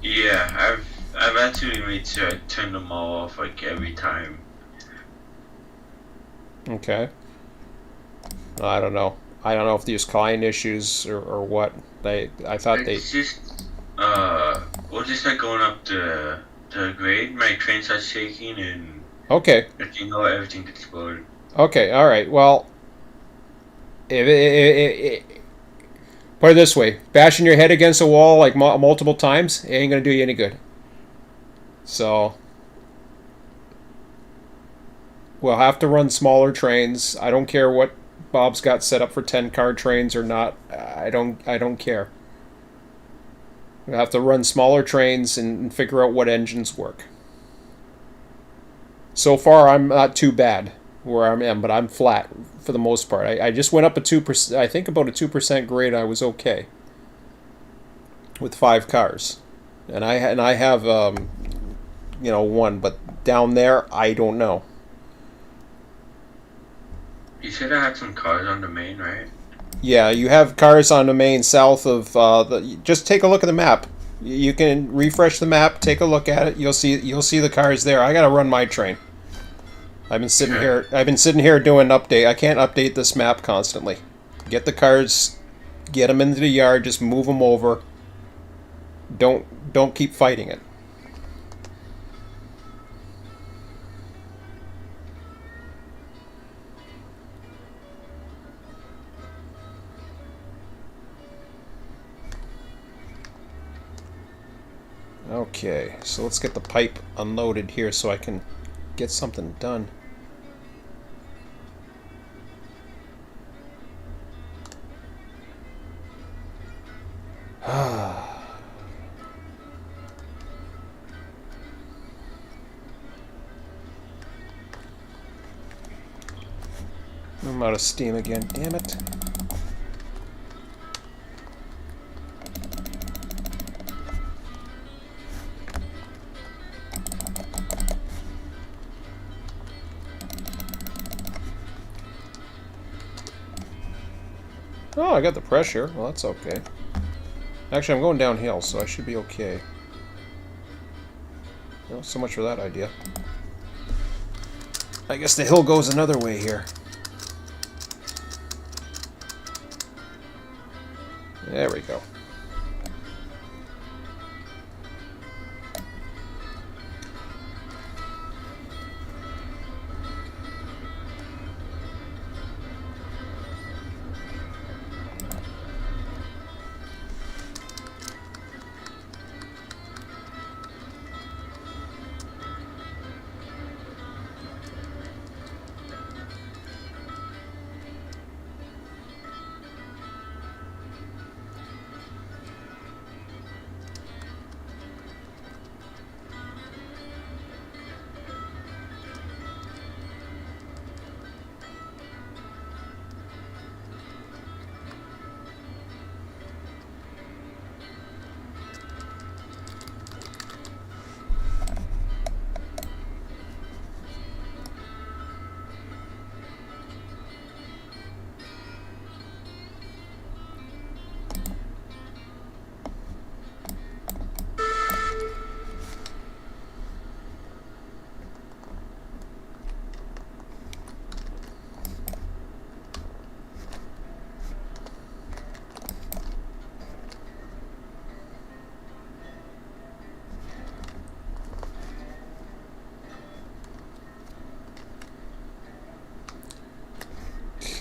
Yeah, I've actually made sure I turn them all off like every time. Okay. I don't know. I don't know if these client issues or what. I thought It's just just like going up the grade, my train starts shaking and Okay. if you know everything exploded. Okay. All right. Well, put it this way: bashing your head against a wall like multiple times, it ain't gonna do you any good. So we'll have to run smaller trains. I don't care what Bob's got set up for 10-car trains or not. I don't care. We'll have to run smaller trains and figure out what engines work. So far, I'm not too bad where I'm at, but I'm flat for the most part. I just went up a 2%. I think about a 2% grade. I was okay with 5 cars, and I have one, but down there, I don't know. You said I had some cars on the main, right? Yeah, you have cars on the main south of just take a look at the map. You can refresh the map, take a look at it. You'll see the cars there. I gotta run my train. I've been sitting here doing an update. I can't update this map constantly. Get the cars, get them into the yard. Just move them over. Don't keep fighting it. Okay, so let's get the pipe unloaded here so I can get something done. I'm out of steam again, damn it. Oh, I got the pressure. Well, that's okay. Actually, I'm going downhill, so I should be okay. Well, so much for that idea. I guess the hill goes another way here. There we go.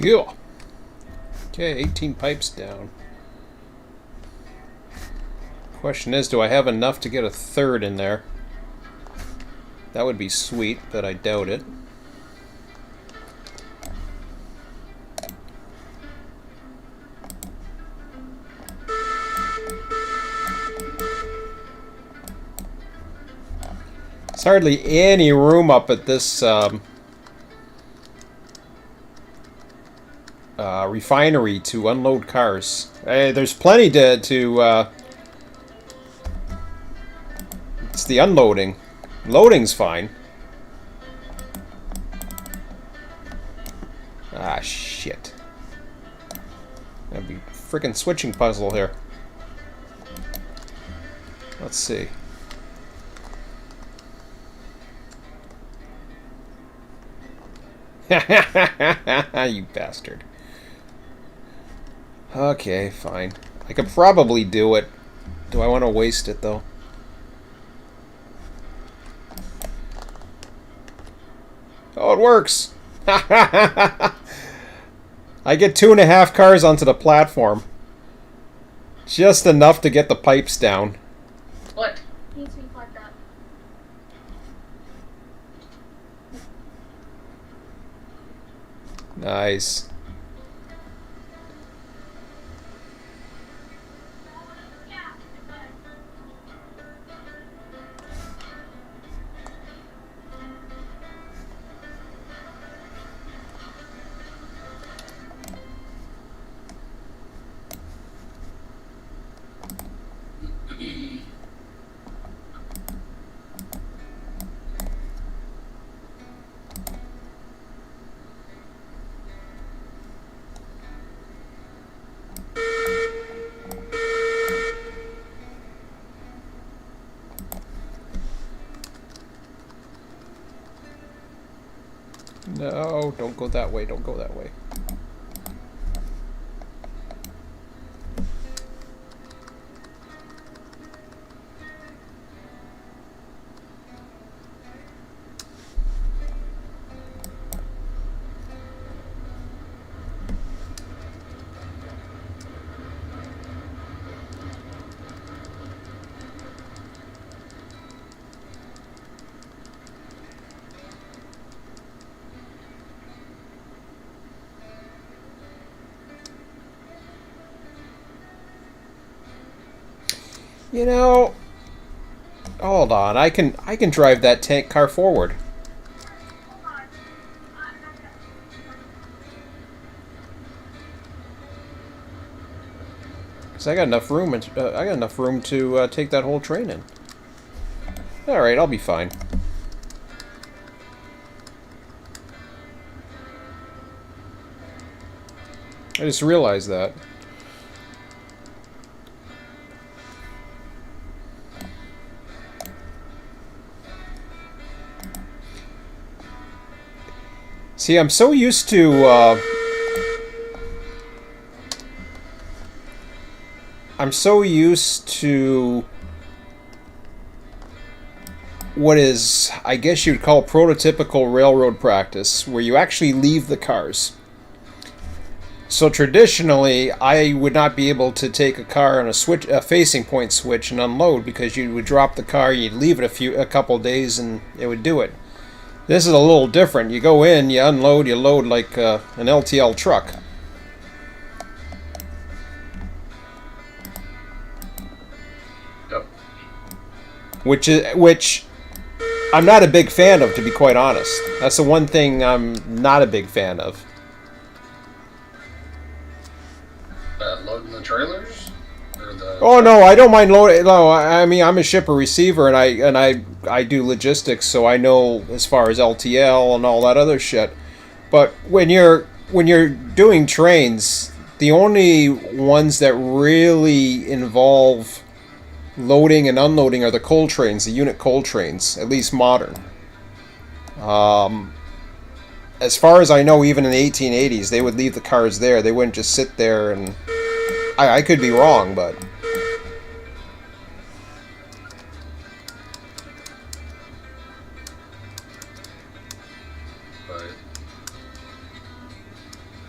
Cool. Okay, 18 pipes down. Question is, do I have enough to get a third in there? That would be sweet, but I doubt it. There's hardly any room up at this refinery to unload cars. There's plenty to it's the unloading. Loading's fine. Ah, shit. That'd be a freaking switching puzzle here. Let's see. You bastard. Okay, fine. I could probably do it. Do I want to waste it, though? Oh, it works! I get 2.5 cars onto the platform. Just enough to get the pipes down. What? Needs to be plugged up. Nice. No, don't go that way. Don't go that way. You know, hold on. I can drive that tank car forward. Cause I got enough room. I got enough room to take that whole train in. All right, I'll be fine. I just realized that. See, I'm so used to what is, I guess you'd call prototypical railroad practice, where you actually leave the cars. So traditionally, I would not be able to take a car on a facing point switch and unload, because you would drop the car, you'd leave it a couple days, and it would do it. This is a little different. You go in, you unload, you load like an LTL truck. Yep. Which I'm not a big fan of, to be quite honest. That's the one thing I'm not a big fan of. Loading the trailers? Or the... Oh no, I don't mind loading. No, I mean, I'm a shipper receiver, and I do logistics, so I know as far as LTL and all that other shit. But when you're doing trains, the only ones that really involve loading and unloading are the coal trains, the unit coal trains, at least modern. As far as I know, even in the 1880s, they would leave the cars there. They wouldn't just sit there and... I could be wrong, but...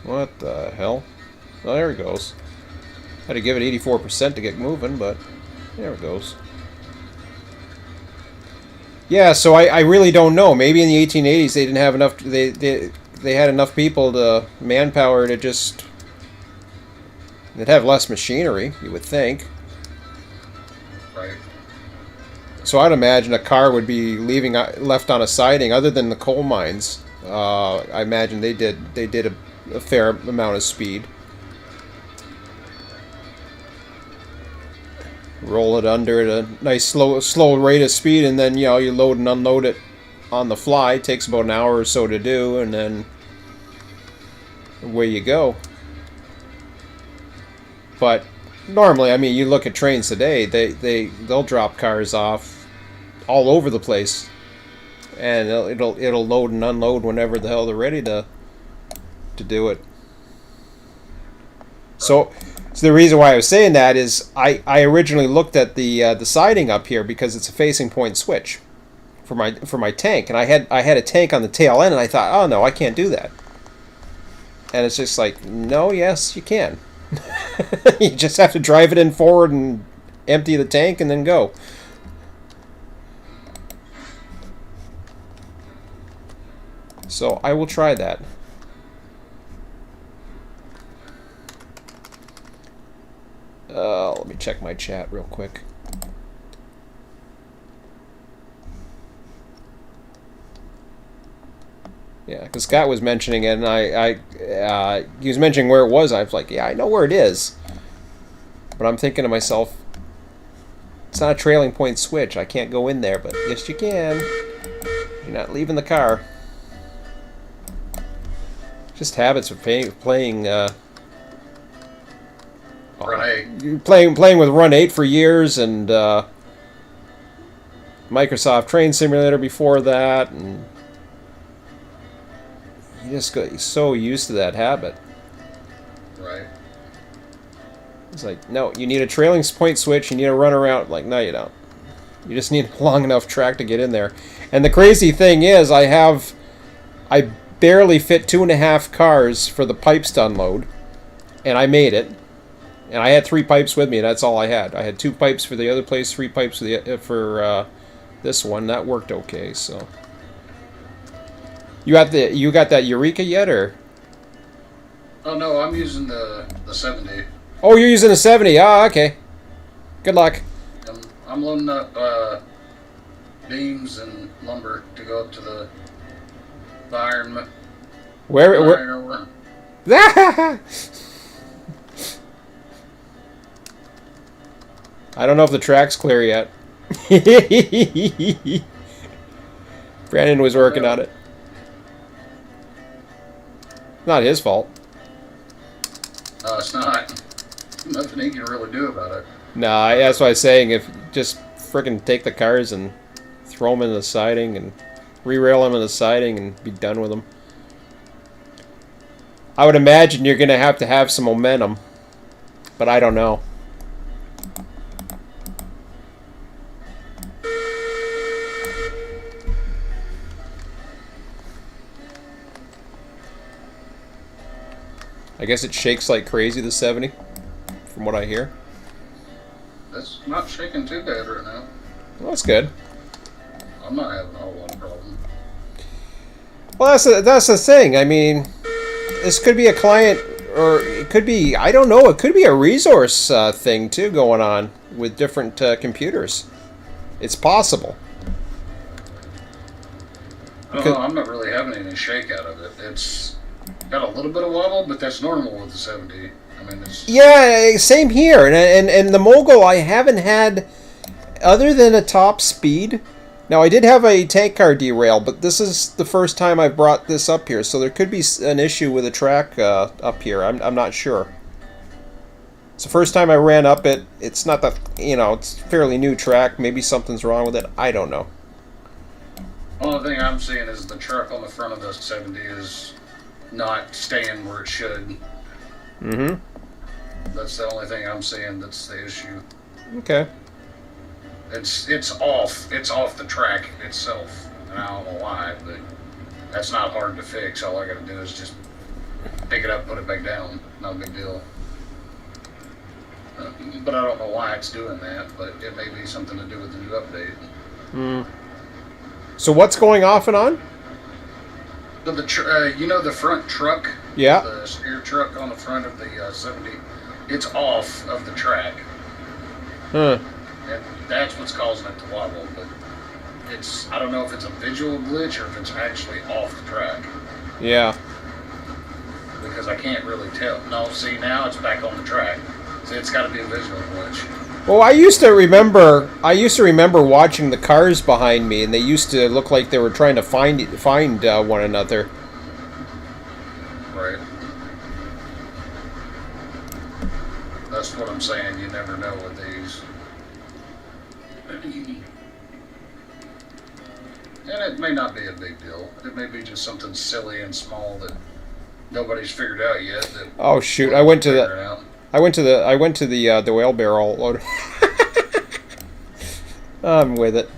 What the hell? Oh, there it goes. Had to give it 84% to get moving, but there it goes. Yeah, so I really don't know. Maybe in the 1880s they didn't have enough. They had enough people to manpower to just. They'd have less machinery, you would think. Right. So I'd imagine a car would be left on a siding, other than the coal mines. I imagine they did a fair amount of speed. Roll it under at a nice slow rate of speed, and then you load and unload it on the fly. It takes about an hour or so to do, and then away you go. But normally, I mean, you look at trains today, they'll drop cars off all over the place, and it'll load and unload whenever the hell they're ready to do it. So the reason why I was saying that is I originally looked at the siding up here because it's a facing point switch for my tank, and I had a tank on the tail end, and I thought, oh no, I can't do that. And it's just like, no, yes, you can. You just have to drive it in forward and empty the tank and then go. So I will try that. Let me check my chat real quick. Yeah, because Scott was mentioning it, and he was mentioning where it was. I was like, yeah, I know where it is. But I'm thinking to myself, it's not a trailing point switch. I can't go in there, but yes, you can. You're not leaving the car. Just habits of playing. Playing with Run 8 for years, and Microsoft Train Simulator before that, and you just got so used to that habit. Right. It's like, no, you need a trailing point switch. You need to run around. Like, no, you don't. You just need a long enough track to get in there. And the crazy thing is, I barely fit 2.5 cars for the pipes to unload, and I made it. And I had 3 pipes with me, and that's all I had. I had 2 pipes for the other place, 3 pipes for this one. That worked okay. So, you got that Eureka yet, or? Oh no, I'm using the 70. Oh, you're using a 70. Ah, okay. Good luck. I'm loading up beams and lumber to go up to the iron. Where? Ore. I don't know if the track's clear yet. Brandon was working on it. Not his fault. No, it's not. Nothing he can really do about it. Nah, that's what I was saying. If just frickin' take the cars and throw them in the siding and re-rail them in the siding and be done with them. I would imagine you're gonna have to have some momentum, but I don't know. I guess it shakes like crazy, the 70, from what I hear. It's not shaking too bad right now. Well, that's good. I'm not having a whole lot of problem. Well, that's the thing. I mean, this could be a client, or it could be, I don't know, it could be a resource thing, too, going on with different computers. It's possible. I don't know, I'm not really having any shake out of it. It's got a little bit of wobble, but that's normal with the 70. I mean, it's... Yeah, same here. And the Mogul, I haven't had, other than a top speed. Now, I did have a tank car derail, but this is the first time I've brought this up here, so there could be an issue with the track up here. I'm not sure. It's the first time I ran up it. It's not that, it's a fairly new track. Maybe something's wrong with it. I don't know. Only thing I'm seeing is the truck on the front of the 70 is not staying where it should. Mm-hmm. That's the only thing I'm seeing that's the issue. Okay. It's off. It's off the track itself. And I don't know why, but that's not hard to fix. All I gotta do is just pick it up, put it back down. Not a big deal. But I don't know why it's doing that, but it may be something to do with the new update. Hmm. So what's going off and on? So the front truck? Yeah. The steer truck on the front of the 70, it's off of the track. Huh. And that's what's causing it to wobble, but I don't know if it's a visual glitch or if it's actually off the track. Yeah. Because I can't really tell. No, see, now it's back on the track. So it's got to be a visual glitch. Well, I used to remember watching the cars behind me, and they used to look like they were trying to find one another. Right. That's what I'm saying. You never know with these. And it may not be a big deal. It may be just something silly and small that nobody's figured out yet. That Oh shoot! I went to the whale barrel loader. I'm with it.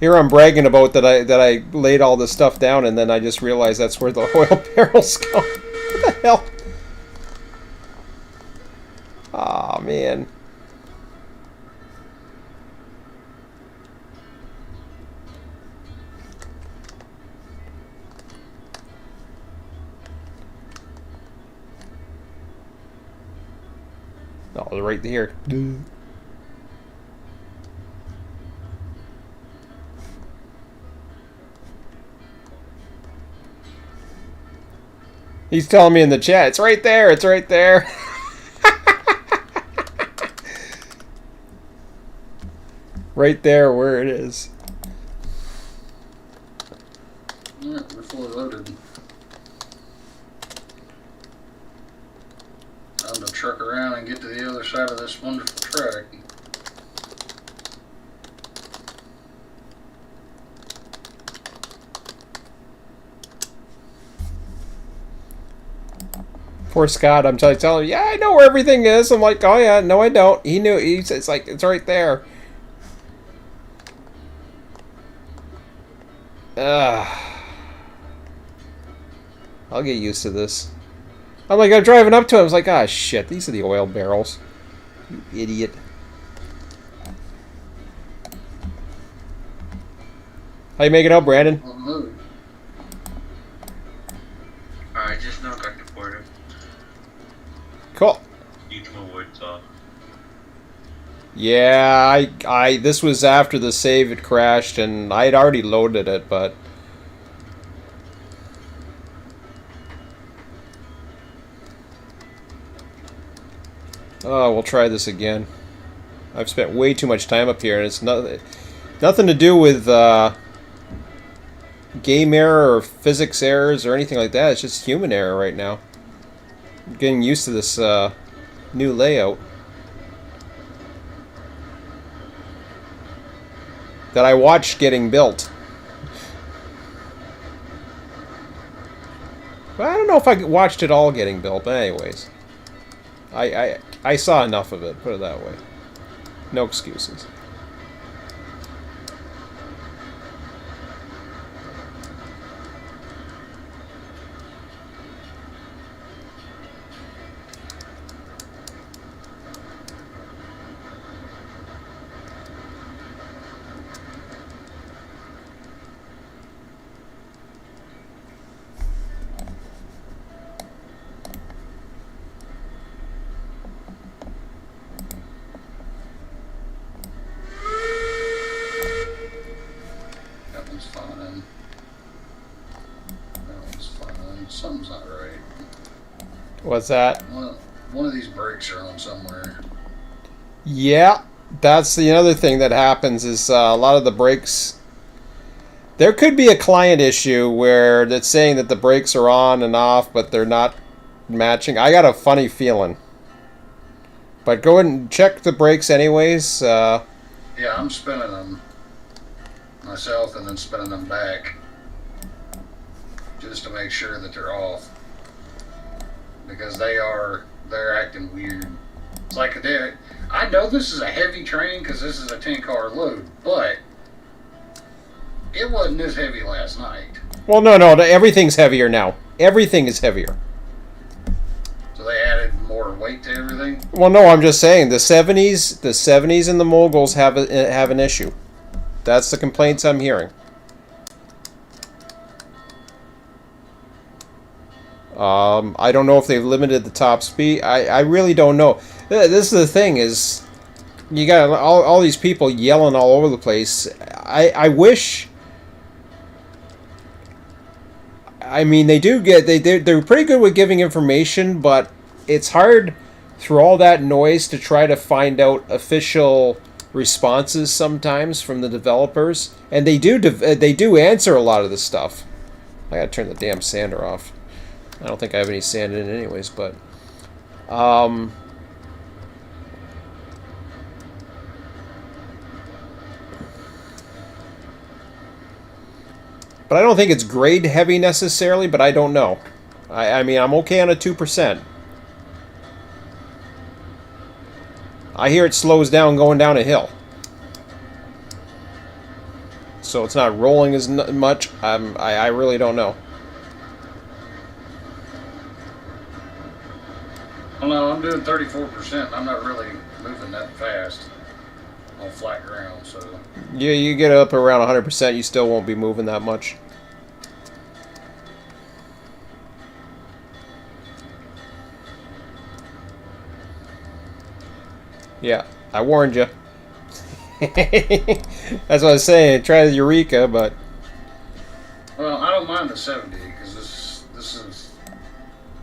Here I'm bragging about that I laid all this stuff down, and then I just realized that's where the oil barrels go. What the hell? Aw, man. Oh, they're right here. He's telling me in the chat, it's right there, it's right there. Right there where it is. Yeah, we're fully loaded. Time to truck around and get to the other side of this wonderful track. Poor Scott, I'm telling him, yeah, I know where everything is. I'm like, oh yeah, no I don't. He knew, it's like, it's right there. I'll get used to this. I'm like, I'm driving up to him, I was like, ah shit, these are the oil barrels. You idiot. How you making out, Brandon? Well, move. I just now got deported. Cool. Need more wood off. Yeah, this was after the save had crashed, and I had already loaded it, but oh, we'll try this again. I've spent way too much time up here, and it's nothing to do with game error or physics errors or anything like that. It's just human error right now. I'm getting used to this new layout that I watched getting built. But I don't know if I watched it all getting built, but anyways. I saw enough of it, put it that way. No excuses. That one's fine. That one's fine. Something's not right. What's that? One of these brakes are on somewhere. Yeah, that's the other thing that happens is a lot of the brakes. There could be a client issue where it's saying that the brakes are on and off, but they're not matching. I got a funny feeling. But go ahead and check the brakes anyways. Yeah, I'm spinning them myself and then spinning them back just to make sure that they're off, because they're acting weird. It's like I know this is a heavy train because this is a 10-car load, but it wasn't this heavy last night. Well, no, everything's heavier now. Everything is heavier. So they added more weight to everything. Well, no, I'm just saying the 70s and the moguls have an issue. That's the complaints I'm hearing. I don't know if they've limited the top speed. I really don't know. This is the thing is, you got all these people yelling all over the place. I wish. I mean, they're pretty good with giving information, but it's hard through all that noise to try to find out official responses sometimes from the developers, and they do answer a lot of the stuff. I gotta turn the damn sander off. I don't think I have any sand in it anyways, but but I don't think it's grade heavy necessarily, but I don't know. I mean, I'm okay on a 2%. I hear it slows down going down a hill. So it's not rolling as much. I really don't know. Well, no, I'm doing 34%. I'm not really moving that fast on flat ground, so. Yeah, you get up around 100%, you still won't be moving that much. Yeah, I warned you. That's what I was saying. Try the Eureka, but Well, I don't mind the 70 because this has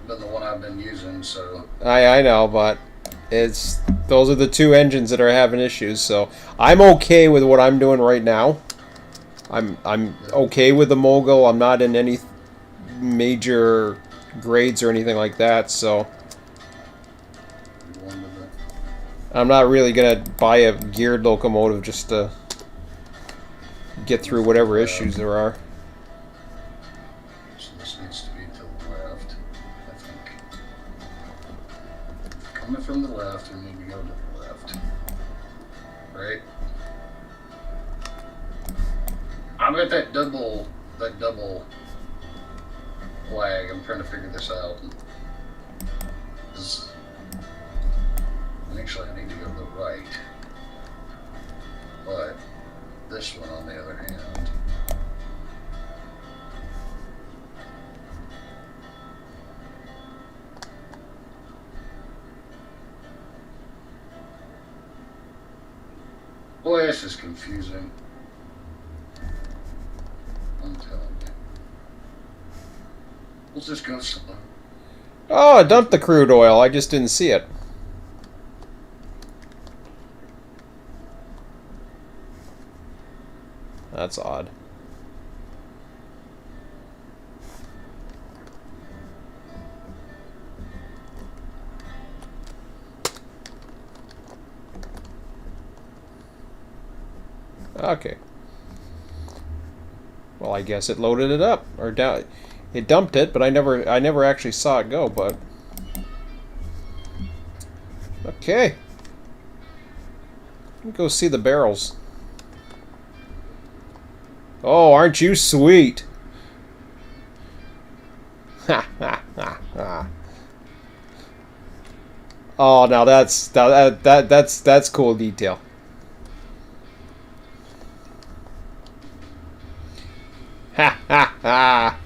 been the one I've been using, so. I know, but those are the two engines that are having issues. So I'm okay with what I'm doing right now. I'm okay with the Mogul. I'm not in any major grades or anything like that. So I'm not really gonna buy a geared locomotive just to get through whatever issues there are. So this needs to be to the left, I think. from the left, we need to go to the left. Right? I've got that double flag. I'm trying to figure this out. 'Cause actually, I need to go to the right. But this one, on the other hand, boy, this is confusing. I'm telling you. We'll just go slow. Oh, I dumped the crude oil. I just didn't see it. That's odd. Okay. Well, I guess it loaded it up or down. It dumped it, but I never actually saw it go. But okay, go see the barrels. Oh, aren't you sweet? Ha ha ha ha. Oh, now that's cool detail. Ha ha ha.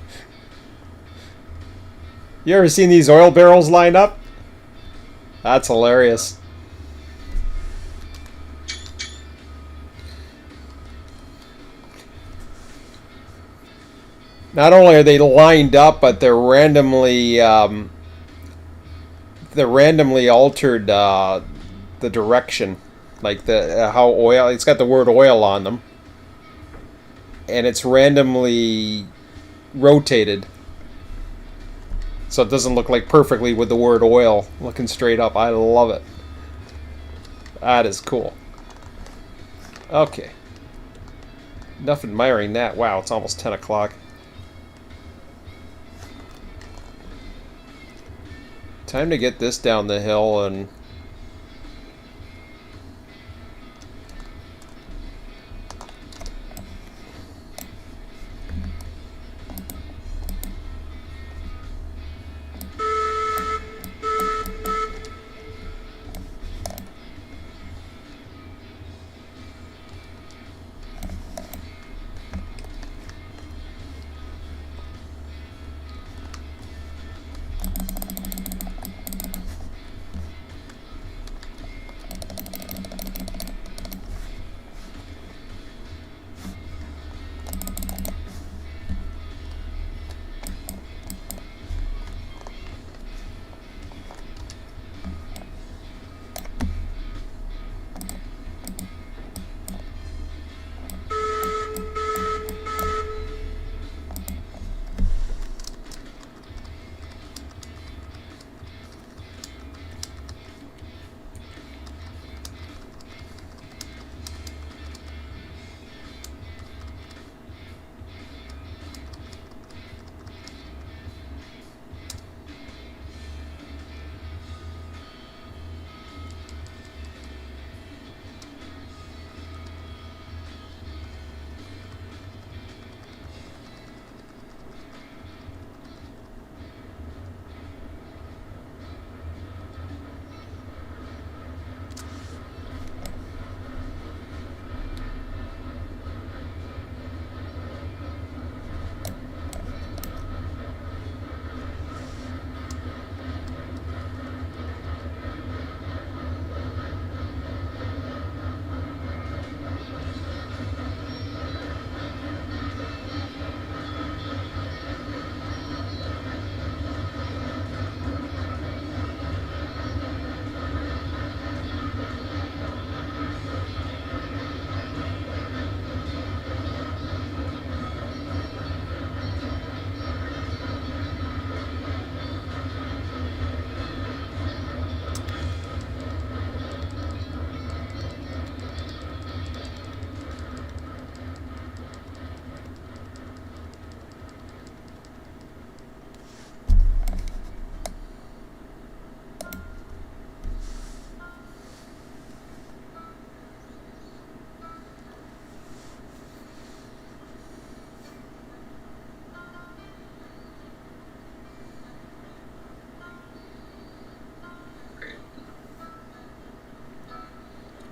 You ever seen these oil barrels line up? That's hilarious. Not only are they lined up, but they're randomly altered the direction, like the how oil. It's got the word oil on them, and it's randomly rotated, so it doesn't look like perfectly with the word oil looking straight up. I love it. That is cool. Okay. Enough admiring that. Wow, it's almost 10 o'clock. Time to get this down the hill and...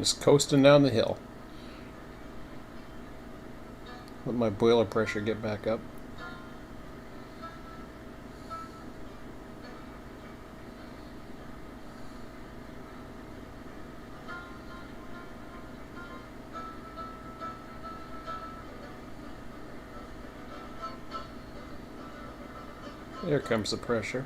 Just coasting down the hill. Let my boiler pressure get back up. There comes the pressure.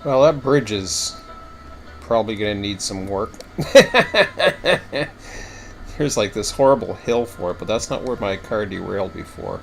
Well, that bridge is probably going to need some work. There's like this horrible hill for it, but that's not where my car derailed before.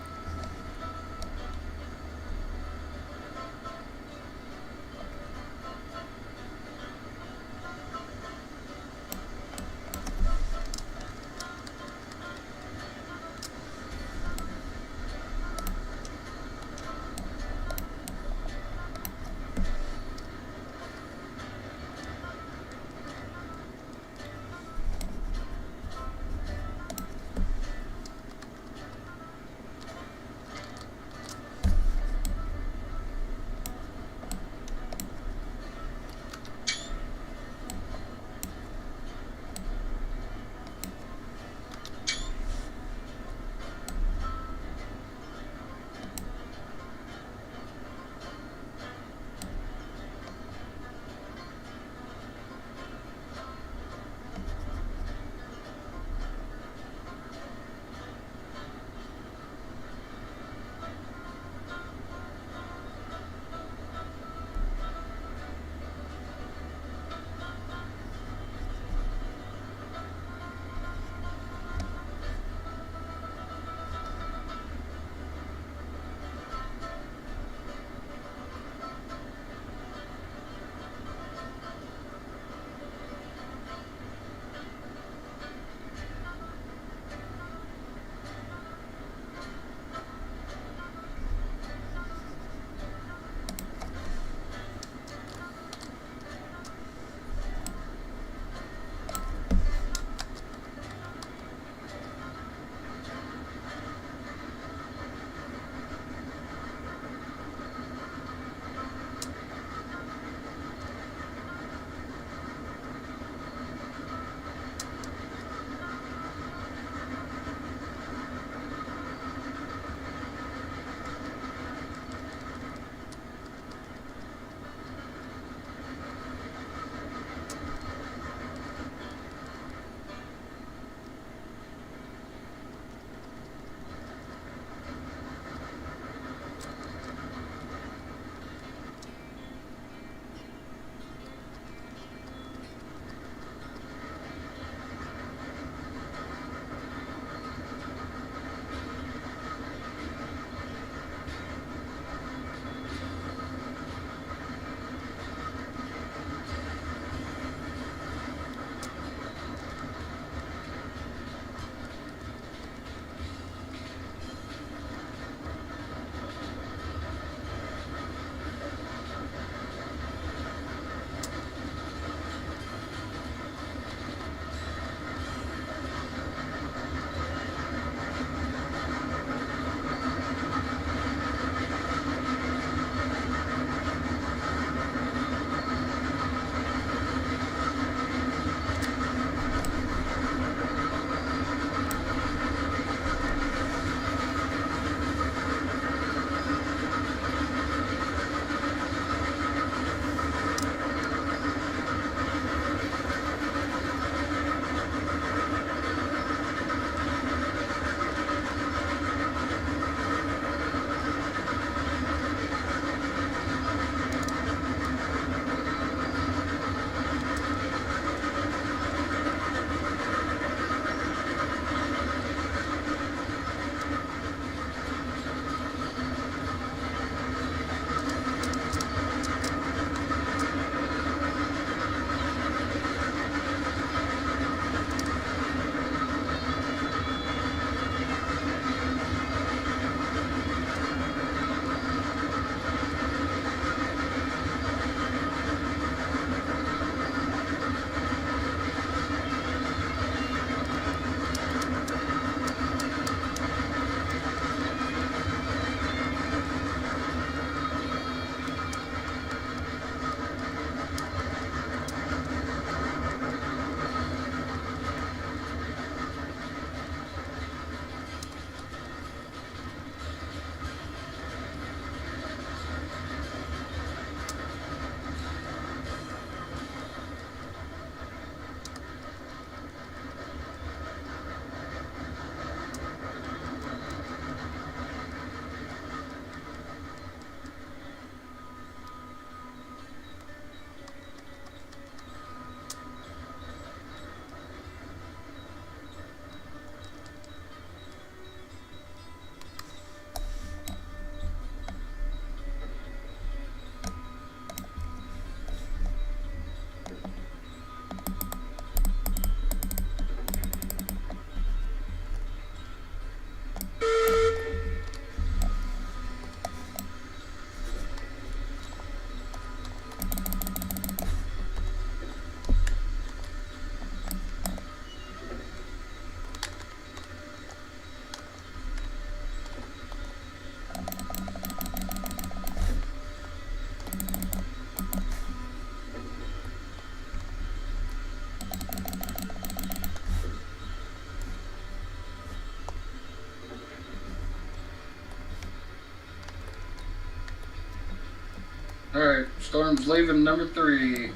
Alright, Storm's leaving number 3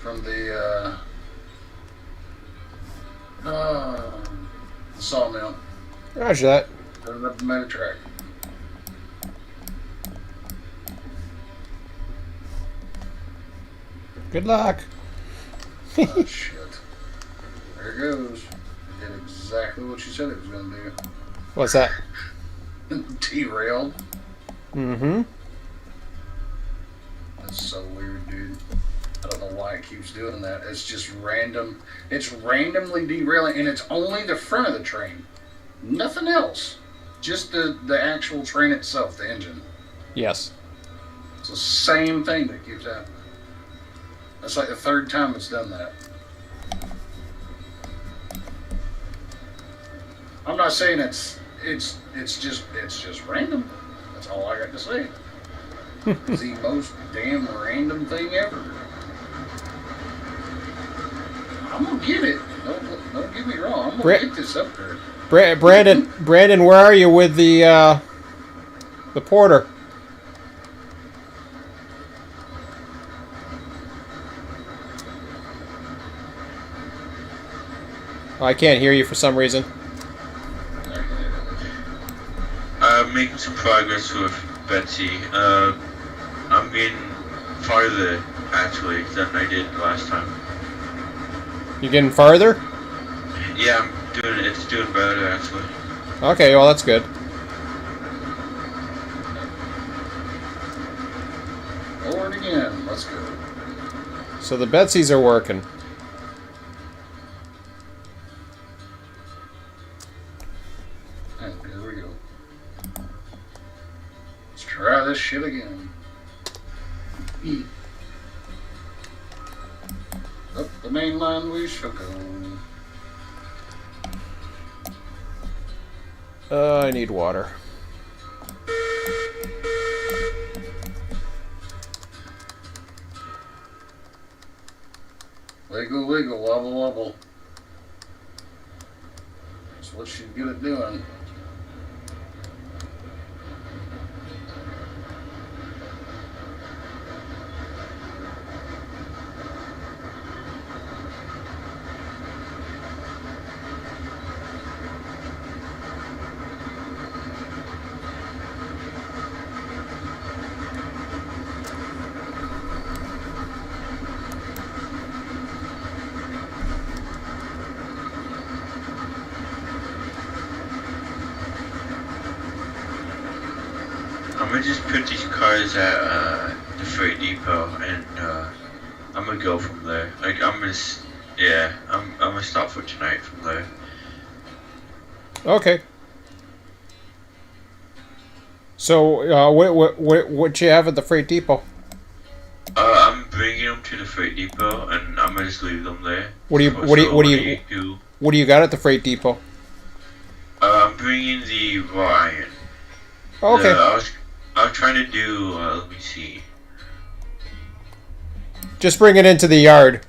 from the sawmill. Roger that. Going up the main track. Good luck. Oh, shit. There it goes. It did exactly what you said it was going to What's that? do. Derailed. Mm-hmm. That's so weird, dude. I don't know why it keeps doing that. It's just random. It's randomly derailing, and it's only the front of the train. Nothing else. Just the actual train itself, the engine. Yes. It's the same thing that keeps happening. That's like the 3rd time it's done that. I'm not saying it's just random. That's all I got to say. It's the most damn random thing ever. I'm gonna get it. Don't get me wrong. I'm gonna get this up there. Brandon, where are you with the porter? Oh, I can't hear you for some reason. I'm making some progress with Betsy. I'm getting farther, actually, than I did last time. You getting farther? Yeah, I'm doing it. It's doing better, actually. Okay, well that's good. Forward again. Let's go. So the Betsies are working. And here we go. Let's try this shit again. Up the main line we shall go. I need water. Wiggle, wiggle, wobble, wobble. That's what she's good at doing. I'm gonna just put these cars at the freight depot, and I'm gonna go from there. Like I'm gonna stop for tonight from there. Okay. So, what you have at the freight depot? I'm bringing them to the freight depot, and I'm gonna just leave them there. What do you got at the freight depot? I'm bringing the raw iron. Okay. I was trying to do. Let me see. Just bring it into the yard.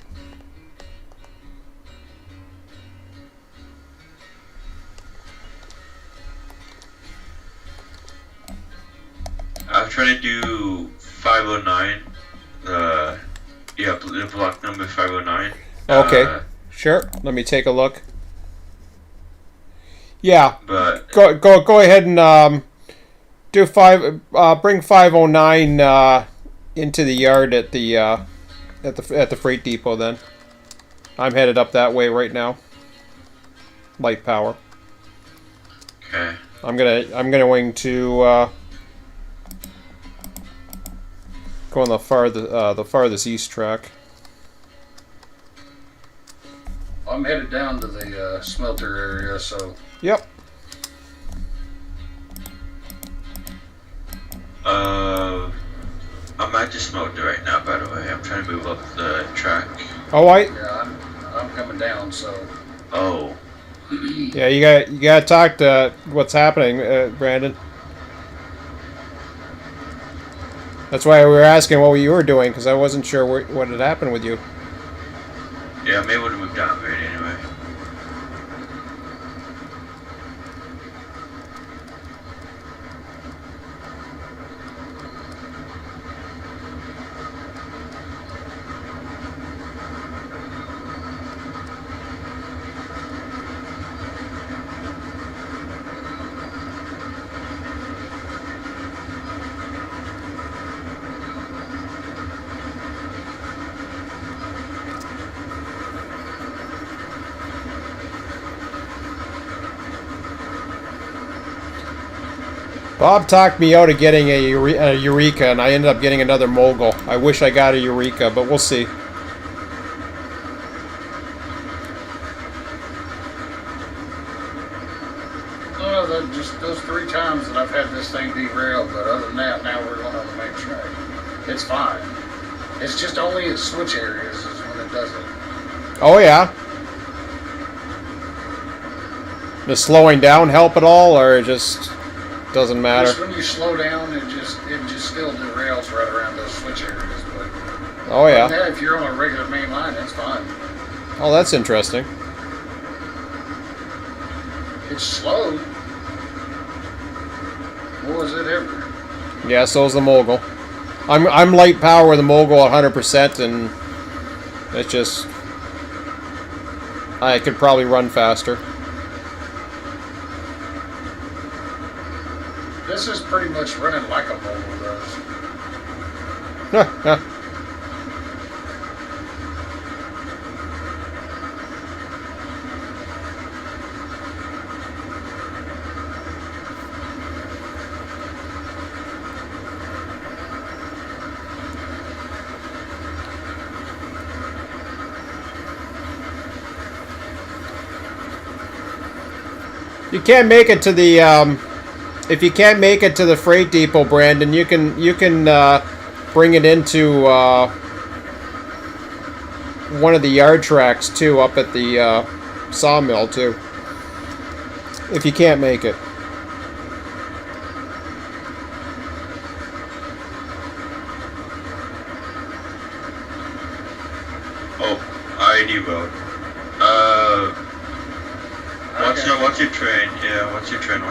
I was trying to do 509. The block number 509. Okay. Sure. Let me take a look. Yeah. But Go ahead and do bring 509 into the yard at the freight depot. Then I'm headed up that way right now. Light power. okay. I'm going to go on the farthest east track. I'm headed down to the smelter area, so. Yep. I'm at the smelter right now, by the way. I'm trying to move up the track. Oh, Yeah, I'm coming down, so. Oh. Yeah, you gotta talk to what's happening, Brandon. That's why we were asking what you were doing, because I wasn't sure what had happened with you. Yeah, I'm able to move down right anyway. Bob talked me out of getting a Eureka, and I ended up getting another Mogul. I wish I got a Eureka, but we'll see. Oh, just those 3 times that I've had this thing derailed, but other than that, now we're going on the main track. It's fine. It's just only at switch areas is when it does it. Oh yeah. Does slowing down help at all, or it just doesn't matter? Just when you slow down, it just still derails right around those switch areas. But Oh yeah. yeah, if you're on a regular main line, that's fine. Oh, that's interesting. It's slow. What was it ever? Yeah, so's the Mogul. I'm light power with the Mogul 100%, and it's just I could probably run faster. This is pretty much running like a Mogul does. You can't make it to the if you can't make it to the freight depot, Brandon, you can bring it into one of the yard tracks too, up at the sawmill too. If you can't make it. Oh, ID road. What's your train? Yeah, what's your train?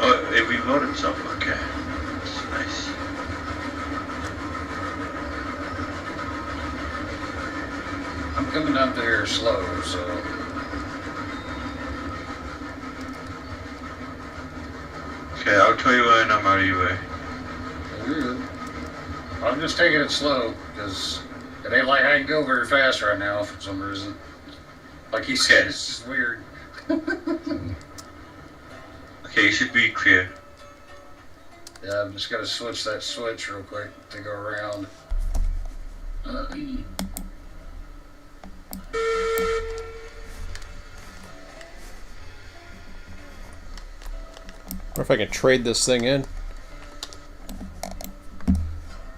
Oh, it reloaded itself. Okay, that's nice. I'm coming up there slow, so. Okay, I'll tell you when I'm out of your way. You're good. I'm just taking it slow, because it ain't like I can go very fast right now for some reason. Like he said, it's just weird. Okay, you should be clear. Yeah, I've just got to switch that switch real quick to go around. Or if I can trade this thing in.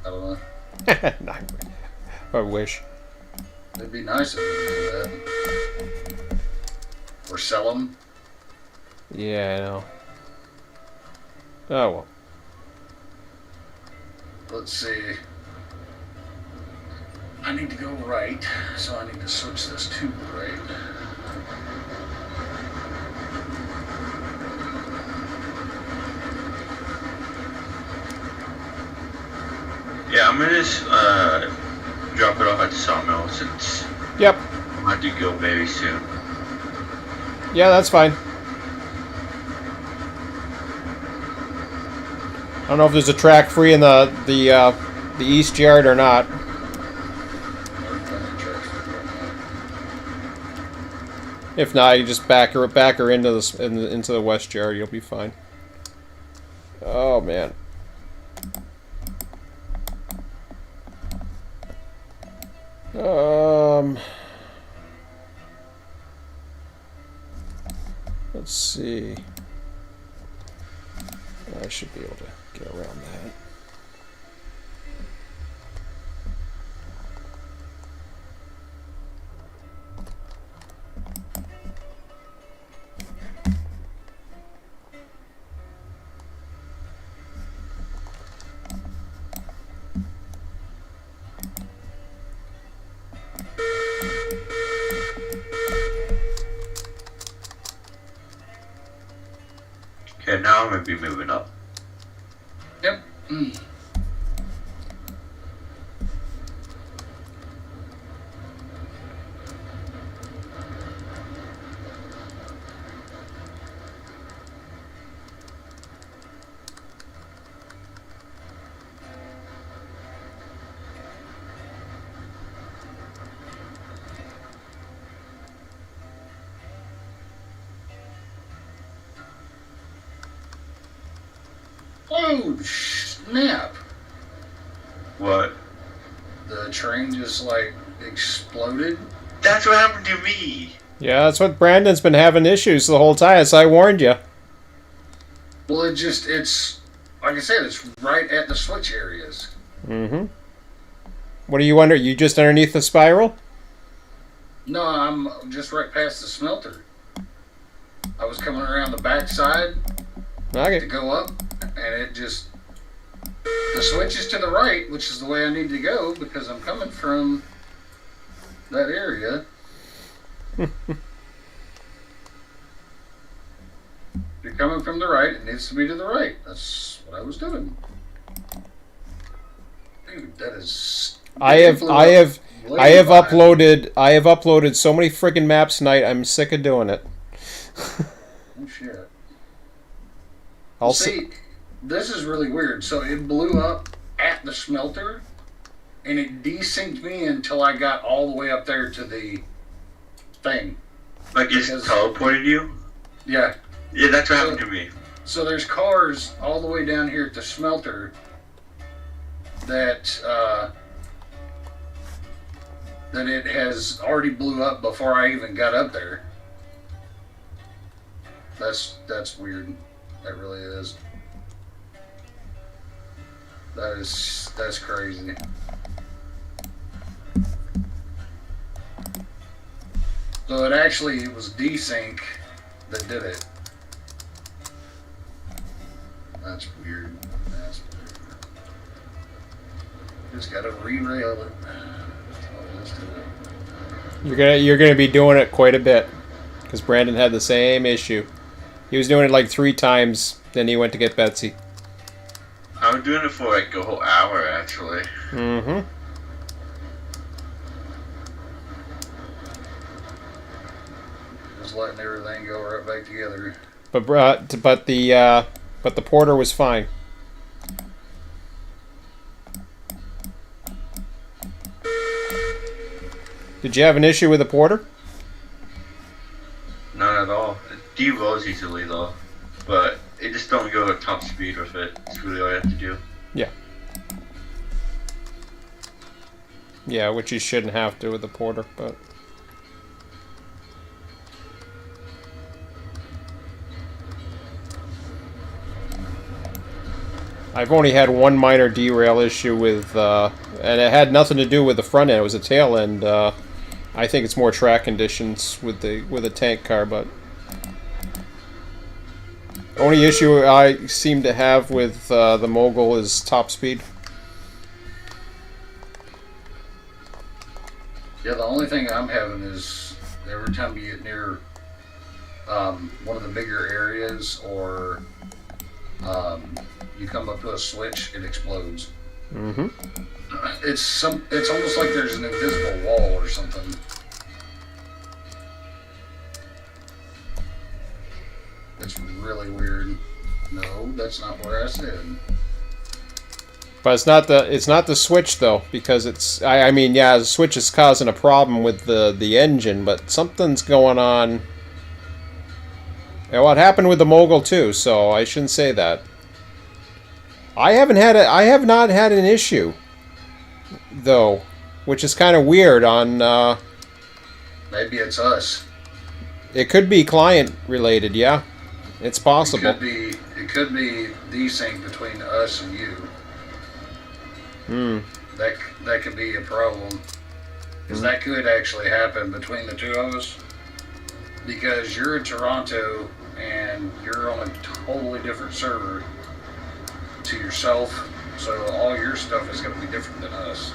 I don't know. I wish. It'd be nice if we could do that. Or sell them. Yeah, I know. Oh well. Let's see. I need to go right, so I need to switch this to right. Yeah, I'm gonna just drop it off at the sawmill since Yep. I'm about to go very soon. Yeah, that's fine. I don't know if there's a track free in the east yard or not. If not, you just back her into into the west yard. You'll be fine. Oh man. Let's see. I should be able to get around that. Okay, now I'm gonna be moving up. Yep. Oh, snap. What? The train just, like, exploded. That's what happened to me. Yeah, that's what Brandon's been having issues the whole time, so I warned you. Well, it's, like I said, it's right at the switch areas. Mm-hmm. What are you under? You just underneath the spiral? No, I'm just right past the smelter. I was coming around the back side to Okay. go up, and it just... The switch is to the right, which is the way I need to go, because I'm coming from that area. If you're coming from the right, it needs to be to the right. That's what I was doing. Dude, that is... I have uploaded so many friggin' maps tonight. I'm sick of doing it. Oh, shit. I'll See, this is really weird. So it blew up at the smelter, and it desynced me until I got all the way up there to the thing. Like it's Because- teleported you? Yeah. Yeah, that's what happened to me. So there's cars all the way down here at the smelter that that it has already blew up before I even got up there. That's weird. That really is. That's crazy. So it was desync that did it. That's weird. That's weird. Just gotta re-rail it. That's all there is to it. you're gonna be doing it quite a bit, because Brandon had the same issue. He was doing it like 3 times. Then he went to get Betsy. I was doing it for like a whole hour actually. Mm-hmm. Just letting everything go right back together. But the porter was fine. Did you have an issue with the porter? Not at all. It de-rolls easily though. But it just don't go at top speed with it. That's really all you have to do. Yeah, which you shouldn't have to with the porter, but... I've only had one minor derail issue with, and it had nothing to do with the front end. It was a tail end. I think it's more track conditions with a tank car, but only issue I seem to have with the Mogul is top speed. Yeah, the only thing I'm having is every time you get near one of the bigger areas or you come up to a switch, it explodes. Mm-hmm. It's almost like there's an invisible wall or something. It's really weird. No, that's not where I said. But it's not the switch though, because it's I mean yeah, the switch is causing a problem with the engine, but something's going on. And what happened with the Mogul too, so I shouldn't say that. I have not had an issue though, which is kind of weird on Maybe it's us. it could be client related, yeah. It's possible. It could be desync between us and you. That could be a problem. Because that could actually happen between the two of us. Because you're in Toronto and you're on a totally different server to yourself. So all your stuff is going to be different than us.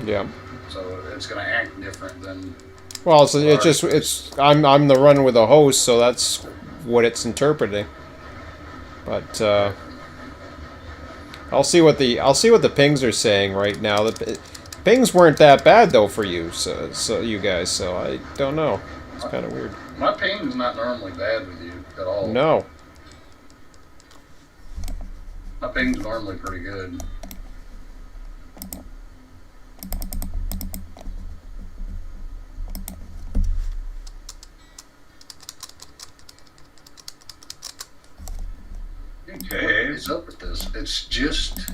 Yeah. So it's going to act different than... Well, I'm the run with a host, so that's what it's interpreting. But I'll see what the pings are saying right now. The pings weren't that bad though for you, so you guys. So I don't know. It's kind of weird. My ping is not normally bad with you at all. No. My ping's normally pretty good. Okay. What is up It's just,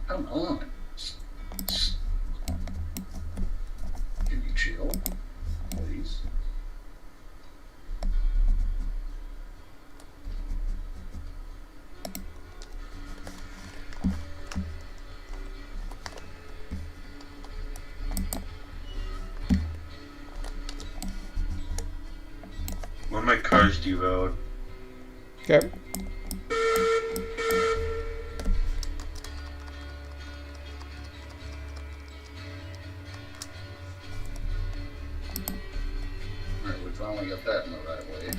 come on. Can you chill, please? One of my cars derailed. Okay. Alright, we finally got that in the right way.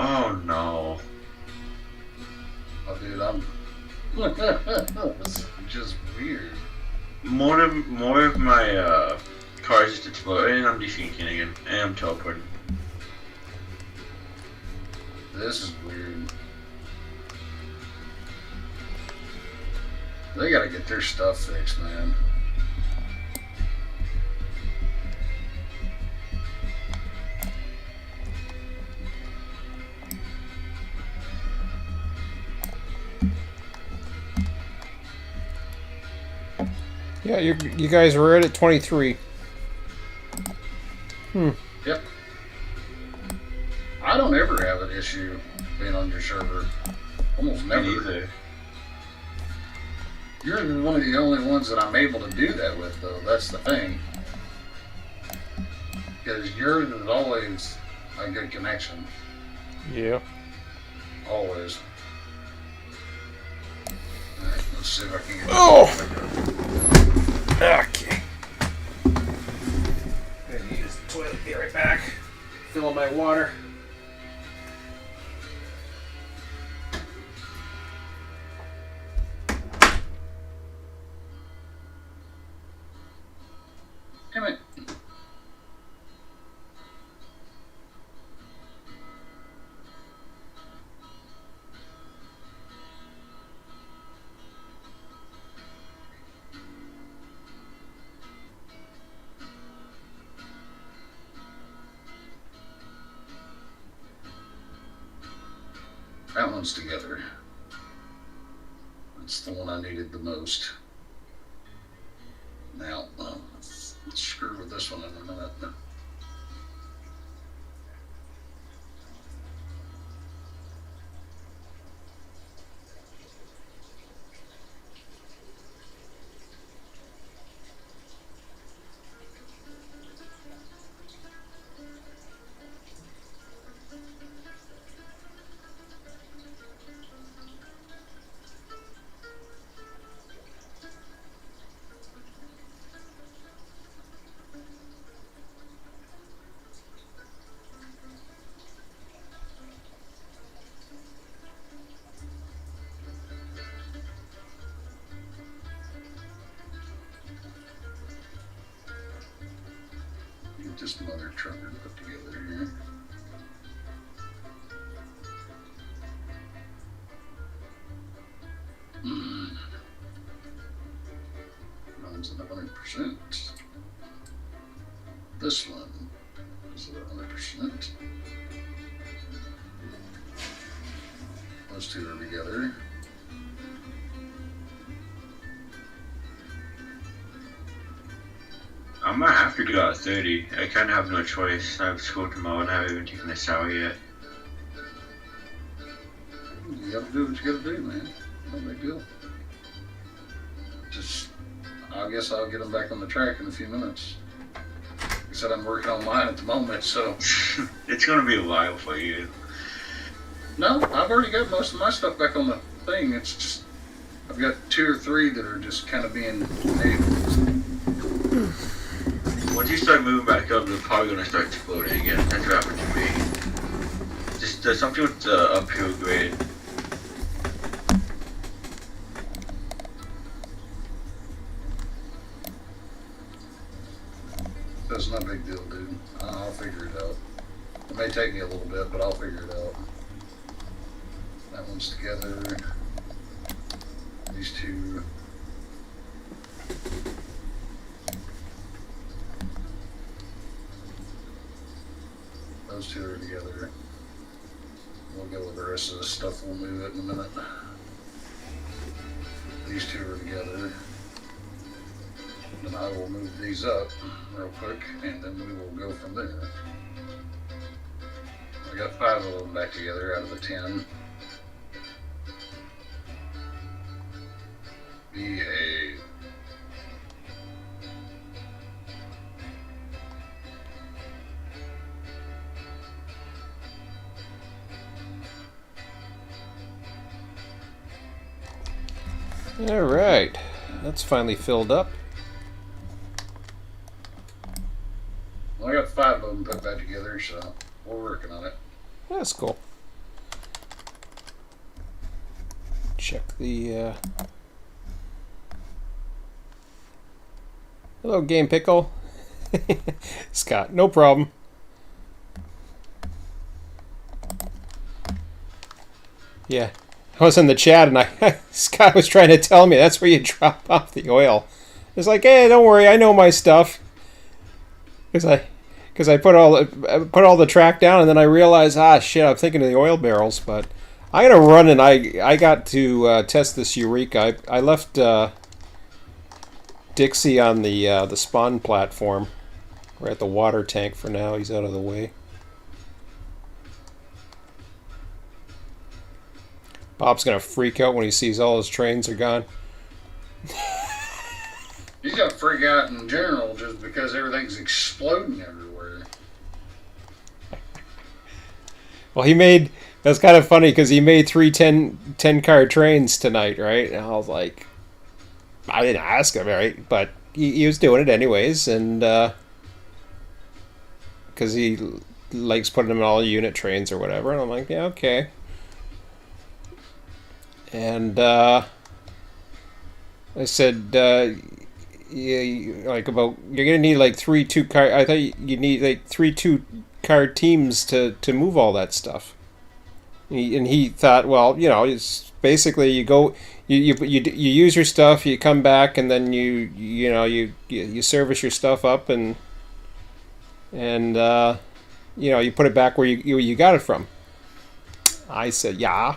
Oh no. Oh, dude, I'm. This is just weird. More of my cars just exploded, and I'm defeating again, and I'm teleporting. This is weird. They gotta get their stuff fixed, man. Yeah, you guys were right at 23. Yep. I don't ever have an issue being on your server. Almost Me never. neither. You're one of the only ones that I'm able to do that with, though. That's the thing. Because yours is always a good connection. Yeah. Always. Alright, let's see if I can get Oh! Okay. I'm gonna use the toilet. Be right back. Fill my water. Damn it. That one's together. That's the one I needed the most. Now, let's screw with this one in a minute. Get this mother trucker put together here. Runs at 100%. This one is at 100%. Those two are together. I'm gonna have to go at 30. I kind of have no choice. I have school tomorrow and I haven't even taken a shower yet. You gotta do what you gotta do, man. No big deal. Just, I guess I'll get them back on the track in a few minutes. Like I said, I'm working on mine at the moment, so. It's gonna be a while for you. No, I've already got most of my stuff back on the thing. It's just, I've got 2 or 3 that are just kind of being made. Once you start moving back up, they're probably gonna start exploding again. That's what happened to me. Just something with the uphill grade. It's not a big deal, dude. I'll figure it out. It may take me a little bit, but I'll figure it out. That one's together. These two. Those two are together. We'll go with the rest of this stuff. We'll move it in a minute. These two are together. Then I will move these up real quick, and then we will go from there. I got 5 of them back together out of the 10. Behave. All right, that's finally filled up. Well, I got 5 of them put back together, so we're working on it. That's cool. Check the. Hello, Game Pickle. Scott, no problem. Yeah, I was in the chat and Scott was trying to tell me that's where you drop off the oil. It's like, hey, don't worry, I know my stuff. Because I put all the track down and then I realized, shit, I'm thinking of the oil barrels. But I'm gonna run and I got to test this Eureka. I left Dixie on the spawn platform. We're at the water tank for now. He's out of the way. Bob's gonna freak out when he sees all his trains are gone. He's got to freak out in general just because everything's exploding everywhere. Well, that's kind of funny because he made 3 10-car trains tonight, right? And I was like, I didn't ask him, right? But he was doing it anyways, and because he likes putting them in all unit trains or whatever. And I'm like, yeah, okay. And I said, you're gonna need like 3 2-car. I thought you need like 3 2-car teams to move all that stuff. And he thought, well, it's basically you go, you use your stuff, you come back, and then you service your stuff up, and you put it back where you got it from. I said, yeah.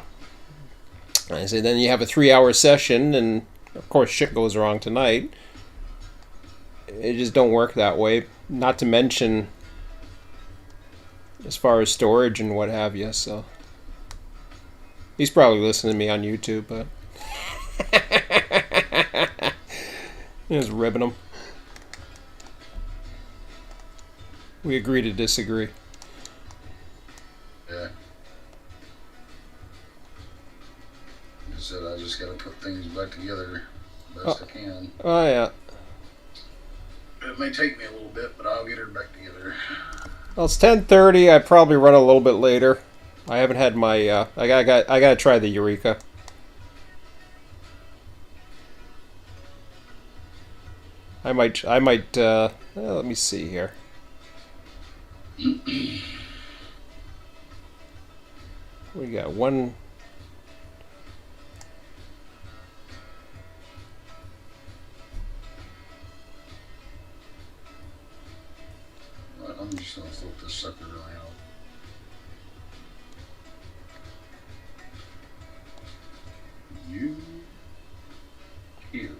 I said, then you have a 3-hour session, and of course shit goes wrong tonight. It just don't work that way. Not to mention as far as storage and what have you. So he's probably listening to me on YouTube, but just ribbing him. We agree to disagree. Yeah. I said I just got to put things back together best I can. Oh yeah. It may take me a little bit, but I'll get her back together. Well, it's 10:30. I probably run a little bit later. I haven't had my. I gotta try the Eureka. I might. Let me see here. We got one. I'm just gonna flip this sucker around. You here.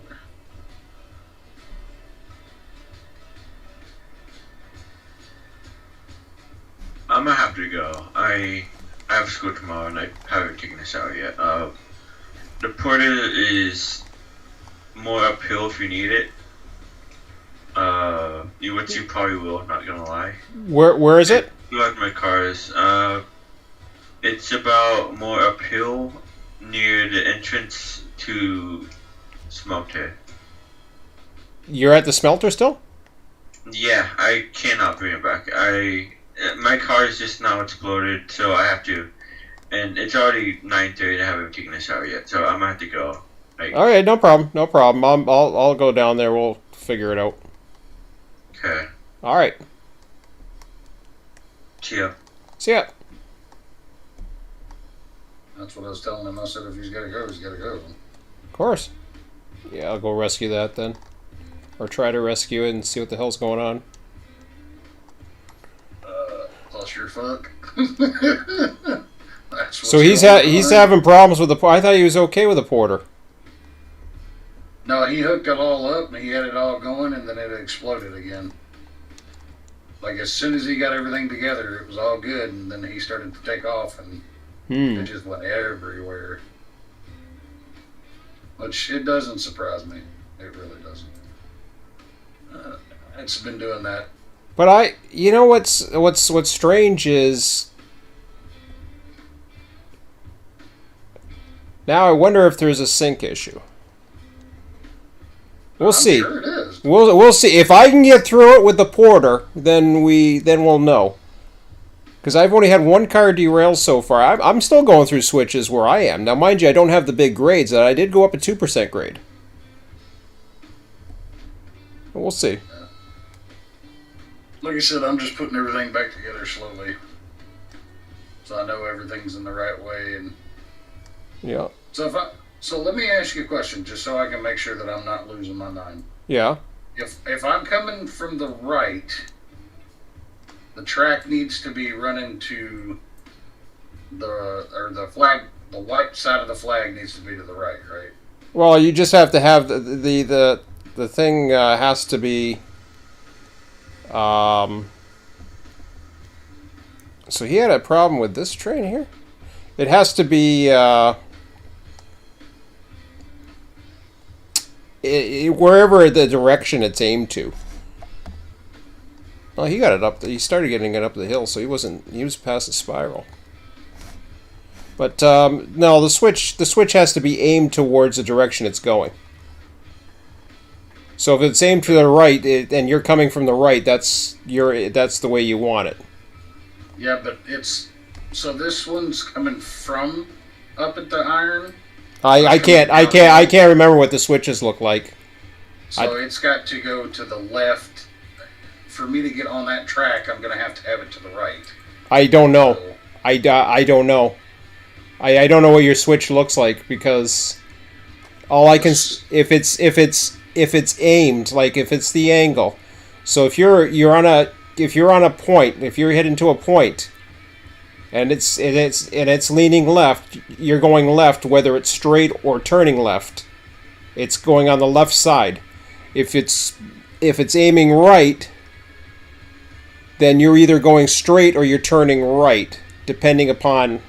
I'm gonna have to go. I have school tomorrow and I haven't taken this out yet. The porter is more uphill if you need it. Which you probably will, not gonna lie. Where is it? You like my cars. It's about more uphill near the entrance to Smelter. You're at the smelter still? Yeah, I cannot bring it back. My car is just now exploded, so I have to. And it's already 9:30 and I haven't taken this out yet, so I'm gonna have to go. All right, no problem. I'll go down there. We'll figure it out. Okay. All right. See ya. See ya. That's what I was telling him. I said if he's got to go, he's got to go. Of course. Yeah, I'll go rescue that then. Or try to rescue it and see what the hell's going on. Plus your fuck. That's So what's he's going on. having problems with the porter. I thought he was okay with the porter. No, he hooked it all up and he had it all going, and then it exploded again. Like as soon as he got everything together, it was all good, and then he started to take off, and it just went everywhere. Which it doesn't surprise me. It really doesn't. It's been doing that. But you know what's strange is now I wonder if there's a sync issue. We'll I'm see. Sure it is. We'll see if I can get through it with the porter. Then we'll know. Because I've only had one car derail so far. I'm still going through switches where I am now. Mind you, I don't have the big grades. I did go up a 2% grade. We'll see. Like I said, I'm just putting everything back together slowly, so I know everything's in the right way. And Yeah. so let me ask you a question, just so I can make sure that I'm not losing my mind. Yeah. If I'm coming from the right, the track needs to be running to the flag. The white side of the flag needs to be to the right, right? Well, you just have to have the thing has to be. So he had a problem with this train here. It has to be wherever the direction it's aimed to. Well, he got it up. He started getting it up the hill, so he was past the spiral. But no, the switch has to be aimed towards the direction it's going. So if it's aimed to the right and you're coming from the right, that's the way you want it. Yeah, but so this one's coming from up at the iron. I can't remember what the switches look like. So it's got to go to the left. For me to get on that track, I'm going to have it to the right. I don't know. So, I don't know. I don't know what your switch looks like because all I can if it's aimed, like if it's the angle. So if you're on a point, if you're heading to a point and it's leaning left, you're going left whether it's straight or turning left. It's going on the left side. If it's aiming right, then you're either going straight or you're turning right, depending upon,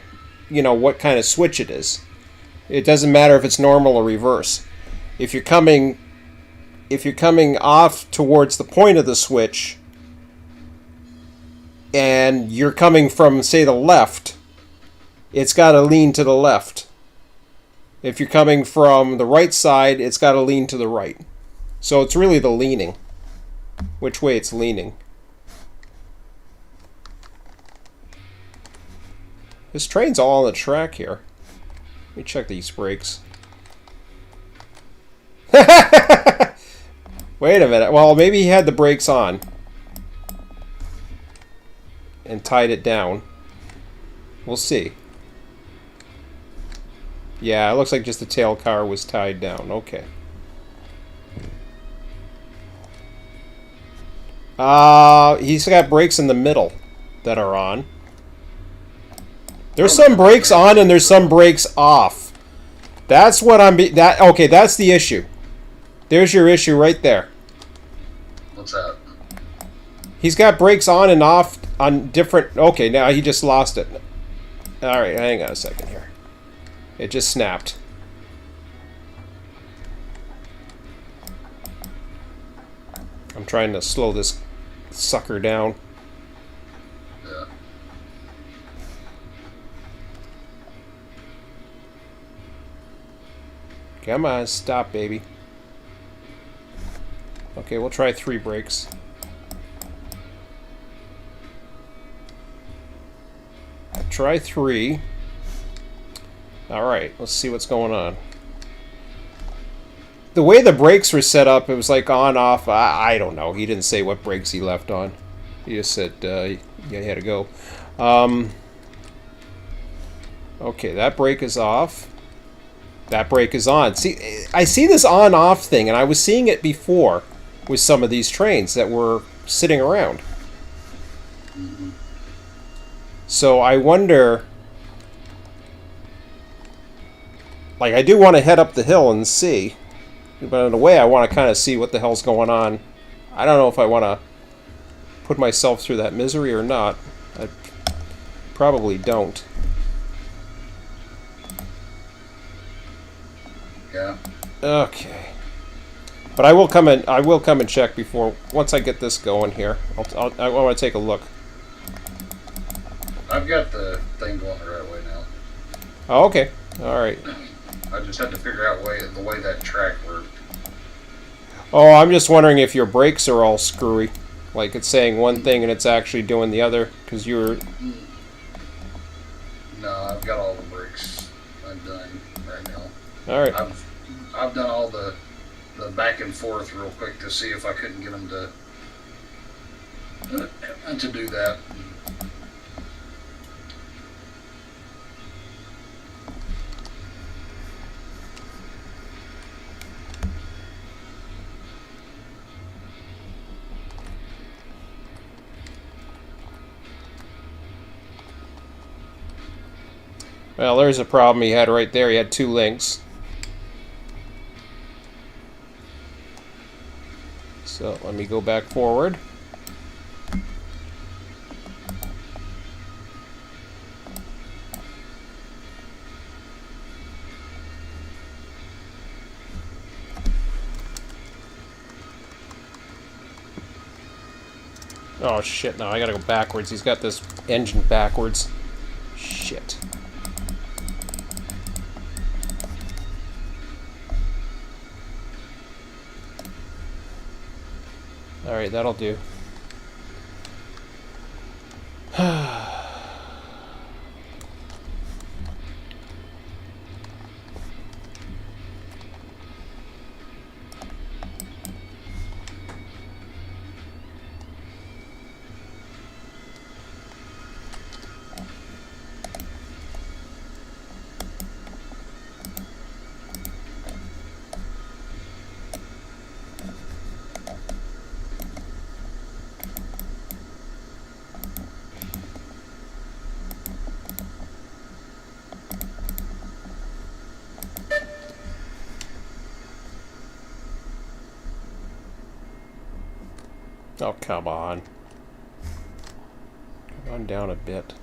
what kind of switch it is. It doesn't matter if it's normal or reverse. If you're coming off towards the point of the switch and you're coming from, say, the left, it's got to lean to the left. If you're coming from the right side, it's got to lean to the right. So it's really the leaning, which way it's leaning. This train's all on the track here. Let me check these brakes. Wait a minute. Well, maybe he had the brakes on and tied it down. We'll see. Yeah, it looks like just the tail car was tied down. Okay. He's got brakes in the middle that are on. There's some brakes on and there's some brakes off. That's what okay, that's the issue. There's your issue right there. what's that? He's got brakes on and off on different... Okay, now he just lost it. Alright, hang on a second here. It just snapped. I'm trying to slow this sucker down. Yeah. Come on, stop, baby. Okay, we'll try 3 brakes. Try 3. Alright, let's see what's going on. the way the brakes were set up, it was like on, off. I don't know. He didn't say what brakes he left on. He just said he had to go. Okay, that brake is off. That brake is on. See, I see this on-off thing, and I was seeing it before with some of these trains that were sitting around. So I wonder... Like, I do want to head up the hill and see. But in a way, I want to kind of see what the hell's going on. I don't know if I want to put myself through that misery or not. I probably don't. Yeah. Okay. But I will come and check before once I get this going here. I want to take a look. I've got the thing going the right way now. Oh, okay. All right. I just had to figure out the way that track worked. Oh, I'm just wondering if your brakes are all screwy. Like it's saying one thing and it's actually doing the other because you're... No, I've got all the brakes undone right now. All right. I've done all the back and forth real quick to see if I couldn't get them to do that. Well, there's a problem he had right there. He had two links. So let me go back forward. Oh shit, no, I gotta go backwards. He's got this engine backwards. Shit. Alright, that'll do. Oh, come on. Come on down a bit.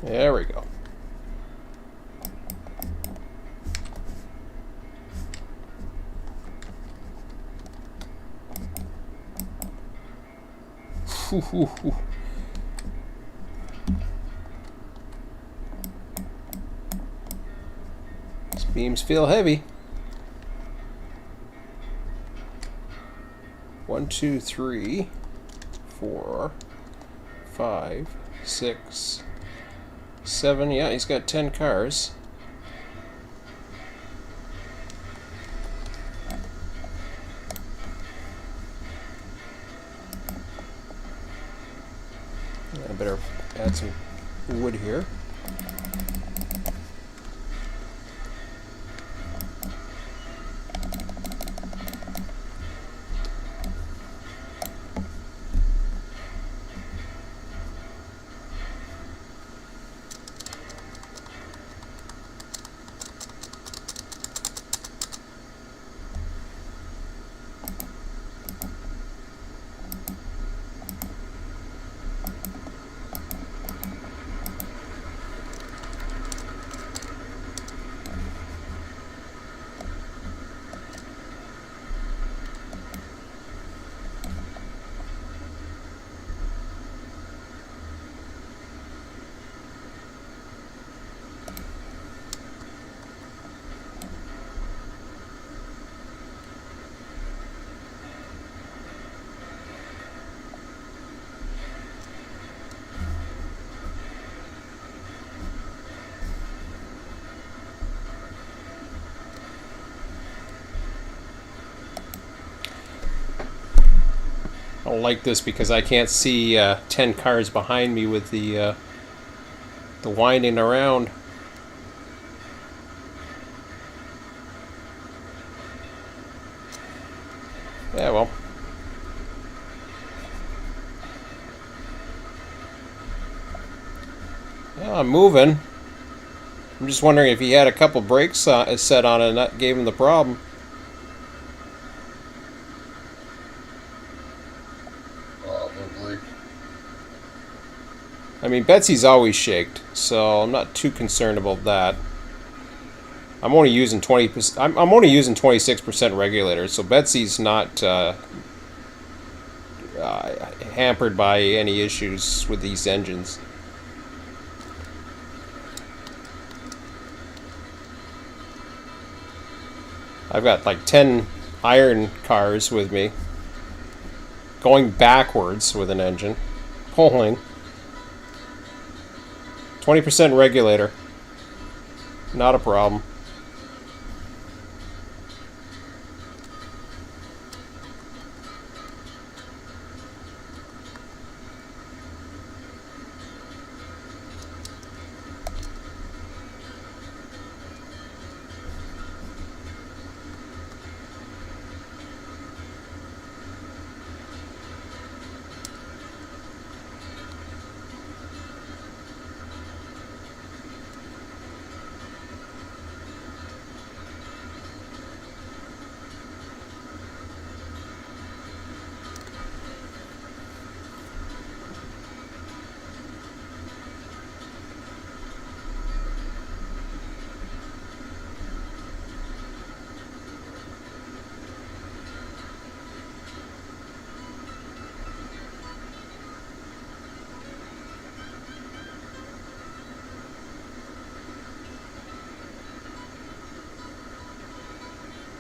There we go. These beams feel heavy. 1, 2, 3, 4, 5, 6, 7. Yeah, he's got 10 cars. I better add some wood here. I don't like this because I can't see 10 cars behind me with the winding around. Yeah, well. Yeah, I'm moving. I'm just wondering if he had a couple brakes set on it and that gave him the problem. Probably. I mean, Betsy's always shaked, so I'm not too concerned about that. I'm only using 20%. I'm only using 26% regulator, so Betsy's not hampered by any issues with these engines. I've got like 10 iron cars with me, going backwards with an engine, pulling. 20% regulator, not a problem.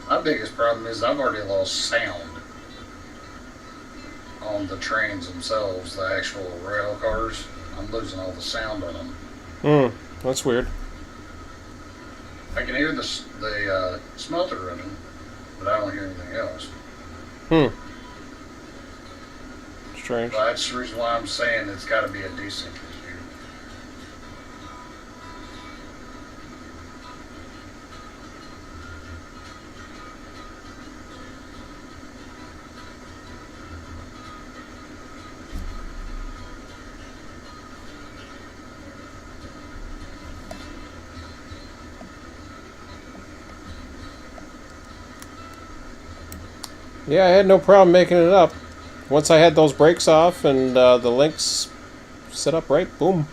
My biggest problem is I've already lost sound on the trains themselves, the actual rail cars. I'm losing all the sound on them. That's weird. I can hear the smelter running, but I don't hear anything else. Strange. But that's the reason why I'm saying it's got to be a desync issue. Yeah, I had no problem making it up. Once I had those brakes off and the links set up right, boom.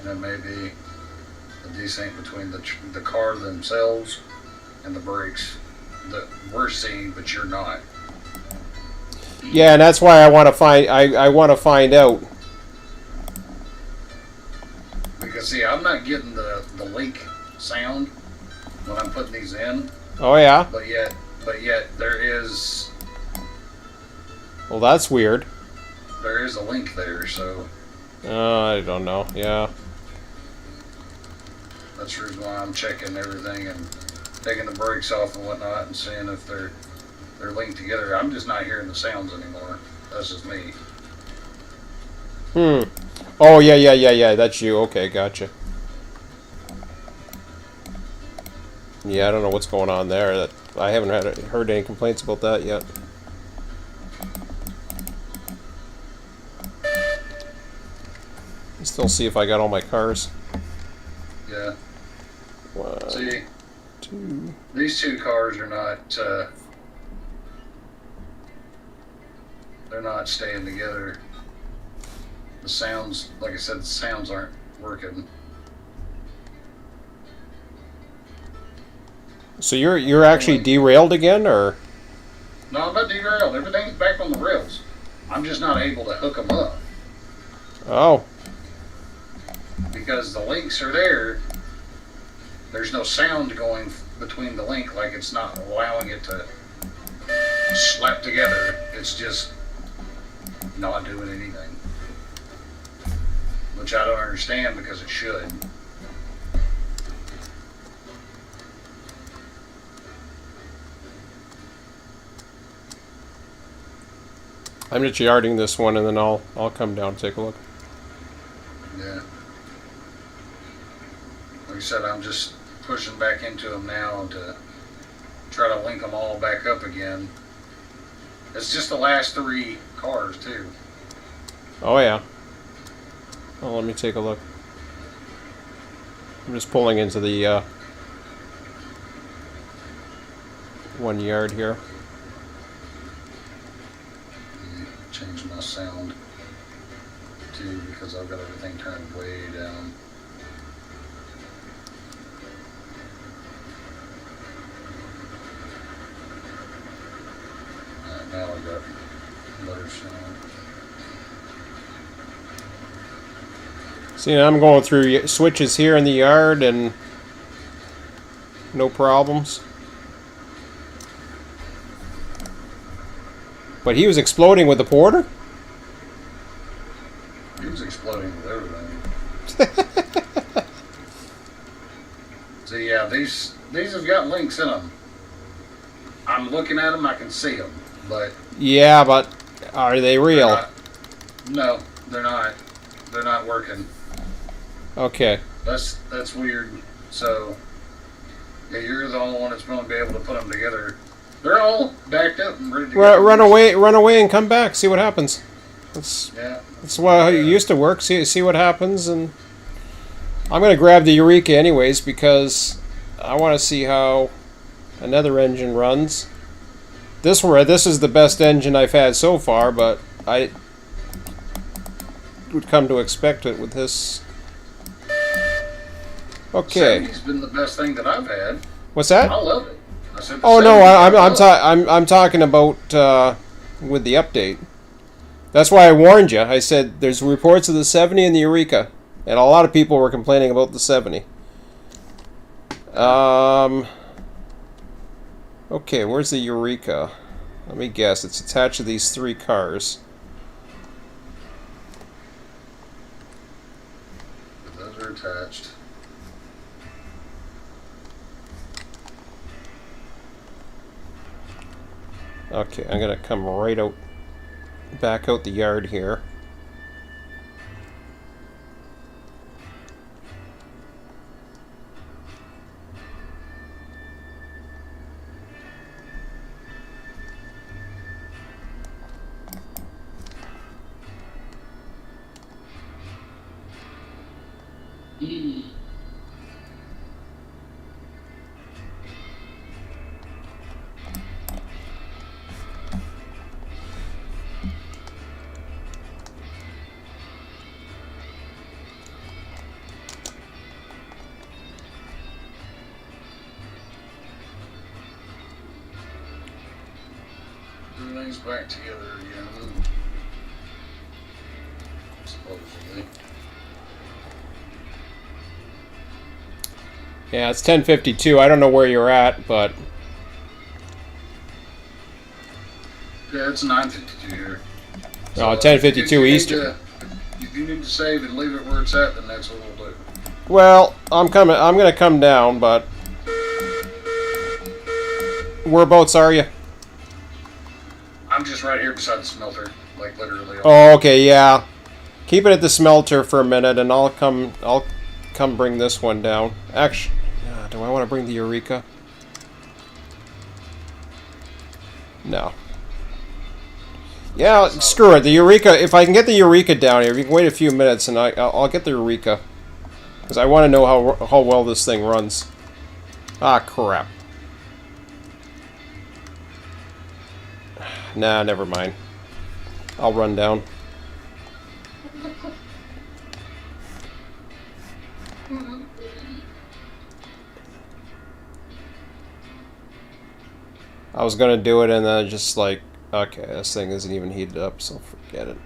And then maybe the desync between the car themselves and the brakes that we're seeing, but you're not. Yeah, and that's why I want to find. I want to find out. Because see, I'm not getting the link sound when I'm putting these in, Oh yeah. but yet there is Well, that's weird. a link there, so I don't know. Yeah. that's the reason why I'm checking everything and taking the brakes off and whatnot and seeing if they're linked together. I'm just not hearing the sounds anymore. That's just me. Oh yeah. That's you. Okay, gotcha. Yeah, I don't know what's going on there. That I haven't heard any complaints about that yet. Still see if I got all my cars. Yeah. One, See, two. these two cars are not. They're not staying together. The sounds, like I said, the sounds aren't working. So you're actually derailed again, or? No, I'm not derailed. Everything's back on the rails. I'm just not able to hook them up Oh. because the links are there. There's no sound going between the link, like it's not allowing it to slap together. It's just not doing anything, which I don't understand because it should. I'm just yarding this one, and then I'll come down and take a look. Yeah. Like I said, I'm just pushing back into them now to try to link them all back up again. It's just the last 3 cars too. Oh yeah. Oh, let me take a look. I'm just pulling into the 1 yard here. Change my sound too because I've got everything turned way down. Alright, now I've got better sound. See, I'm going through switches here in the yard and no problems. But he was exploding with the porter? He was exploding with everything. So yeah, these have got links in them. I'm looking at them, I can see them, but Yeah, but are they real? no, they're not. They're not working. Okay. That's weird. So yeah, you're the only one that's going to be able to put them together. They're all backed up and ready to go. Run away and come back. See what happens. That's what it used to work. See what happens, and I'm gonna grab the Eureka anyways because I want to see how another engine runs. This is the best engine I've had so far, but I would come to expect it with this. Okay. 70's been the best thing that I've had. What's that? I love it. I said the Oh no, 70's I'm talking about with the update. That's why I warned you. I said there's reports of the 70 and the Eureka, and a lot of people were complaining about the 70. Okay, where's the Eureka? Let me guess. It's attached to these 3 cars. Those are attached. Okay, I'm gonna come right out, back out the yard here. Everything's back together again. Supposedly. Yeah, it's 10:52. I don't know where you're at, but Yeah, it's 9:52 here. oh, 10:52 Eastern. If you need to save and leave it where it's at, then that's what we'll do. Well, I'm coming. I'm gonna come down, but whereabouts are you? I'm just right here beside the smelter, like literally. Oh, okay, yeah. Keep it at the smelter for a minute, and I'll come bring this one down. Actually, do I want to bring the Eureka? No. Yeah, screw it. The Eureka. If I can get the Eureka down here, if you can wait a few minutes, and I'll get the Eureka, because I want to know how well this thing runs. Ah, crap. Nah, never mind. I'll run down. I was gonna do it and then just like, okay, this thing isn't even heated up, so forget it.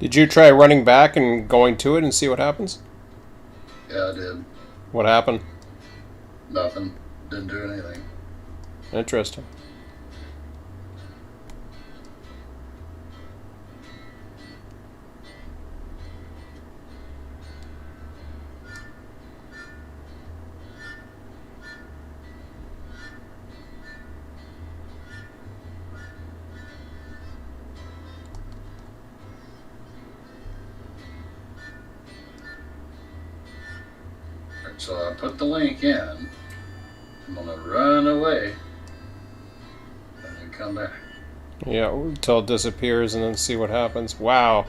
Did you try running back and going to it and see what happens? Yeah, I did. What happened? Nothing. Didn't do anything. Interesting. Right, so I put the link in. I'm gonna run away and then come back. Yeah, until it disappears and then see what happens. Wow.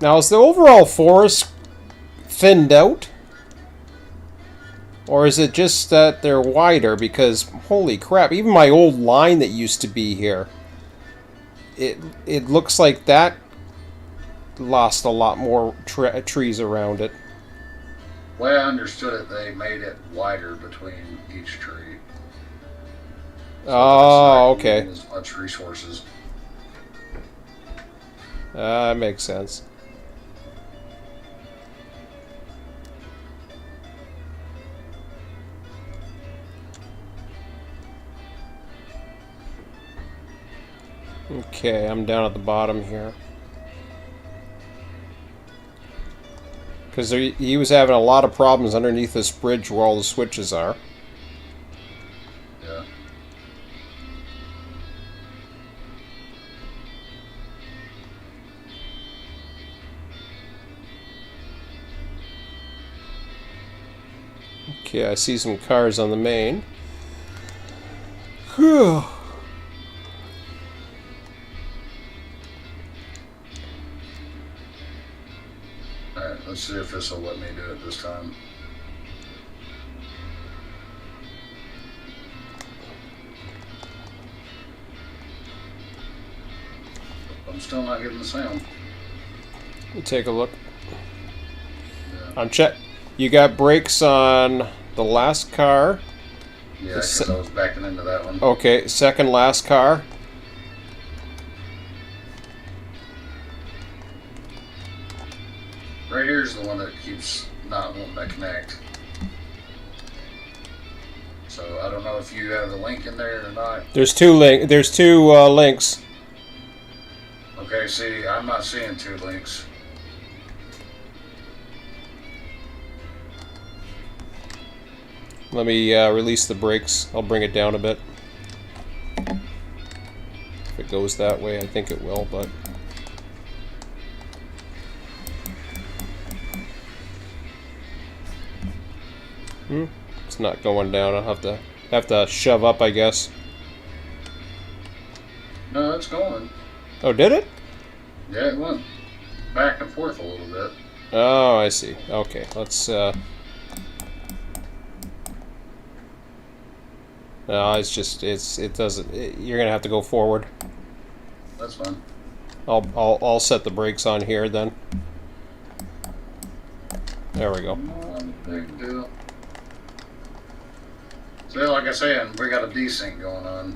Now, is the overall forest thinned out? Or is it just that they're wider? Because, holy crap, even my old line that used to be here, it looks like that lost a lot more trees around it. The way I understood it, they made it wider between each tree. So Oh, it's not okay. using as much resources. That makes sense. Okay, I'm down at the bottom here. Because he was having a lot of problems underneath this bridge where all the switches are. Yeah. Okay, I see some cars on the main. Whew. Alright, let's see if this will let me do it this time. I'm still not getting the sound. Let me take a look. Yeah, I'm check. You got brakes on the last car. yeah, because I was backing into that one. Okay, second last car. Right here's the one that keeps not wanting to connect. So I don't know if you have the link in there or not. There's two links. Okay, see, I'm not seeing 2 links. Let me release the brakes. I'll bring it down a bit. If it goes that way, I think it will, but... It's not going down. I'll have to shove up, I guess. No, it's going. Oh, did it? Yeah, it went back and forth a little bit. Oh, I see. Okay, let's... No, it's just it doesn't. You're gonna have to go forward. That's fine. I'll set the brakes on here then. There we go. Not a big deal. So, like I said, we got a desync going on.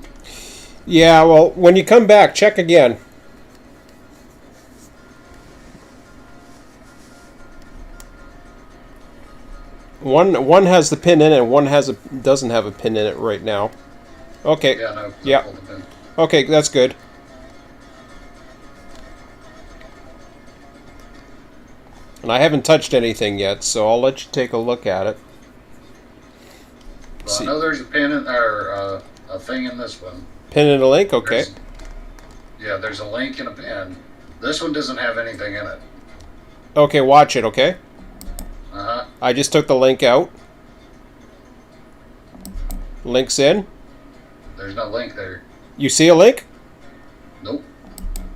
Yeah, well, when you come back, check again. One has the pin in it, and one doesn't have a pin in it right now. Okay. Yeah, no. Yeah. Pulled it in. Okay, that's good. And I haven't touched anything yet, so I'll let you take a look at it. Well, I know there's a pin in or a thing in this one. Pin in a link, okay. There's a link and a pin. This one doesn't have anything in it. Okay, watch it, okay? Uh-huh. I just took the link out. Link's in. There's no link there. You see a link? Nope.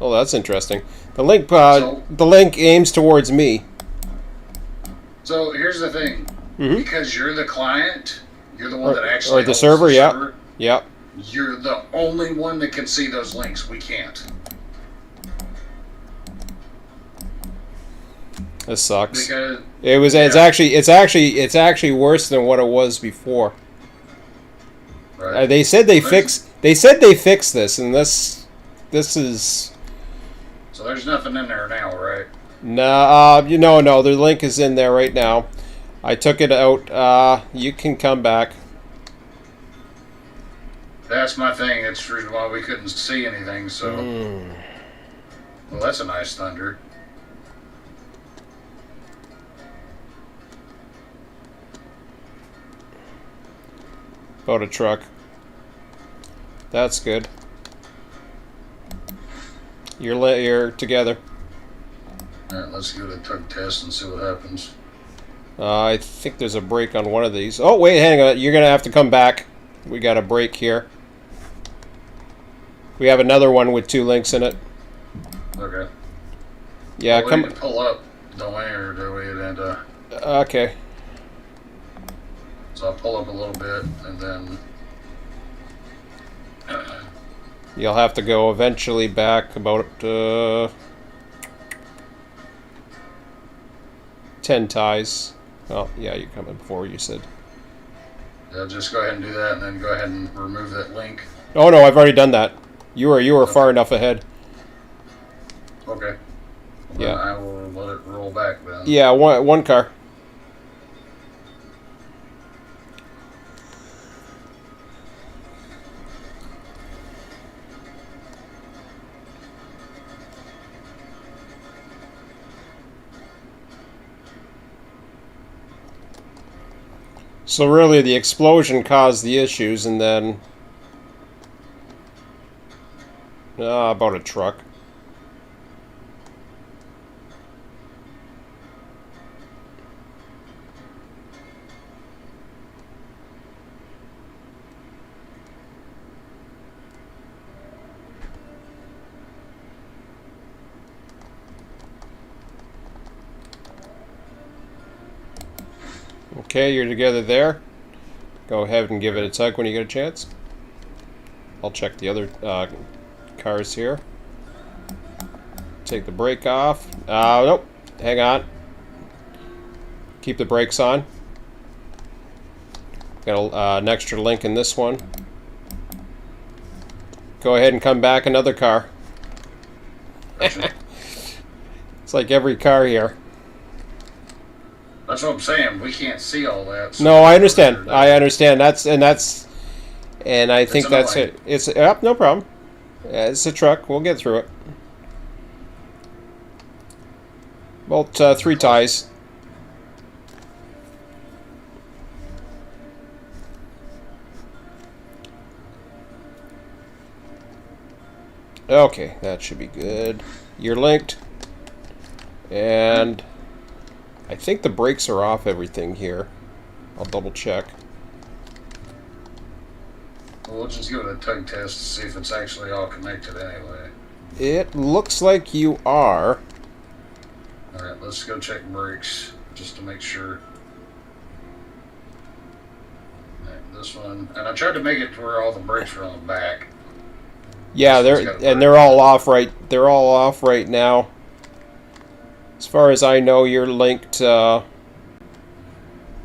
Oh, that's interesting. The link, So- the link aims towards me. So here's the thing. Mhm. Because you're the client, you're the one that actually or the holds server, yeah. server, Yep. you're the only one that can see those links. We can't. This sucks. Because It's Yeah. actually worse than what it was before. right. They said they There's- fixed. They said they fixed this, and this is. So So there's nothing in there now, right? No, no, the link is in there right now. I took it out. You can come back. That's my thing. It's the reason why we couldn't see anything, so... Well, that's a nice thunder. About a truck. That's good. You're together. Alright, let's give it a tug test and see what happens. I think there's a break on one of these. Oh, wait, hang on. You're going to have to come back. We got a break here. We have another one with 2 links in it. Okay. Yeah, well, we need to pull up, don't we? Or do we? And, okay. so I'll pull up a little bit, and then... You'll have to go eventually back about 10 ties. Oh, yeah, you're coming before you said. Yeah, just go ahead and do that, and then go ahead and remove that link. Oh no, I've already done that. You were far enough ahead. Okay. Yeah. Then I will let it roll back then. Yeah, one car. So really, the explosion caused the issues, and then about a truck. Okay, you're together there. Go ahead and give it a tug when you get a chance. I'll check the other cars here. Take the brake off. Nope. Hang on. Keep the brakes on. Got an extra link in this one. Go ahead and come back another car. It's like every car here. That's what I'm saying. We can't see all that. So No, I understand. I understand. And I think that's annoying. it. It's no problem. It's a truck. We'll get through it. About 3 ties. Okay, that should be good. You're linked. And I think the brakes are off everything here. I'll double check. Well, we'll just give it a tug test to see if it's actually all connected anyway. It looks like you are. Alright, let's go check brakes just to make sure. Alright, this one. And I tried to make it to where all the brakes were on the back. Yeah, they're all off right. They're all off right now. As far as I know, you're linked. You're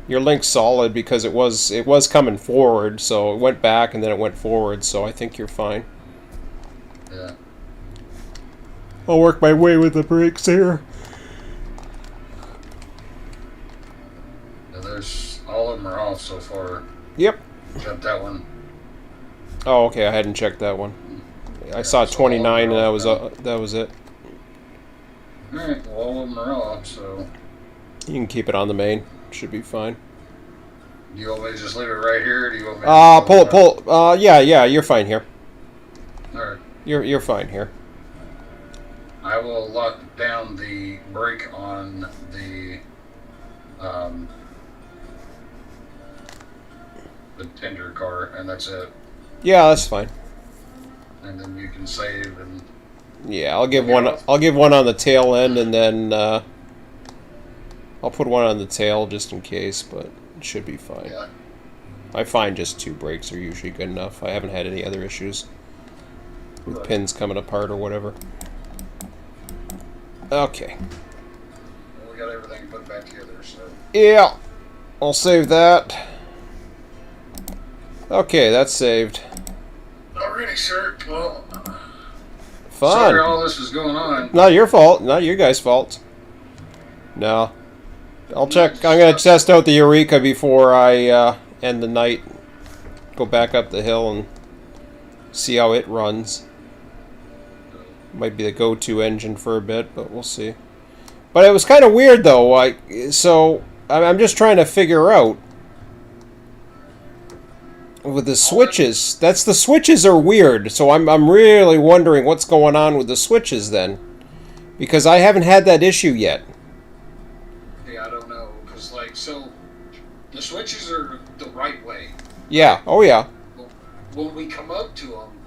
linked solid because it was coming forward, so it went back and then it went forward. So I think you're fine. Yeah. I'll work my way with the brakes here. Yeah, there's all of them are off so far. Yep. Except that one. Oh, okay. I hadn't checked that one. I saw so 29, and all that of them was it. Alright, well, all of them are off, so. You can keep it on the main. Should be fine. Do you want me to just leave it right here, or do you want me to pull. Yeah, you're fine here. Alright. You're fine here. I will lock down the brake on the tender car, and that's it. Yeah, that's fine. And then you can save and. Yeah, I'll give one on the tail end, and then I'll put one on the tail just in case, but it should be fine. Yeah. I find just 2 brakes are usually good enough. I haven't had any other issues with pins coming apart or whatever. Okay. Well, we got everything put back together, so. Yeah, I'll save that. Okay, that's saved. Alrighty, sir. Well. Fun. Sorry all this is going on. Not your fault. Not your guys' fault. No. I'll check. I'm going to test out the Eureka before I end the night. Go back up the hill and see how it runs. Might be the go-to engine for a bit, but we'll see. But it was kind of weird, though. I'm just trying to figure out with the switches. The switches are weird. So I'm really wondering what's going on with the switches then, because I haven't had that issue yet. Yeah, I don't know, because so the switches are the right way. Yeah. Oh yeah. When we come up to them,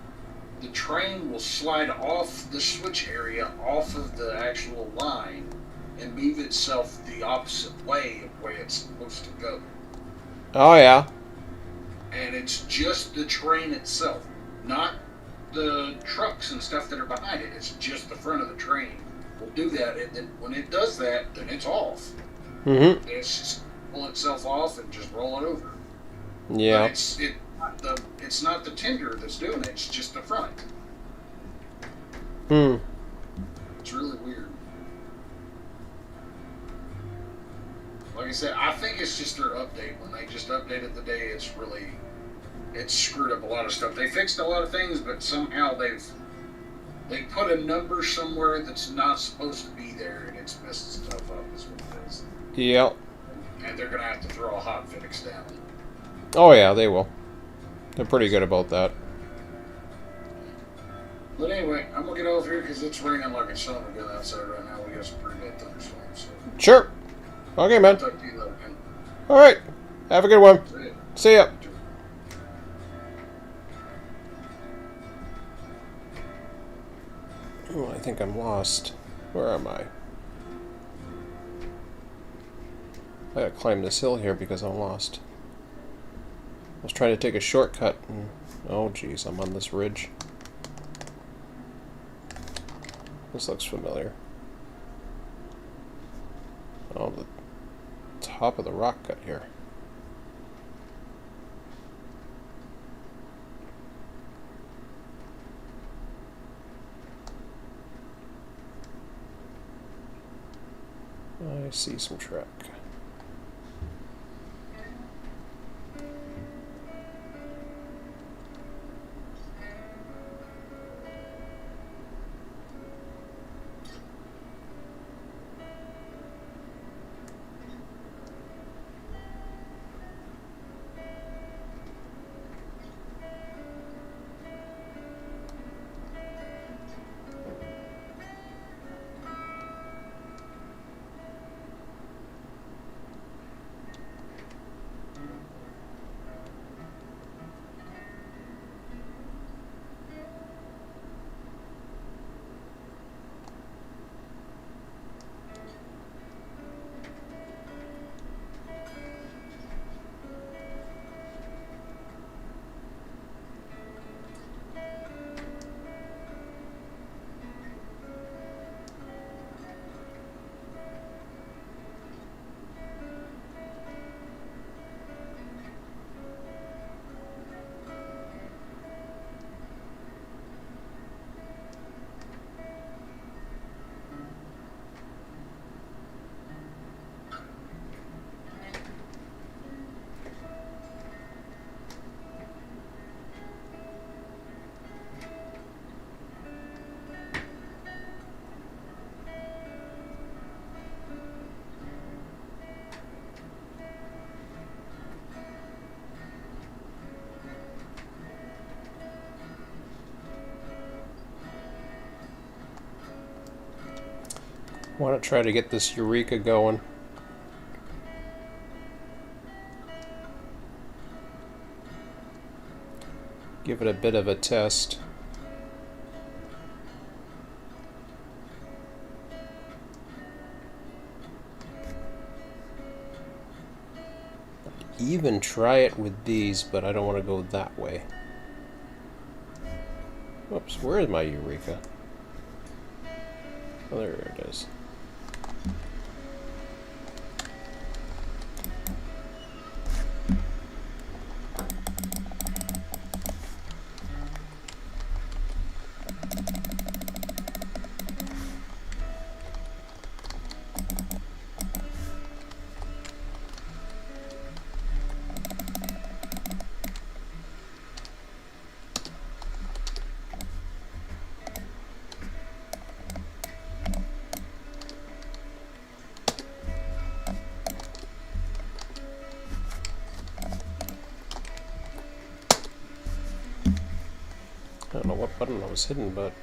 the train will slide off the switch area, off of the actual line, and move itself the opposite way of where it's supposed to go. Oh yeah. And it's just the train itself, not the trucks and stuff that are behind it. It's just the front of the train will do that, and then when it does that, then it's off. Mm-hmm. It's just pull itself off and just roll it over. Yeah. But it's not the tender that's doing it. It's just the front. Hmm. It's really weird. Like I said, I think it's just their update. When they just updated the day, it's screwed up a lot of stuff. They fixed a lot of things, but somehow they put a number somewhere that's not supposed to be there, and it's messed stuff up. Is what it is. Yep. And they're gonna have to throw a hot fix down. Oh yeah, they will. They're pretty good about that. But anyway, I'm gonna get over here because it's raining like a son of a gun outside right now. We got some pretty bad thunderstorms. So. Sure. Okay, man. Talk to you later, man. All right. Have a good one. See ya. See ya. Oh, I think I'm lost. Where am I? I gotta climb this hill here because I'm lost. I was trying to take a shortcut and... Oh, geez, I'm on this ridge. This looks familiar. Oh, the top of the rock cut here. I see some track. Want to try to get this Eureka going. Give it a bit of a test. Even try it with these, but I don't want to go that way. Oops, where is my Eureka? Oh, there it is. button that was hidden, but...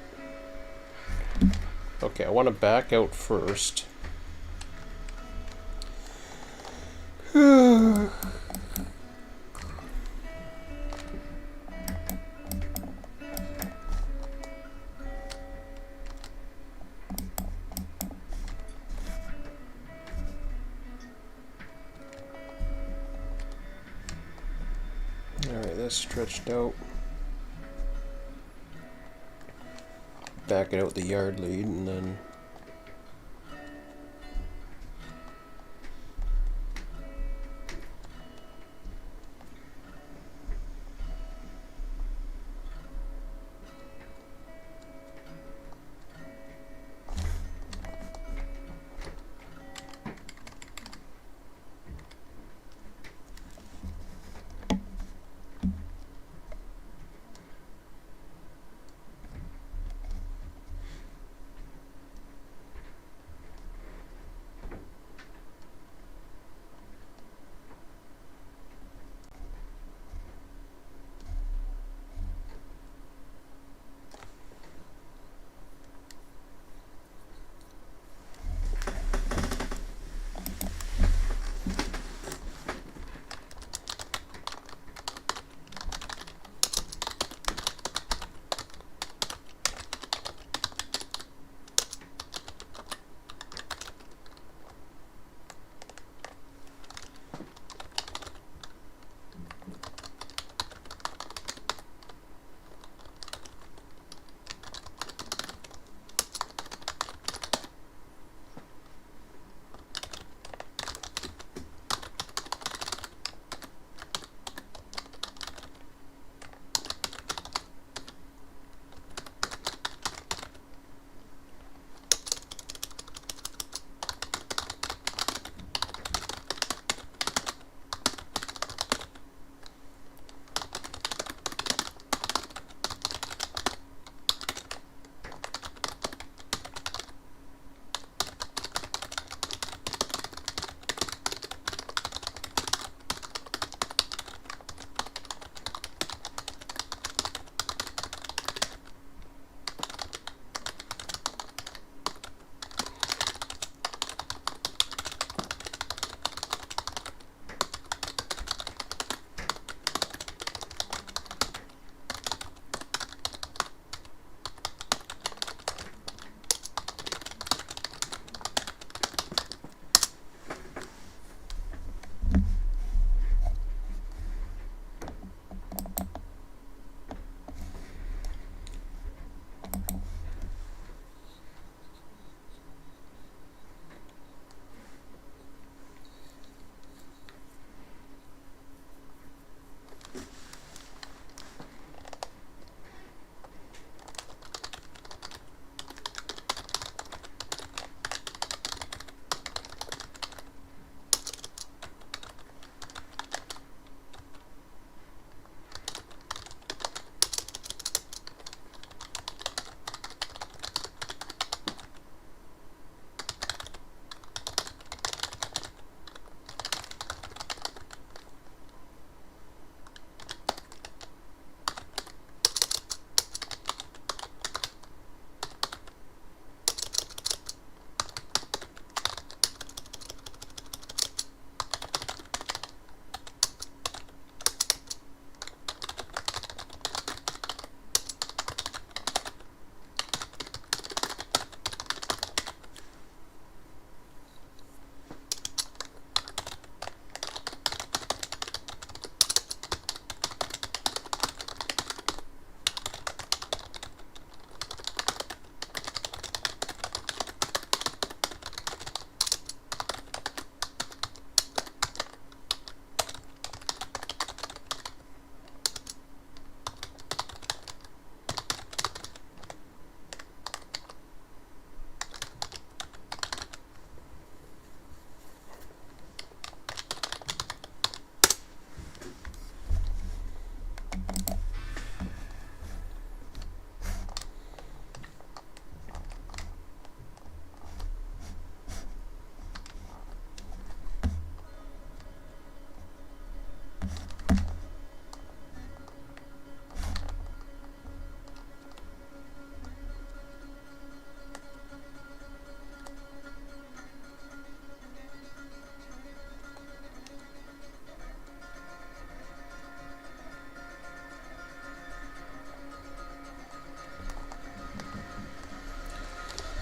Okay, I want to back out first. Alright, that's stretched out. Back it out the yard lead and then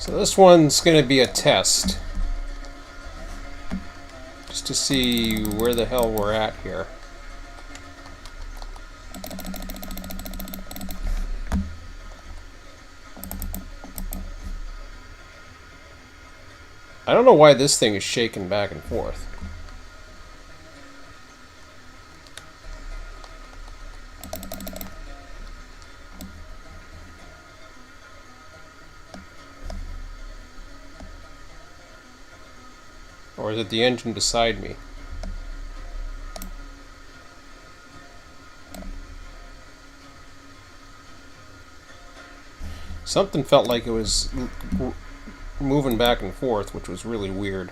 So this one's going to be a test. Just to see where the hell we're at here. I don't know why this thing is shaking back and forth. Or is it the engine beside me? Something felt like it was moving back and forth, which was really weird.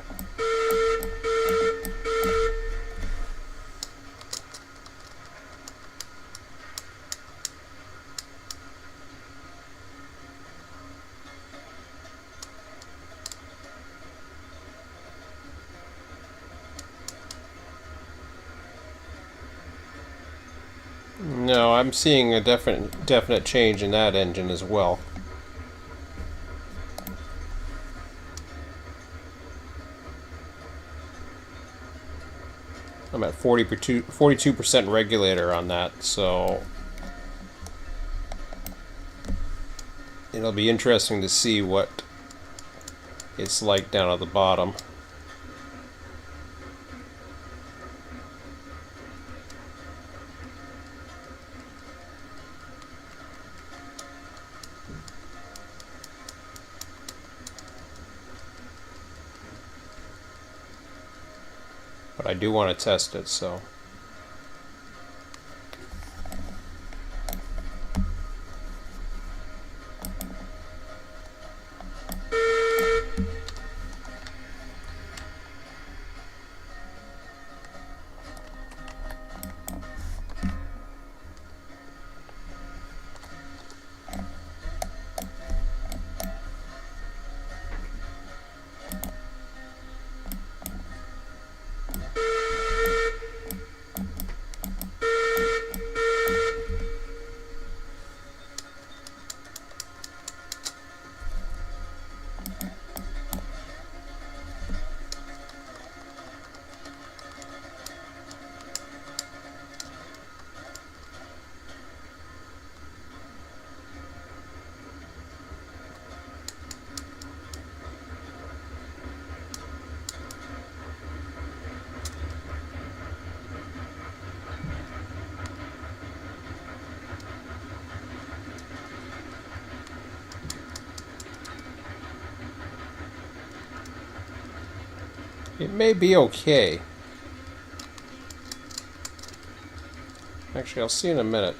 No, I'm seeing a definite change in that engine as well. I'm at 42% regulator on that, so it'll be interesting to see what it's like down at the bottom. But I do want to test it, so. It may be okay. Actually, I'll see in a minute.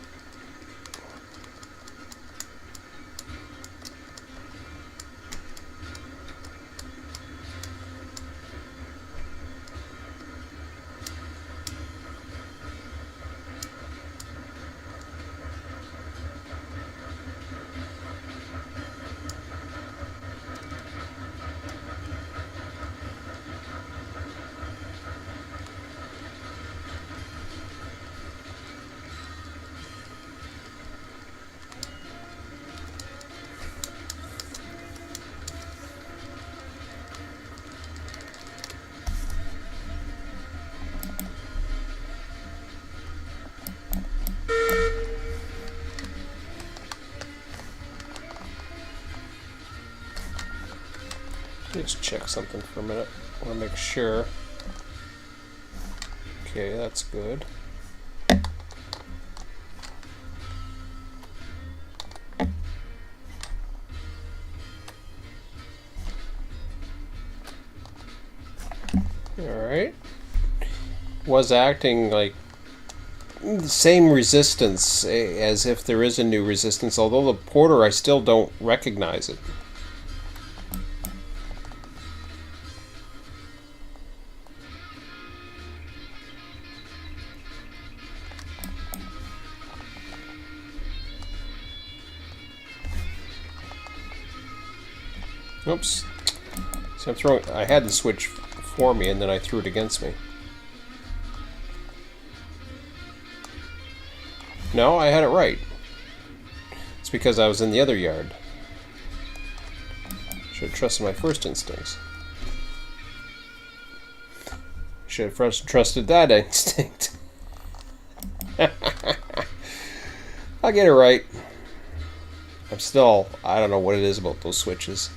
Just check something for a minute. I want to make sure. Okay, that's good. Alright. Was acting like the same resistance as if there is a new resistance, although the porter, I still don't recognize it. Oops. So I had the switch for me and then I threw it against me. No, I had it right. It's because I was in the other yard. Should have trusted my first instincts. Should have first trusted that instinct. I'll get it right. I don't know what it is about those switches.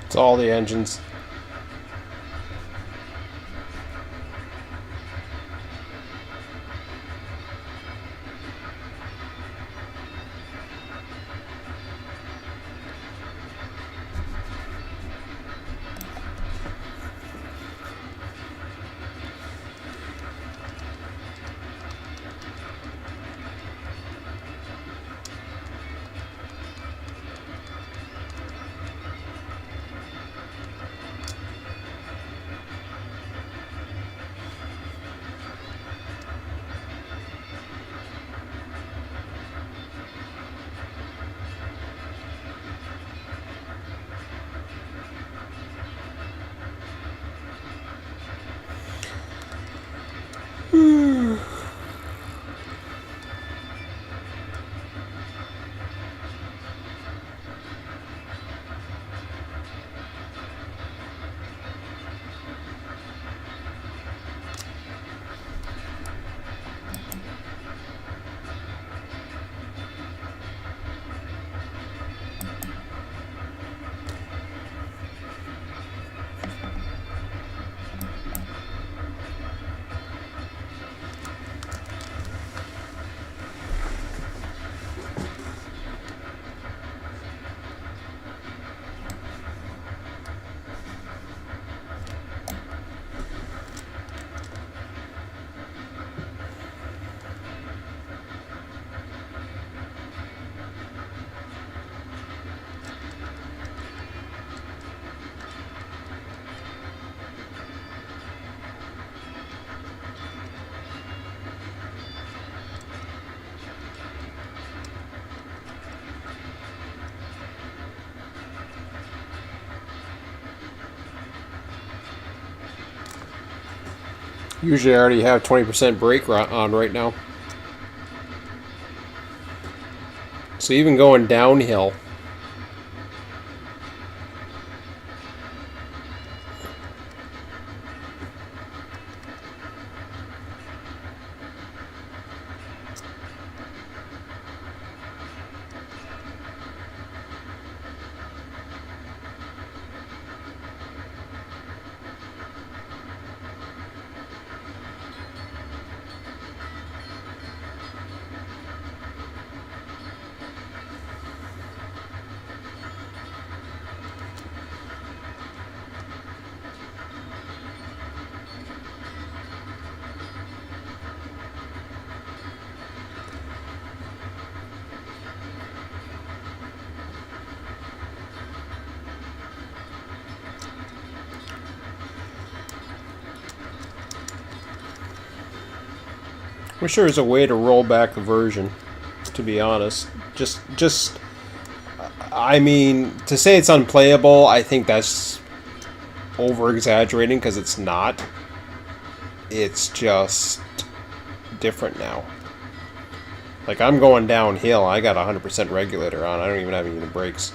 It's all the engines. Usually I already have 20% brake on right now. So even going downhill, wish there was a way to roll back the version, to be honest. I mean, to say it's unplayable, I think that's over-exaggerating, because it's not. It's just different now. Like, I'm going downhill, I got 100% regulator on, I don't even have any brakes.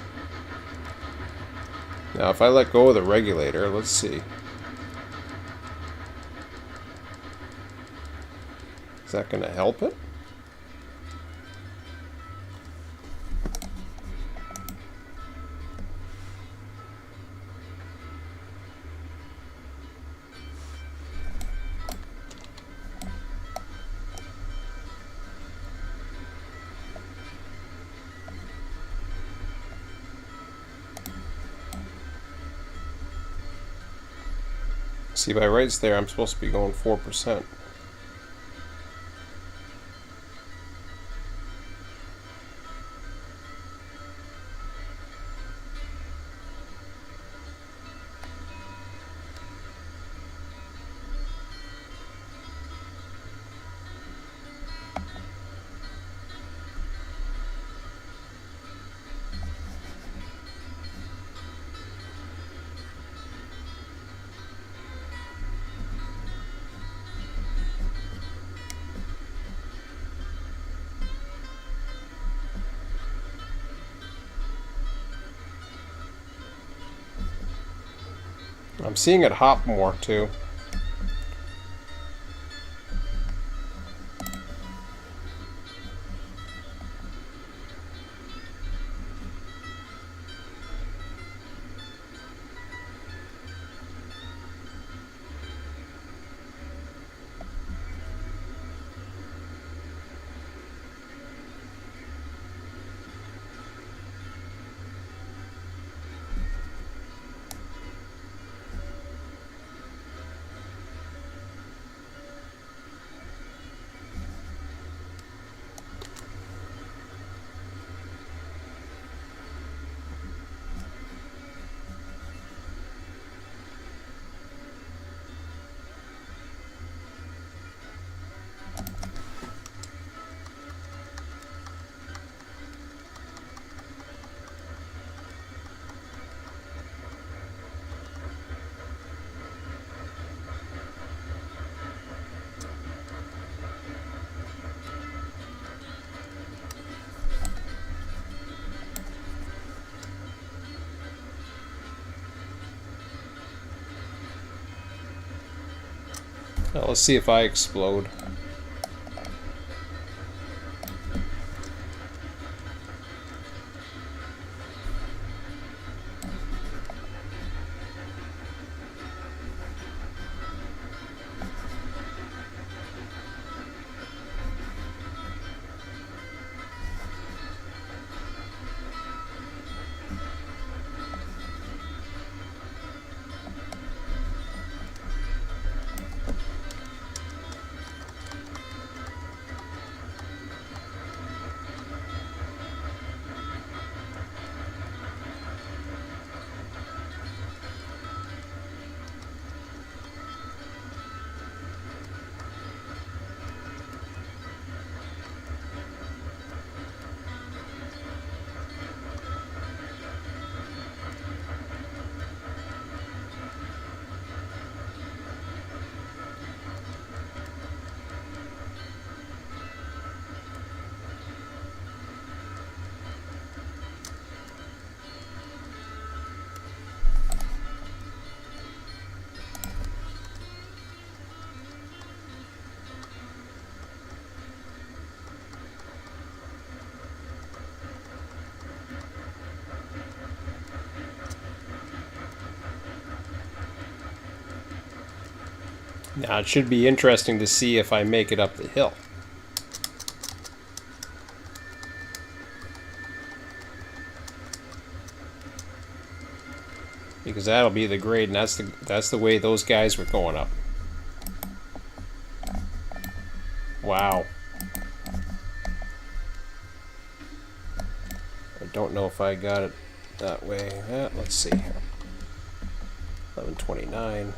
Now, if I let go of the regulator, let's see. Is that going to help it? See, by rights there, I'm supposed to be going 4%. I'm seeing it hop more too. Now let's see if I explode. Now it should be interesting to see if I make it up the hill. Because that'll be the grade, and that's the way those guys were going up. Wow. I don't know if I got it that way. Let's see here. 1129.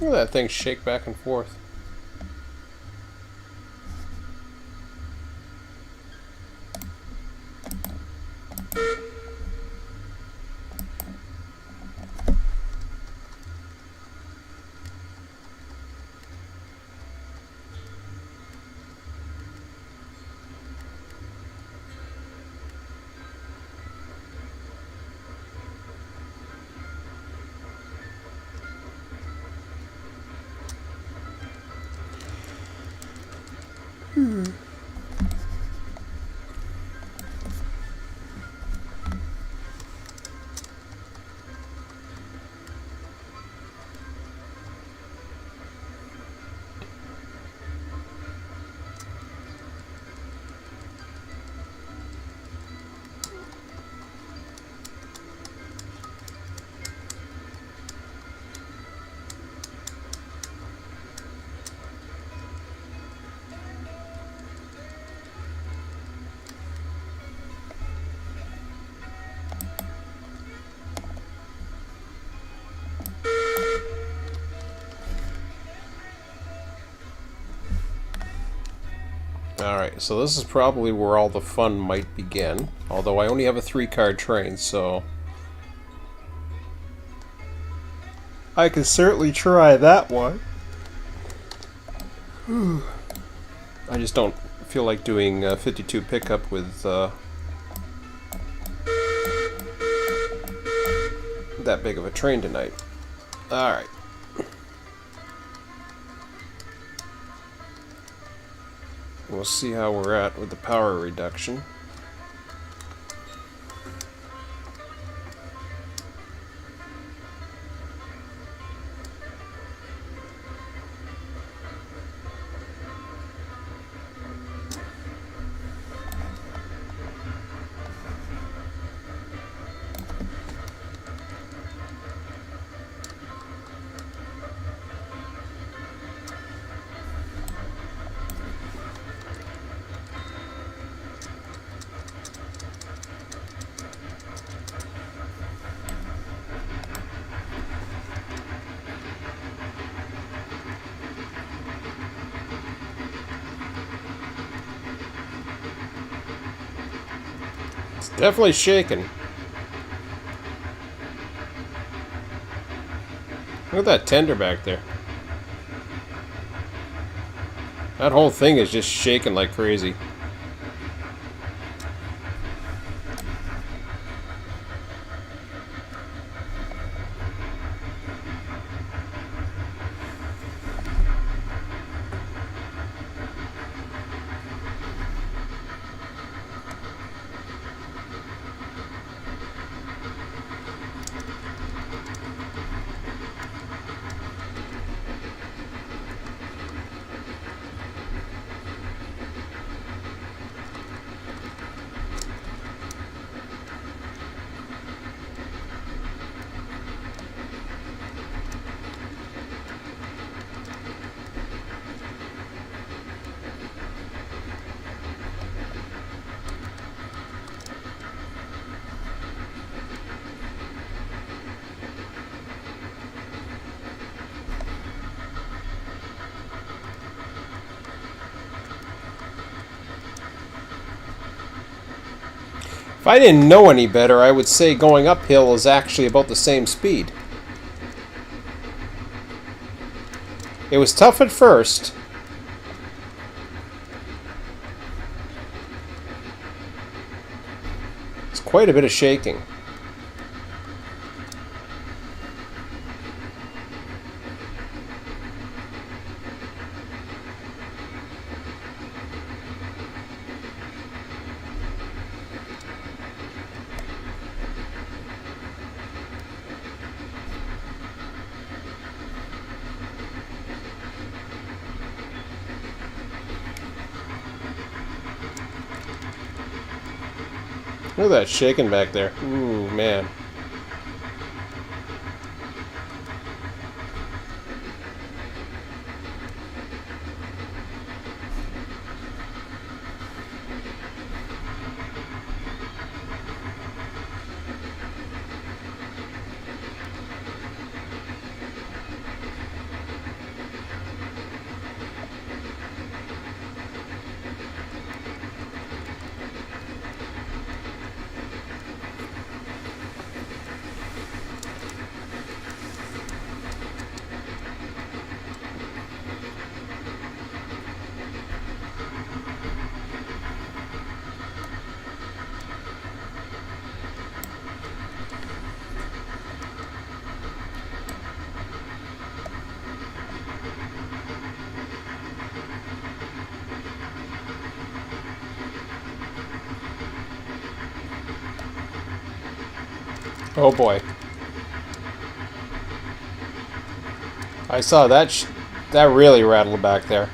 Look at that thing shake back and forth. Alright, so this is probably where all the fun might begin. Although I only have a 3-card train, so I can certainly try that one. I just don't feel like doing 52 pickup with that big of a train tonight. Alright. We'll see how we're at with the power reduction. It's definitely shaking. Look at that tender back there. That whole thing is just shaking like crazy. If I didn't know any better, I would say going uphill is actually about the same speed. It was tough at first. It's quite a bit of shaking. Look at that shaking back there. Ooh, man. Oh boy. I saw that. That really rattled back there.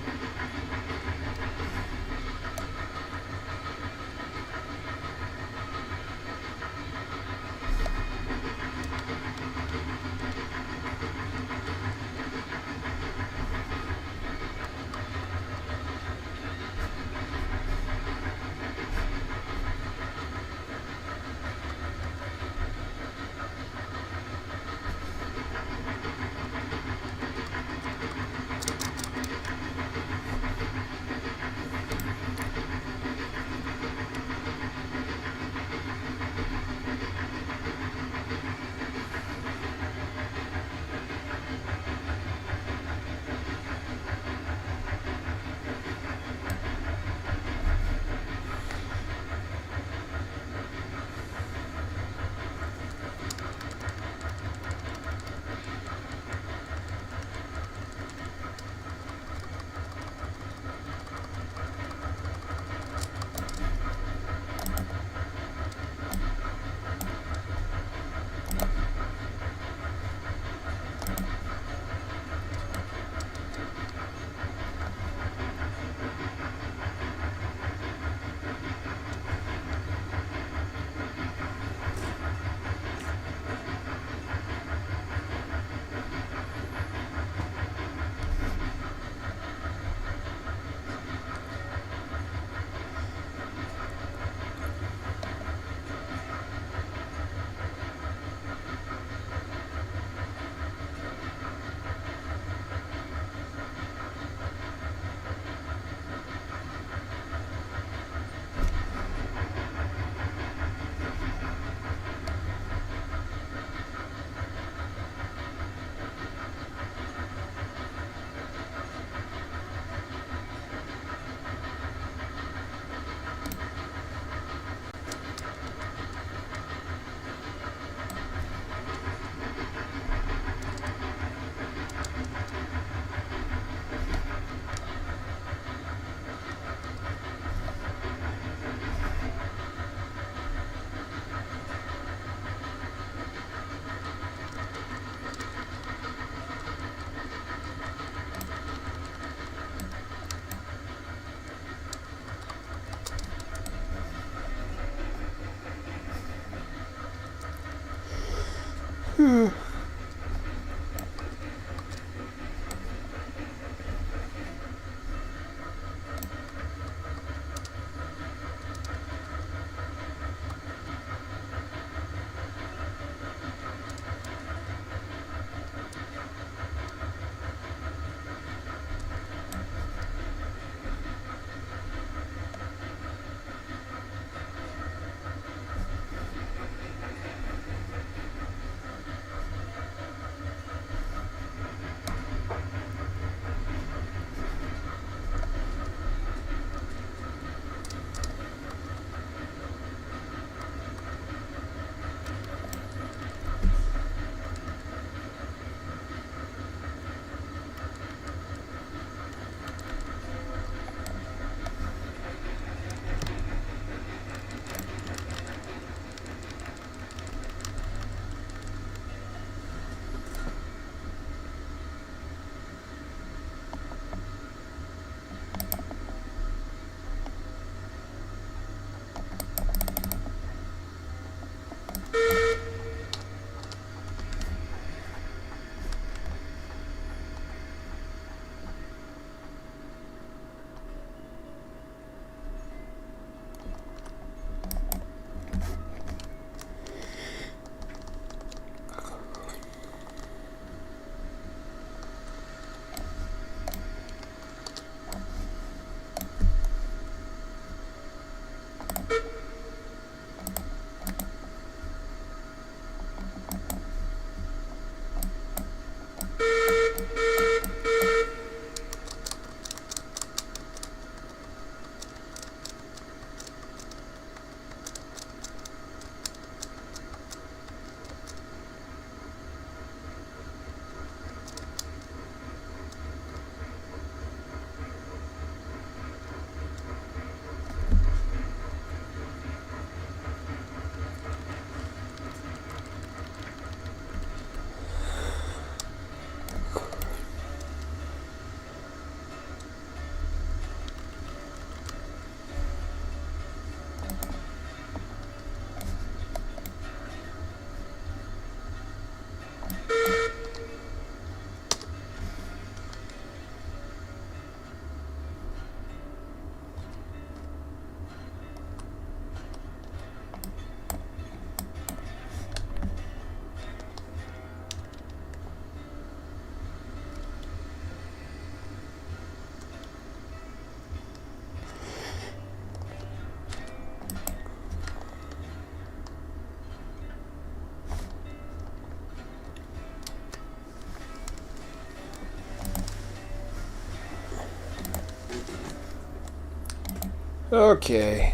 Okay.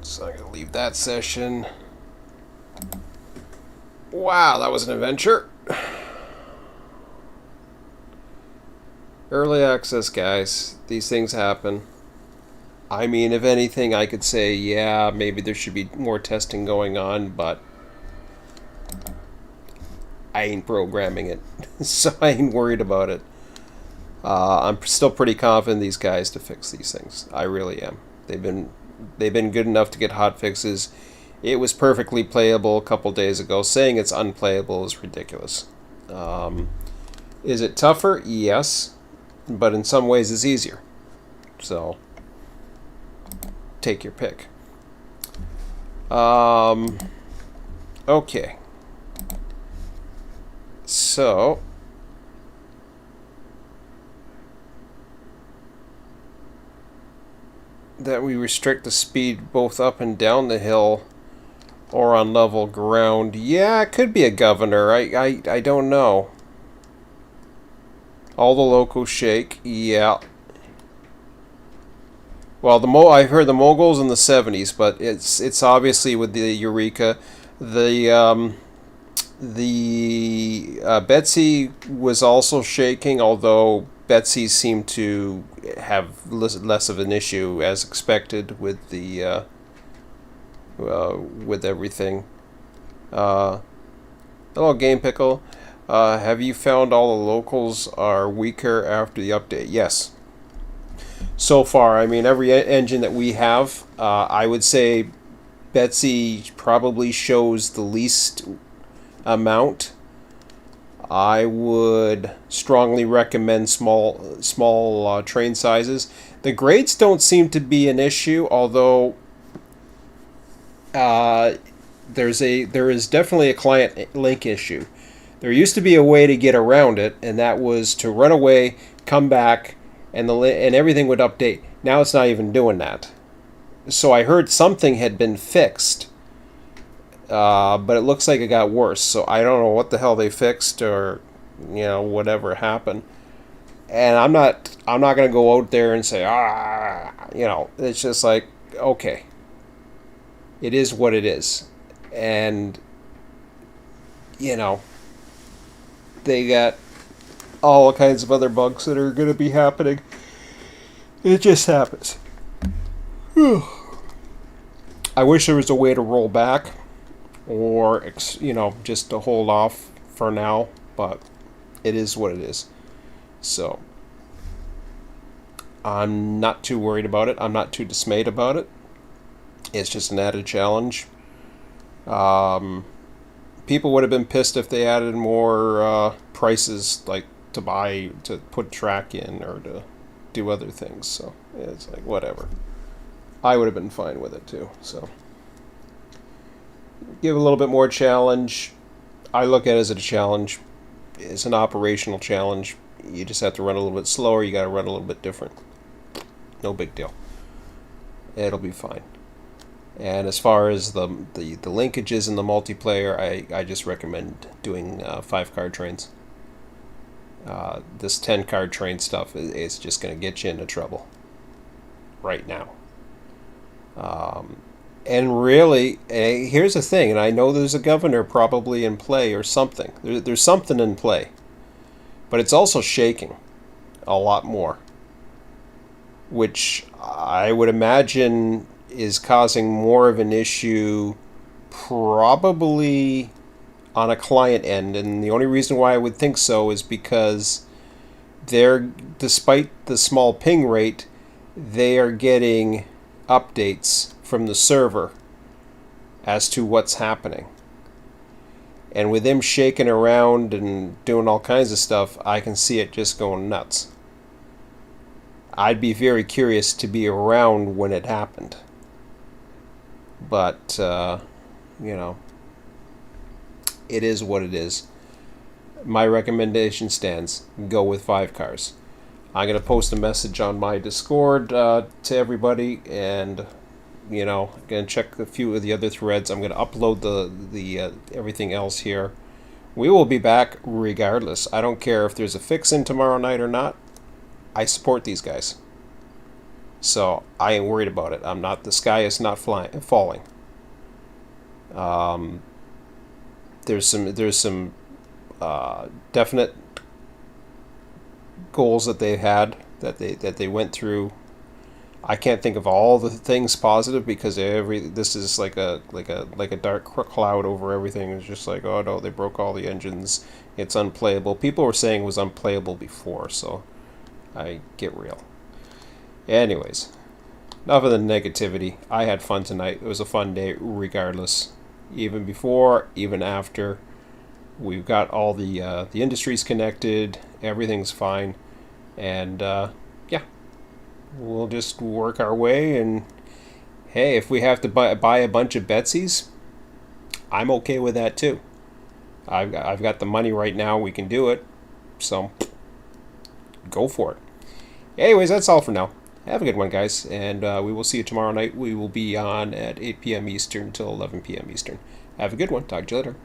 So I'm going to leave that session. Wow, that was an adventure. Early access, guys. These things happen. I mean, if anything, I could say, yeah, maybe there should be more testing going on, but I ain't programming it, so I ain't worried about it. I'm still pretty confident in these guys to fix these things. I really am. They've been good enough to get hot fixes. It was perfectly playable a couple days ago. Saying it's unplayable is ridiculous. Is it tougher? Yes, but in some ways it's easier. So take your pick. Okay. So that we restrict the speed both up and down the hill or on level ground. Yeah, it could be a governor. I don't know. All the locals shake. Yeah. Well, I've heard the moguls in the 70s, but it's obviously with the Eureka. The Betsy was also shaking, although Betsy seemed to have less of an issue as expected with the with everything. Hello, Game Pickle. Have you found all the locals are weaker after the update? Yes. So far, I mean, every engine that we have, I would say Betsy probably shows the least amount. I would strongly recommend small train sizes. The grades don't seem to be an issue, although there is definitely a client link issue. There used to be a way to get around it, and that was to run away, come back, and everything would update. Now it's not even doing that. So I heard something had been fixed, but it looks like it got worse. So I don't know what the hell they fixed, or whatever happened. And I'm not gonna go out there and say it's just like, okay, it is what it is, and they got all kinds of other bugs that are going to be happening. It just happens. I wish there was a way to roll back, or just to hold off for now, but it is what it is. So I'm not too worried about it. I'm not too dismayed about it. It's just an added challenge. People would have been pissed if they added more prices, like to put track in or to do other things. So it's like, whatever. I would have been fine with it too. So give a little bit more challenge. I look at it as a challenge. It's an operational challenge. You just have to run a little bit slower. You got to run a little bit different. No big deal. It'll be fine. And as far as the linkages in the multiplayer, I just recommend doing 5-card trains. This 10-card train stuff is just going to get you into trouble right now. And really, here's the thing, and I know there's a governor probably in play or something. There's something in play. But it's also shaking a lot more, which I would imagine is causing more of an issue probably on a client end. And the only reason why I would think so is because despite the small ping rate, they are getting updates from the server as to what's happening. And with them shaking around and doing all kinds of stuff, I can see it just going nuts. I'd be very curious to be around when it happened. But, it is what it is. My recommendation stands. Go with 5 cars. I'm going to post a message on my Discord to everybody, and, I'm going to check a few of the other threads. I'm going to upload the everything else here. We will be back regardless. I don't care if there's a fix in tomorrow night or not. I support these guys. So I ain't worried about it. I'm not. The sky is not falling. There's some definite goals that they had that they went through. I can't think of all the things positive because this is like a dark cloud over everything. It's just like, oh no, they broke all the engines. It's unplayable. People were saying it was unplayable before, so I get real. Anyways, enough of the negativity. I had fun tonight. It was a fun day regardless. Even before, even after. We've got all the industries connected. Everything's fine. And yeah, we'll just work our way. And hey, if we have to buy a bunch of Betsy's, I'm okay with that too. I've got the money right now. We can do it. So go for it. Anyways, that's all for now. Have a good one, guys. And we will see you tomorrow night. We will be on at 8 p.m. Eastern till 11 p.m. Eastern. Have a good one. Talk to you later.